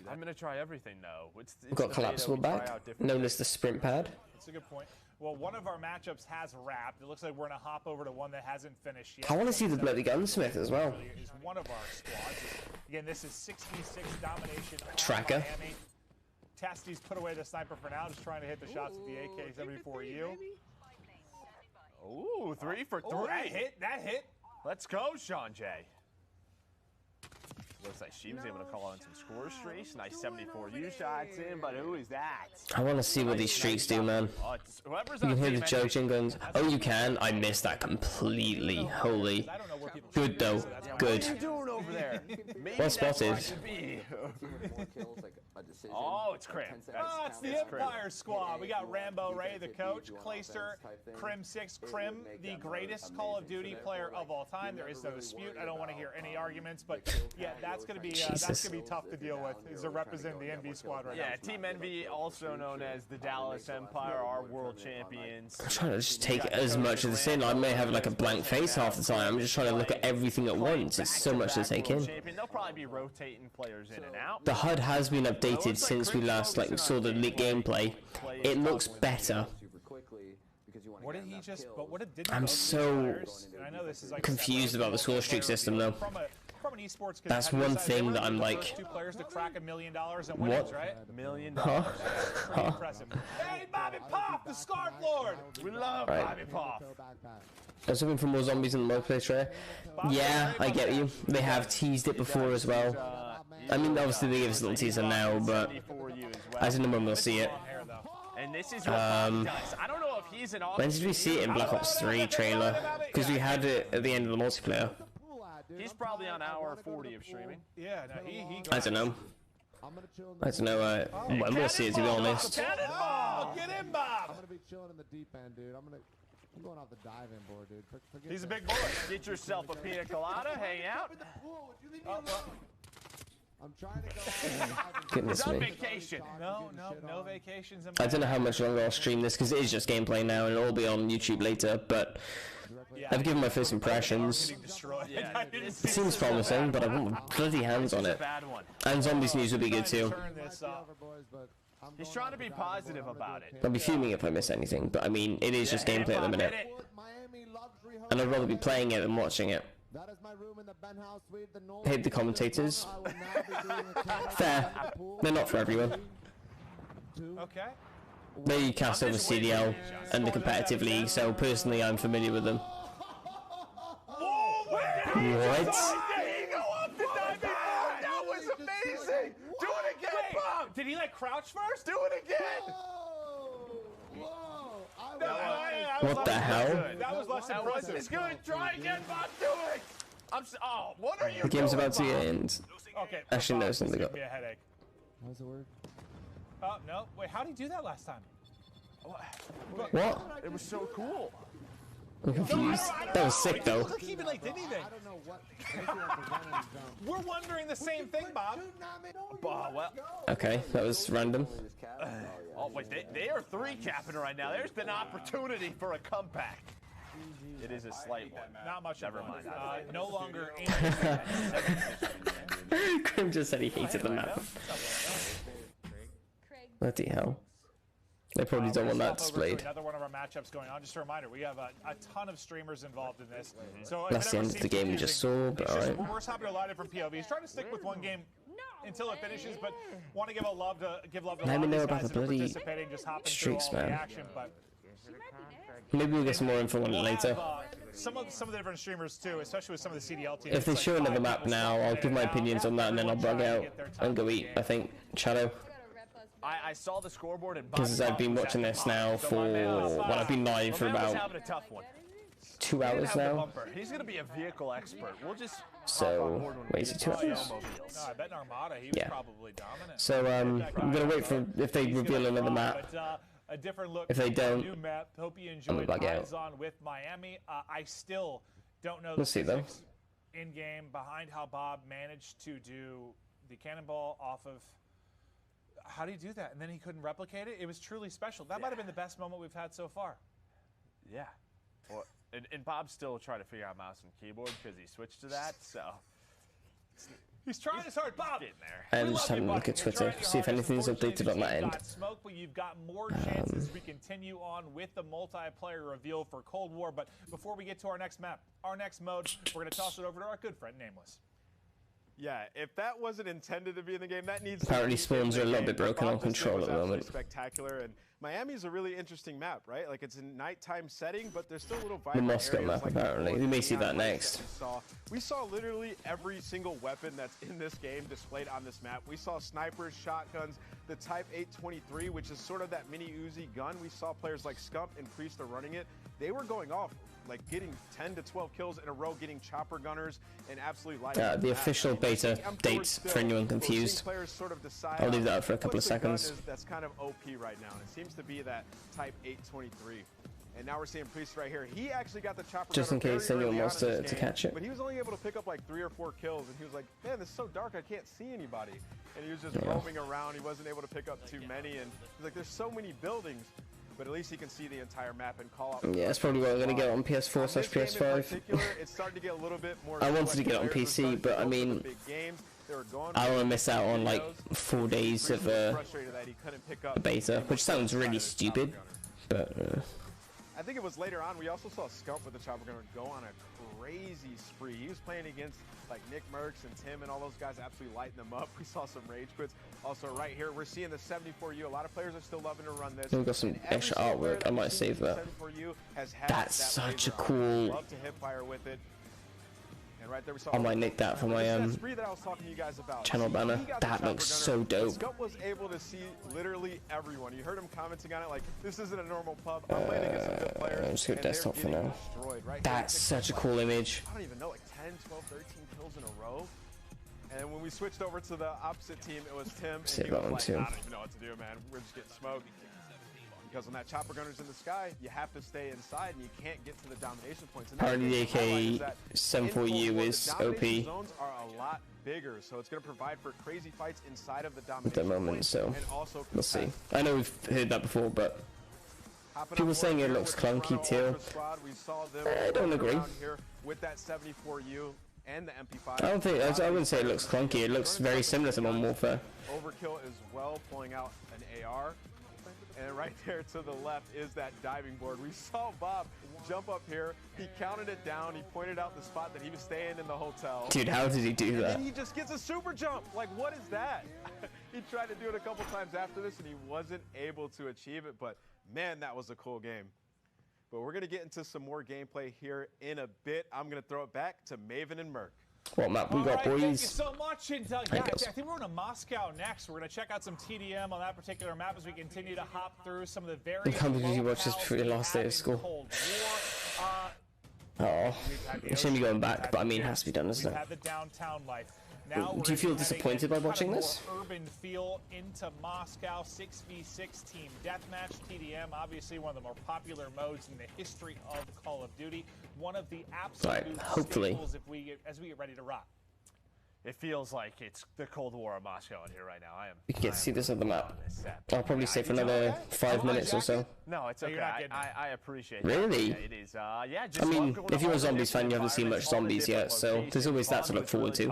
I'm gonna try everything though. We've got Collapsible back, known as the Sprint Pad. That's a good point. Well, one of our matchups has wrapped. It looks like we're gonna hop over to one that hasn't finished yet. I want to see the bloody Gunsmith as well. Is one of our squads. Again, this is 66 domination. Tracker. Miami. Tasty's put away the sniper for now, just trying to hit the shots with the AK-74U. Ooh, 3 for 3. Oh, that hit. Let's go, Sean J. Looks like she was able to call on some score streaks. Nice 74 U shots in, but who is that? I want to see what these streaks do, man. You can hear the joke jingles. Oh, you can? I missed that completely. Holy. Good, though. Good. What are you doing over there? Well spotted. Oh, it's Crim. Oh, it's the Empire squad. We got Rambo Ray, the coach, Clayster, Crim6. Crim, the greatest Call of Duty player of all time. There is no dispute. I don't want to hear any arguments, but yeah, that's gonna be tough to deal with. Is to represent the Envy squad right now. Yeah, Team Envy, also known as the Dallas Empire, are world champions. I'm trying to just take as much of this in. I may have like a blank face half the time. I'm just trying to look at everything at once. It's so much to take in. They'll probably be rotating players in and out. The HUD has been updated since we last saw the leaked gameplay. It looks better. What did he just? I'm so confused about the score streak system though. That's one thing that I'm like, two players to crack $1 million in what? winnings, right? $1 million. Huh? Impressive. Hey, Bobby Pop, the Scarf Lord. We love Right. Bobby Pop. I was hoping for more zombies in the multiplayer trailer. Yeah, I get you. They have teased it before as well. I mean, obviously they give us a little teaser now, but as in the moment we'll see it. And this is what Bobby does. I don't know if he's an When did we see it in Black Ops 3 trailer? Because we had it at the end of the multiplayer. He's probably on hour 40 of streaming. Yeah, no, he I don't know. I don't know. When we'll see it, to be honest. Cannonball! Get in, Bob! I'm gonna be chilling in the deep end, dude. I'm going off the diving board, dude. Forget He's a that. big boy. Get yourself a pina colada, hang out. I'm trying to go. Goodness me. Vacation. No vacations. I don't know how much longer I'll stream this because it is just gameplay now and it'll be on YouTube later, but I've given my first impressions. It seems promising, but I want bloody hands on it. And Zombies News would be good too. He's trying to be positive about it. I'll be fuming if I miss anything, but I mean, it is just gameplay at the minute. And I'd rather be playing it than watching it. Hate the commentators. Fair. They're not for everyone. Okay. They cast over CDL and the competitive league, so personally I'm familiar with them. What? That was amazing! Do it again, Bob! Did he like crouch first? Do it again! What the hell? That was less impressive. It's good. Try again, Bob. Do it. Oh, what are you The game's doing, about to end. Okay. Actually, no, it's not. Give me a headache. How's it work? Oh no! Wait, how did he do that last time? What? It was so cool. I'm confused. That was sick, though. Look, even like did anything. We're wondering the same thing, Bob. Well. Okay, that was random. Oh wait, they are 3-capping right now. There's been opportunity for a comeback. It is a slight one. Not much. Never mind. No longer. Grim just said he hated the map. Bloody hell. They probably don't want that displayed. Another one of our matchups going on. Just a reminder, we have a ton of streamers involved in this. So that's the end of the game we just saw, but alright. We're hopping a lot of different POVs. Trying to stick with one game until it finishes, but want to give love to a lot Let me of know these about guys the that are bloody participating, just hopping through streaks, all the man. action. But Maybe we'll get some more info on it later. Some of the different streamers too, especially with some of the CDL teams. If they show another map now, I'll give my opinions on that and then I'll bug out and go eat, I think, Shadow. I saw the scoreboard and Because I've been watching this now for, well, I've been live for about 2 hours now. He's going to be a vehicle expert. We'll just... So, wait, is it 2 hours? No, I bet in Armada he was probably dominant. So, I'm going to wait for, if they reveal another map. A different look. If they don't, new map. Hope you I'm enjoyed gonna bug out. Eyes-On with Miami. I still don't know We'll see, though. in game behind how Bob managed to do the cannonball off of. How do you do that? And then he couldn't replicate it. It was truly special. That might have been the best moment we've had so far. Yeah. Well, and Bob's still trying to figure out mouse and keyboard because he switched to that. So he's trying his hard, Bob. I'm just having a look at Twitter, see if anything's updated on that end. Smoke, but you've got more chances. We continue on with the multiplayer reveal for Cold War. But before we get to our next map, our next mode, we're going to toss it over to our good friend Nameless. Yeah, if that wasn't intended to be in the game, that needs. Apparently, spawns are a little bit broken on control at the moment. Spectacular, and Miami's a really interesting map, right? Like it's a nighttime setting, but there's still little The vibrant Moscow areas map, like apparently. We may see that next. We saw literally every single weapon that's in this game displayed on this map. We saw snipers, shotguns, the Type 823, which is sort of that mini Uzi gun. We saw players like Scump and Priest are running it. They were going off, like getting 10 to 12 kills in a row, getting chopper gunners and absolutely lighting The official beta dates for anyone confused. I'll leave that up for a couple of seconds. That's kind of OP right now, and it seems to be that Type 823. And now we're seeing Priest right here. He actually got the chopper Just in case anyone wants to catch it. But he was only able to pick up like 3 or 4 kills, and he was like, man, this is so dark, I can't see anybody. And he was just roaming around. He wasn't able to pick up too many, and he's like, there's so many buildings. But at least he can see the entire map and call out. Yeah, that's probably what I'm going to get on PS4/PS5. It's starting to get a little bit more. I wanted to get it on PC, but I mean, I don't want to miss out on like 4 days of beta, which sounds really stupid, but. I think it was later on. We also saw Scump with the chopper gunner go on a crazy spree. He was playing against like Nick Merckx and Tim and all those guys, absolutely lighting them up. We saw some rage quits. Also right here, we're seeing the 74U. A lot of players are still loving to run this. We've got some extra artwork. I might save that. That's such a cool. Love to hip fire with it. And right there we saw I might nick that for my channel banner. That looks so dope. Scump was able to see literally everyone. You heard him commenting on it like, this isn't a normal pub. I'm playing against some good players. Let's go desktop for now. That's such a cool image. I don't even know, like 10, 12, 13 kills in a row. And when we switched over to the opposite team, it was Tim. See and he that was one like, too. I don't even know what to do, man. We're just getting smoked. Because when that chopper gunner's in the sky, you have to stay inside and you can't get to the domination points. Apparently the AK-74U is OP. Zones are a lot bigger, so it's going to provide for crazy fights inside of the domination At the moment, points, so and also we'll see. I know we've heard that before, but people saying it looks clunky too. I don't agree. With that 74U and the MP5. I don't think. I wouldn't say it looks clunky. It looks very similar to Modern Warfare. Overkill as well, pulling out an AR. And right there to the left is that diving board. We saw Bob jump up here. He counted it down. He pointed out the spot that he was staying in the hotel. Dude, how did he do that? And he just gets a super jump. Like, what is that? He tried to do it a couple times after this, and he wasn't able to achieve it. But, man, that was a cool game. But we're going to get into some more gameplay here in a bit. I'm going to throw it back to Maven and Merc. What map we got, boys? Thank you so much. And yeah, I think we're going to Moscow next. We're going to check out some TDM on that particular map as we continue to hop through some of the very. I can't believe you watched this for your last day of school. Oh, it shouldn't be going back, but I mean, it has to be done, doesn't it? Have the downtown life. Now do you feel disappointed by watching this? Urban feel into Moscow 6v6 team deathmatch. TDM, obviously one of the more popular modes in the history of Call of Duty. One of the absolute hopefully staples as we get ready to rock. It feels like it's the Cold War of Moscow in here right now. We can get to see this on the map. I'll probably stay for another 5 minutes or so. No, it's okay. I appreciate really? That. It is. Yeah. I mean, if you're a zombies fan, you haven't seen much zombies yet, so there's always that to look forward to.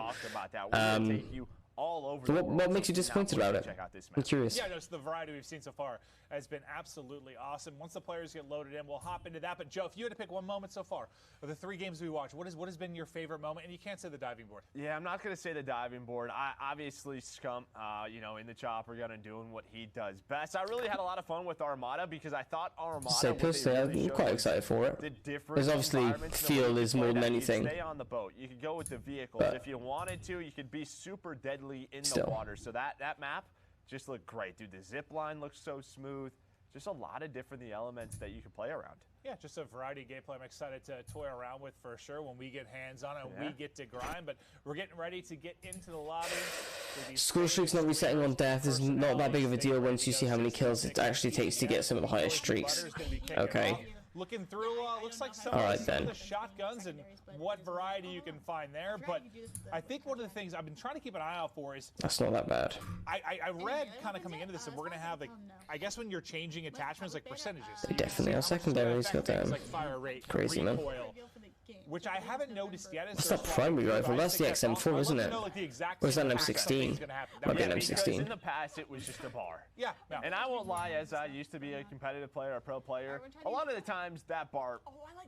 What makes you disappointed about it? I'm curious. Yeah, just the variety we've seen so far has been absolutely awesome. Once the players get loaded in, we'll hop into that. But Joe, if you had to pick one moment so far of the 3 games we watched, what has been your favorite moment? And you can't say the diving board. Yeah, I'm not going to say the diving board. Obviously, Scump, you know, in the chopper gun and doing what he does best. I really had a lot of fun with Armada because I thought Armada. So personally, I'm quite excited for it. There's obviously feel is more than anything. Stay on the boat. You could go with the vehicles if you wanted to. You could be super deadly in the water. So that map just looked great, dude. The zip line looks so smooth. Just a lot of different elements that you can play around. Yeah, just a variety of gameplay I'm excited to toy around with for sure when we get hands on it and we get to grind. But we're getting ready to get into the lobby. Score streaks not resetting on death is not that big of a deal once you see how many kills it actually takes to get some of the highest streaks. Okay. Looking through, looks like some, of the shotguns and what variety you can find there. But I think one of the things I've been trying to keep an eye out for is... That's not that bad. I read kind of coming into this that we're going to have, like, I guess when you're changing attachments, like percentages. They definitely are secondaries, goddamn. Like fire rate, crazy, man. Which I haven't noticed yet. That's not primary rifle, that's the XM4, isn't it? Or is that an M16? Might be an M16. In the past, it was just a bar. Yeah. And I won't lie, as I used to be a competitive player, a pro player, a lot of the times that bar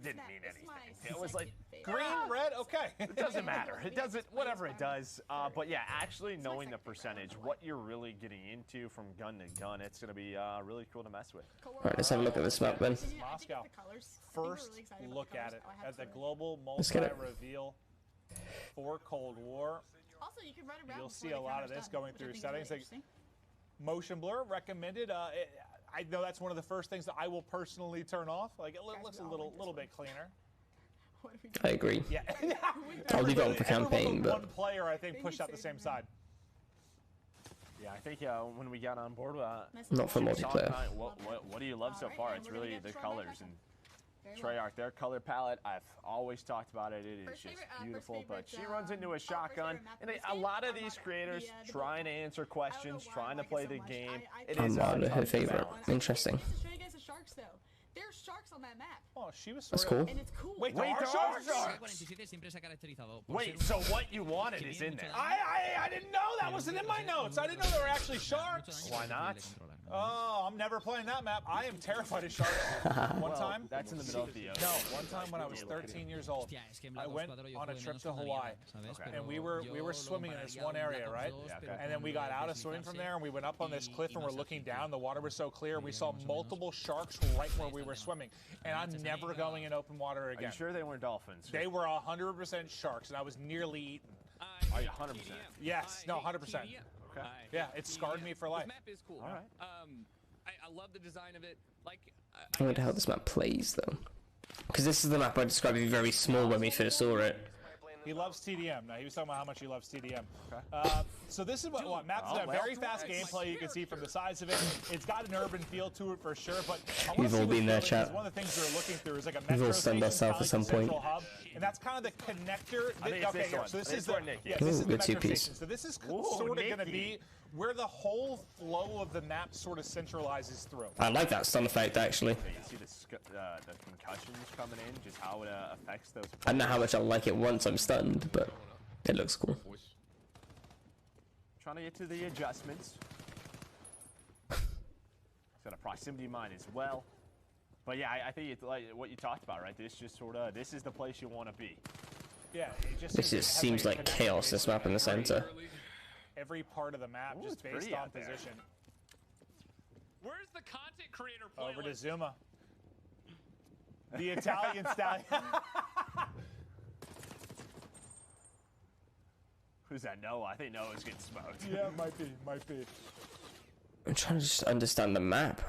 didn't mean anything. It was like green, red, okay. It doesn't matter. It doesn't, whatever it does. But yeah, actually knowing the percentage, what you're really getting into from gun to gun, it's going to be really cool to mess with. Alright, let's have a look at this map then. Moscow. First look at it at the global multi-reveal for Cold War. You'll see a lot of this going through settings. Like motion blur recommended. I know that's one of the first things that I will personally turn off. Like it looks a little bit cleaner. I agree. Yeah. I'll leave it on for campaign, but one player I think pushed out the same side. Yeah, I think when we got on board, not for multiplayer. What do you love so far? It's really the colors and Treyarch, their color palette. I've always talked about it. It is just beautiful. But she runs into a shotgun, and a lot of these creators trying to answer questions, trying to play the game. Armada, her favorite. Interesting. There's sharks on that map. Oh, she was That's cool. And it's cool. Wait, there are sharks? Wait, so what you wanted is in there? I didn't know that wasn't in my notes. I didn't know there were actually sharks. Why not? Oh, I'm never playing that map. I am terrified of sharks. One time. That's in the middle of the ocean. No, one time when I was 13 years old, I went on a trip to Hawaii, and we were swimming in this one area, right? And then we got out of swimming from there, and we went up on this cliff, and we're looking down. The water was so clear, we saw multiple sharks right where we were swimming. And I'm never going in open water again. Are you sure they weren't dolphins? They were 100% sharks, and I was nearly eaten. Are you 100%? Yes. No, 100%. Okay. Yeah, it scarred me for life. This map is cool. All right. I love the design of it. Like, I wonder how this map plays though, because this is the map I described as very small when we first saw it. He loves TDM. Now, he was talking about how much he loves TDM. So this is what maps a very fast gameplay you can see from the size of it. It's got an urban feel to it for sure, but we've all been there, chat. One of the things we're looking through is like a metro we've all stunned ourselves at some point. Hub, and that's kind of the connector. Okay, so this is the metro station. So this is sort of going to be where the whole flow of the map sort of centralizes through. I like that stun effect actually. You see the concussions coming in, just how it affects those. I don't know how much I like it once I'm stunned, but it looks cool. Trying to get to the adjustments. proximity mine as well. But yeah, I think it's like what you talked about, right? This just sort of, this is the place you want to be. Yeah, it just this just seems like chaos, this map in the center. Every part of the map just based on position. Where's the content creator playlist? Over to Zuma. The Italian stallion. Who's that? Noah? I think Noah's getting smoked. Yeah, might be. I'm trying to just understand the map.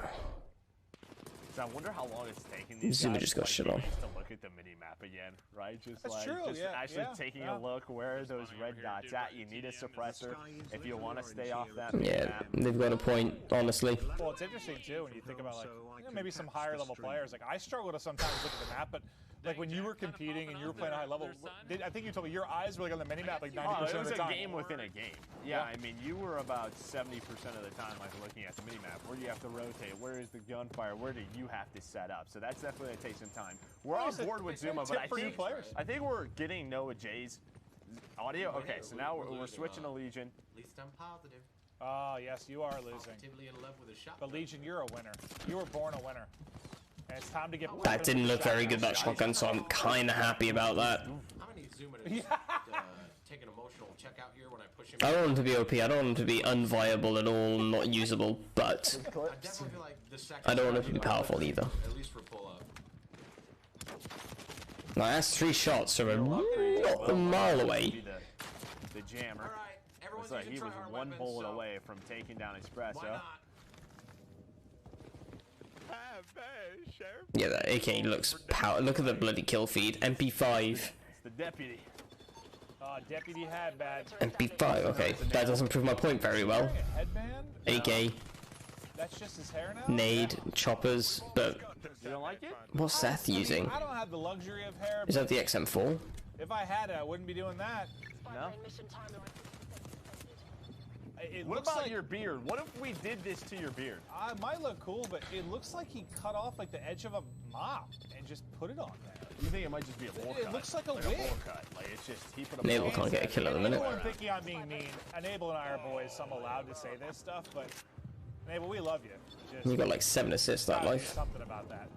So I wonder how long it's taking these Zuma guys just got shit on. to look at the mini map again, right? Just That's like true, just yeah, actually taking a look. Where are those red dots at? You need a suppressor if you want to stay off that mini map. They've got a point, honestly. Well, it's interesting too when you think about like maybe some higher level players. Like I struggle to sometimes look at the map, but like when you were competing and you were playing a high level, I think you told me your eyes were like on the mini map like 90% it of was the time. a game within a game. Yeah, I mean, you were about 70% of the time like looking at the mini map. Where do you have to rotate? Where is the gunfire? Where do you have to set up? So that's definitely going to take some time. We're on board with Zuma, but I think we're getting Noah J's audio. Okay, so now we're switching to Legion. At least I'm positive. Oh, yes, you are losing. Positively in love with a shot. But Legion, you're a winner. You were born a winner. And it's time to get That didn't look very good, that shotgun, so I'm kind of happy about that. I'm gonna need Zuma to take an emotional check out here when I push him. I don't want him to be OP, I don't want him to be unviable at all, not usable, but I don't want him to be powerful either. At least for pull-up. Now that's 3 shots from not a mile away. The jammer. Looks like he was 1 bullet away from taking down Espresso. Yeah, that AK looks look at the bloody kill feed. MP5. It's the deputy. Deputy had bad. MP5, okay. That doesn't prove my point very well. AK. That's just his hair now? Nade, choppers, but you don't like it? What's Seth using? I don't have the luxury of hair. Is that the XM4? If I had it, I wouldn't be doing that. No. What about your beard? What if we did this to your beard? It might look cool, but it looks like he cut off like the edge of a mop and just put it on there. You think it might just be a bowl cut? It looks like a wig. bowl cut. Like it's just he put a. Naval can't get a kill at the minute. Anyone thinking I'm being mean? Enable and I are boys, so I'm allowed to say this stuff, but Naval, we love you. Just You got like 7 assists that life. Something about that.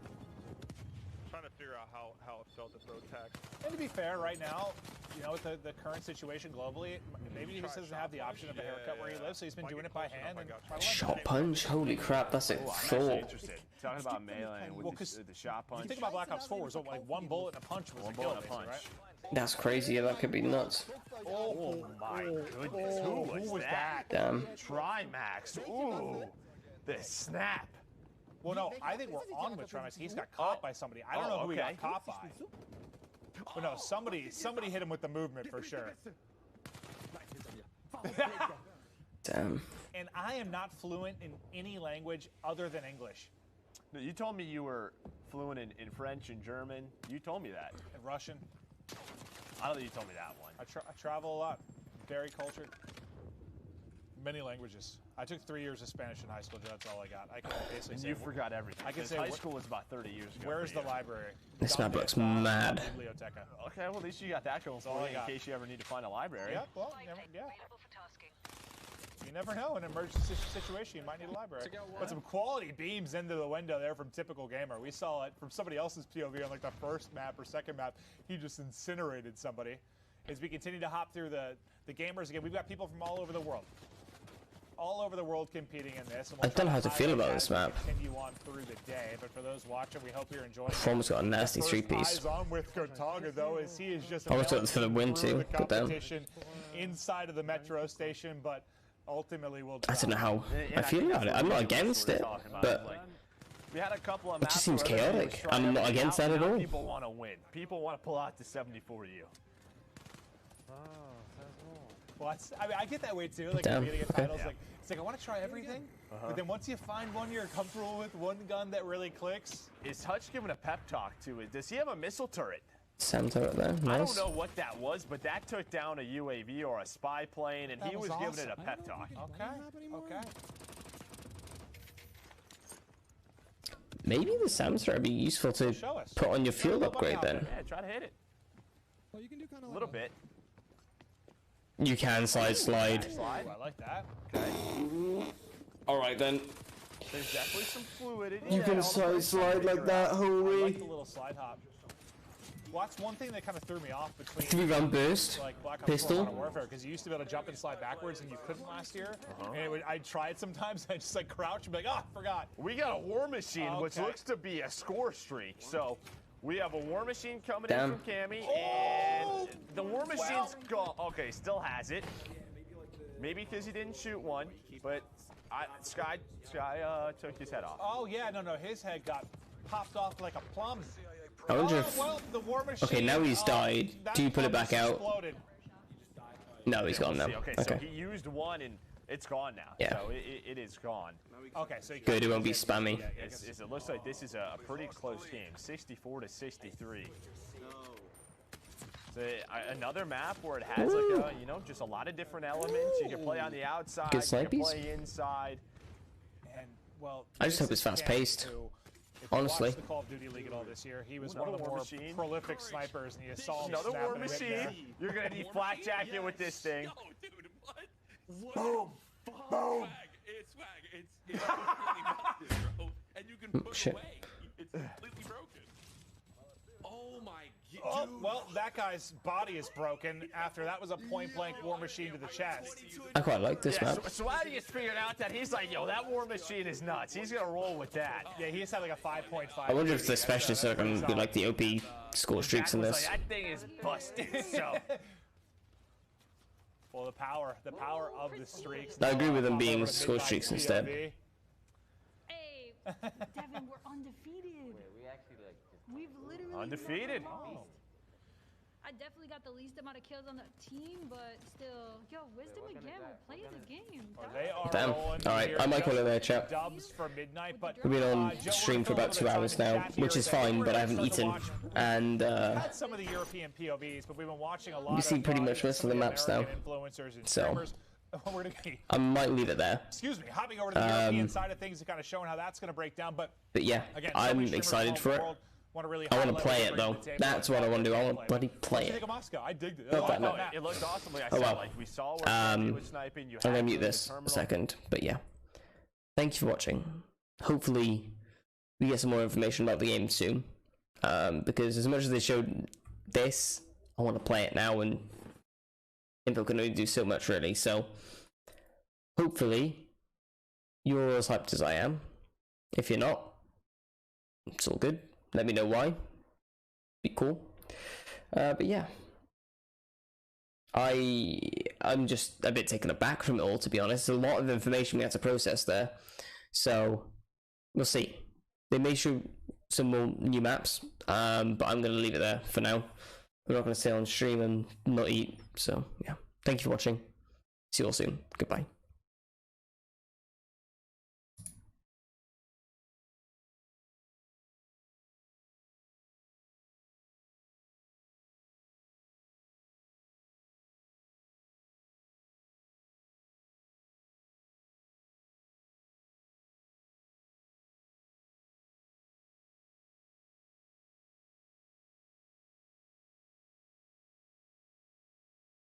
Trying to figure out how it felt to throw tech. And to be fair, right now, you know, with the current situation globally, maybe he just doesn't have the option of a haircut where he lives, so he's been doing it by hand. And Shot punch? Holy crap, that's a thought. Talking about melee and with the shot punch. You think about Black Ops 4, was like 1 bullet and a punch was a kill, basically, right? That's crazy, that could be nuts. Oh my goodness, who was that? Damn. Trimax, ooh, the snap. Well, no, I think we're on with Trimax. He's got caught by somebody. I don't know who he got caught by. But no, somebody hit him with the movement for sure. Damn. And I am not fluent in any language other than English. No, you told me you were fluent in French and German. You told me that. And Russian. I don't think you told me that one. I travel a lot. Very cultured. Many languages. I took 3 years of Spanish in high school. That's all I got. I can basically say. You forgot everything. I can say high school was about 30 years ago. Where's the library? This map looks mad. Biblioteca. Okay, well at least you got that going for you in case you ever need to find a library. Yeah, well, you never know. In an emergency situation, you might need a library. But some quality beams into the window there from Typical Gamer. We saw it from somebody else's POV on like the first map or second map. He just incinerated somebody. As we continue to hop through the gamers again, we've got people from all over the world. All over the world competing in this. And I don't know how to feel about this map. Continue on through the day, but for those watching, we hope you're enjoying. Performance got a nasty 3-piece. Eyes on with Gotaga though, as he is just. I was doing for the win too. Good damn. Inside of the metro station, but ultimately we'll. I don't know how I feel about it. I'm not against it, but we had a couple of it just seems chaotic. I'm not against that at all. People want to win. People want to pull out the 74 U. Well, I mean, I get that way too. Like Damn. getting titles, like it's like I want to try everything, but then once you find one you're comfortable with, one gun that really clicks. Is Hutch giving a pep talk to it? Does he have a missile turret? Sam turret there. Nice. I don't know what that was, but that took down a UAV or a spy plane, and he was giving it a pep talk. Okay. Maybe the Sam turret would be useful to put on your field upgrade then. Yeah, try to hit it. Well, you can do kind of a little bit. You can slide. I like that. Okay. All right then. There's definitely some fluidity. You can slide like that, holy. I like the little slide hop. Well, that's one thing that kind of threw me off between 3-round burst, like Black Ops pistol. 4 Modern Warfare, because you used to be able to jump and slide backwards, and you couldn't last year. And I tried sometimes. I just like crouch and be like, oh, forgot. We got a War Machine, which looks to be a score streak. So we have a War Machine coming in from Cammy, and the War Machine's gone. Okay, still has it. Maybe because he didn't shoot one, but Sky took his head off. Oh yeah, no, his head got popped off like a plum. I wonder if... the War Machine, okay, now he's died. Do you put it back out? Exploded. No, he's gone now. Okay, so he used one and it's gone now. Yeah. So it is gone. Okay, so good, it won't be spammy. It looks like this is a pretty close game, 64-63. So another map where it has like just a lot of different elements. You can play on the outside, good you can play inside. And well, I just hope it's fast paced. Honestly. The Call of Duty League at all this year. He was one of the more prolific snipers, and he assaulted. Another War Machine. You're gonna need flak jacket with this thing. Yo, dude, what? Boom! Boom! It's swag. It's completely busted, bro. And you can put it away. It's completely broken. Oh my god. Oh, well, that guy's body is broken after that was a point-blank War Machine to the chest. I quite like this map. Swaggy has figured out that he's like, yo, that War Machine is nuts. He's gonna roll with that. Yeah, he just had like a 5.5. I wonder if the specialists are going to do like the OP score streaks in this. Like, that thing is busted. So. Well, the power of the streaks. I agree with them being score streaks instead. Hey, Devin, we're undefeated. We've literally undefeated. I definitely got the least amount of kills on the team, but still, yo, Wisdom again. We're playing the game. Damn. All right, I might call it there, chat. We've been on stream for about 2 hours now, which is fine, but I haven't eaten, and had some of the European POVs, but we've been watching a lot. We've seen pretty much most of the maps now, so I might leave it there. Excuse me, hopping over to the European side of things and kind of showing how that's going to break down, but yeah, again, I'm excited for it. I want to play it though. That's what I want to do. I want to bloody play it. I digged it. It looked awesome. Like I said, like we saw where he was sniping. You I'm gonna mute this a second, but yeah. Thank you for watching. Hopefully, we get some more information about the game soon. Because as much as they showed this, I want to play it now, and info can only do so much really. So, hopefully, you're as hyped as I am. If you're not, it's all good. Let me know why. Be cool. But yeah. I'm just a bit taken aback from it all, to be honest. There's a lot of information we have to process there. So, we'll see. They may show some more new maps, but I'm going to leave it there for now. We're not going to stay on stream and not eat. So, yeah. Thank you for watching. See you all soon. Goodbye.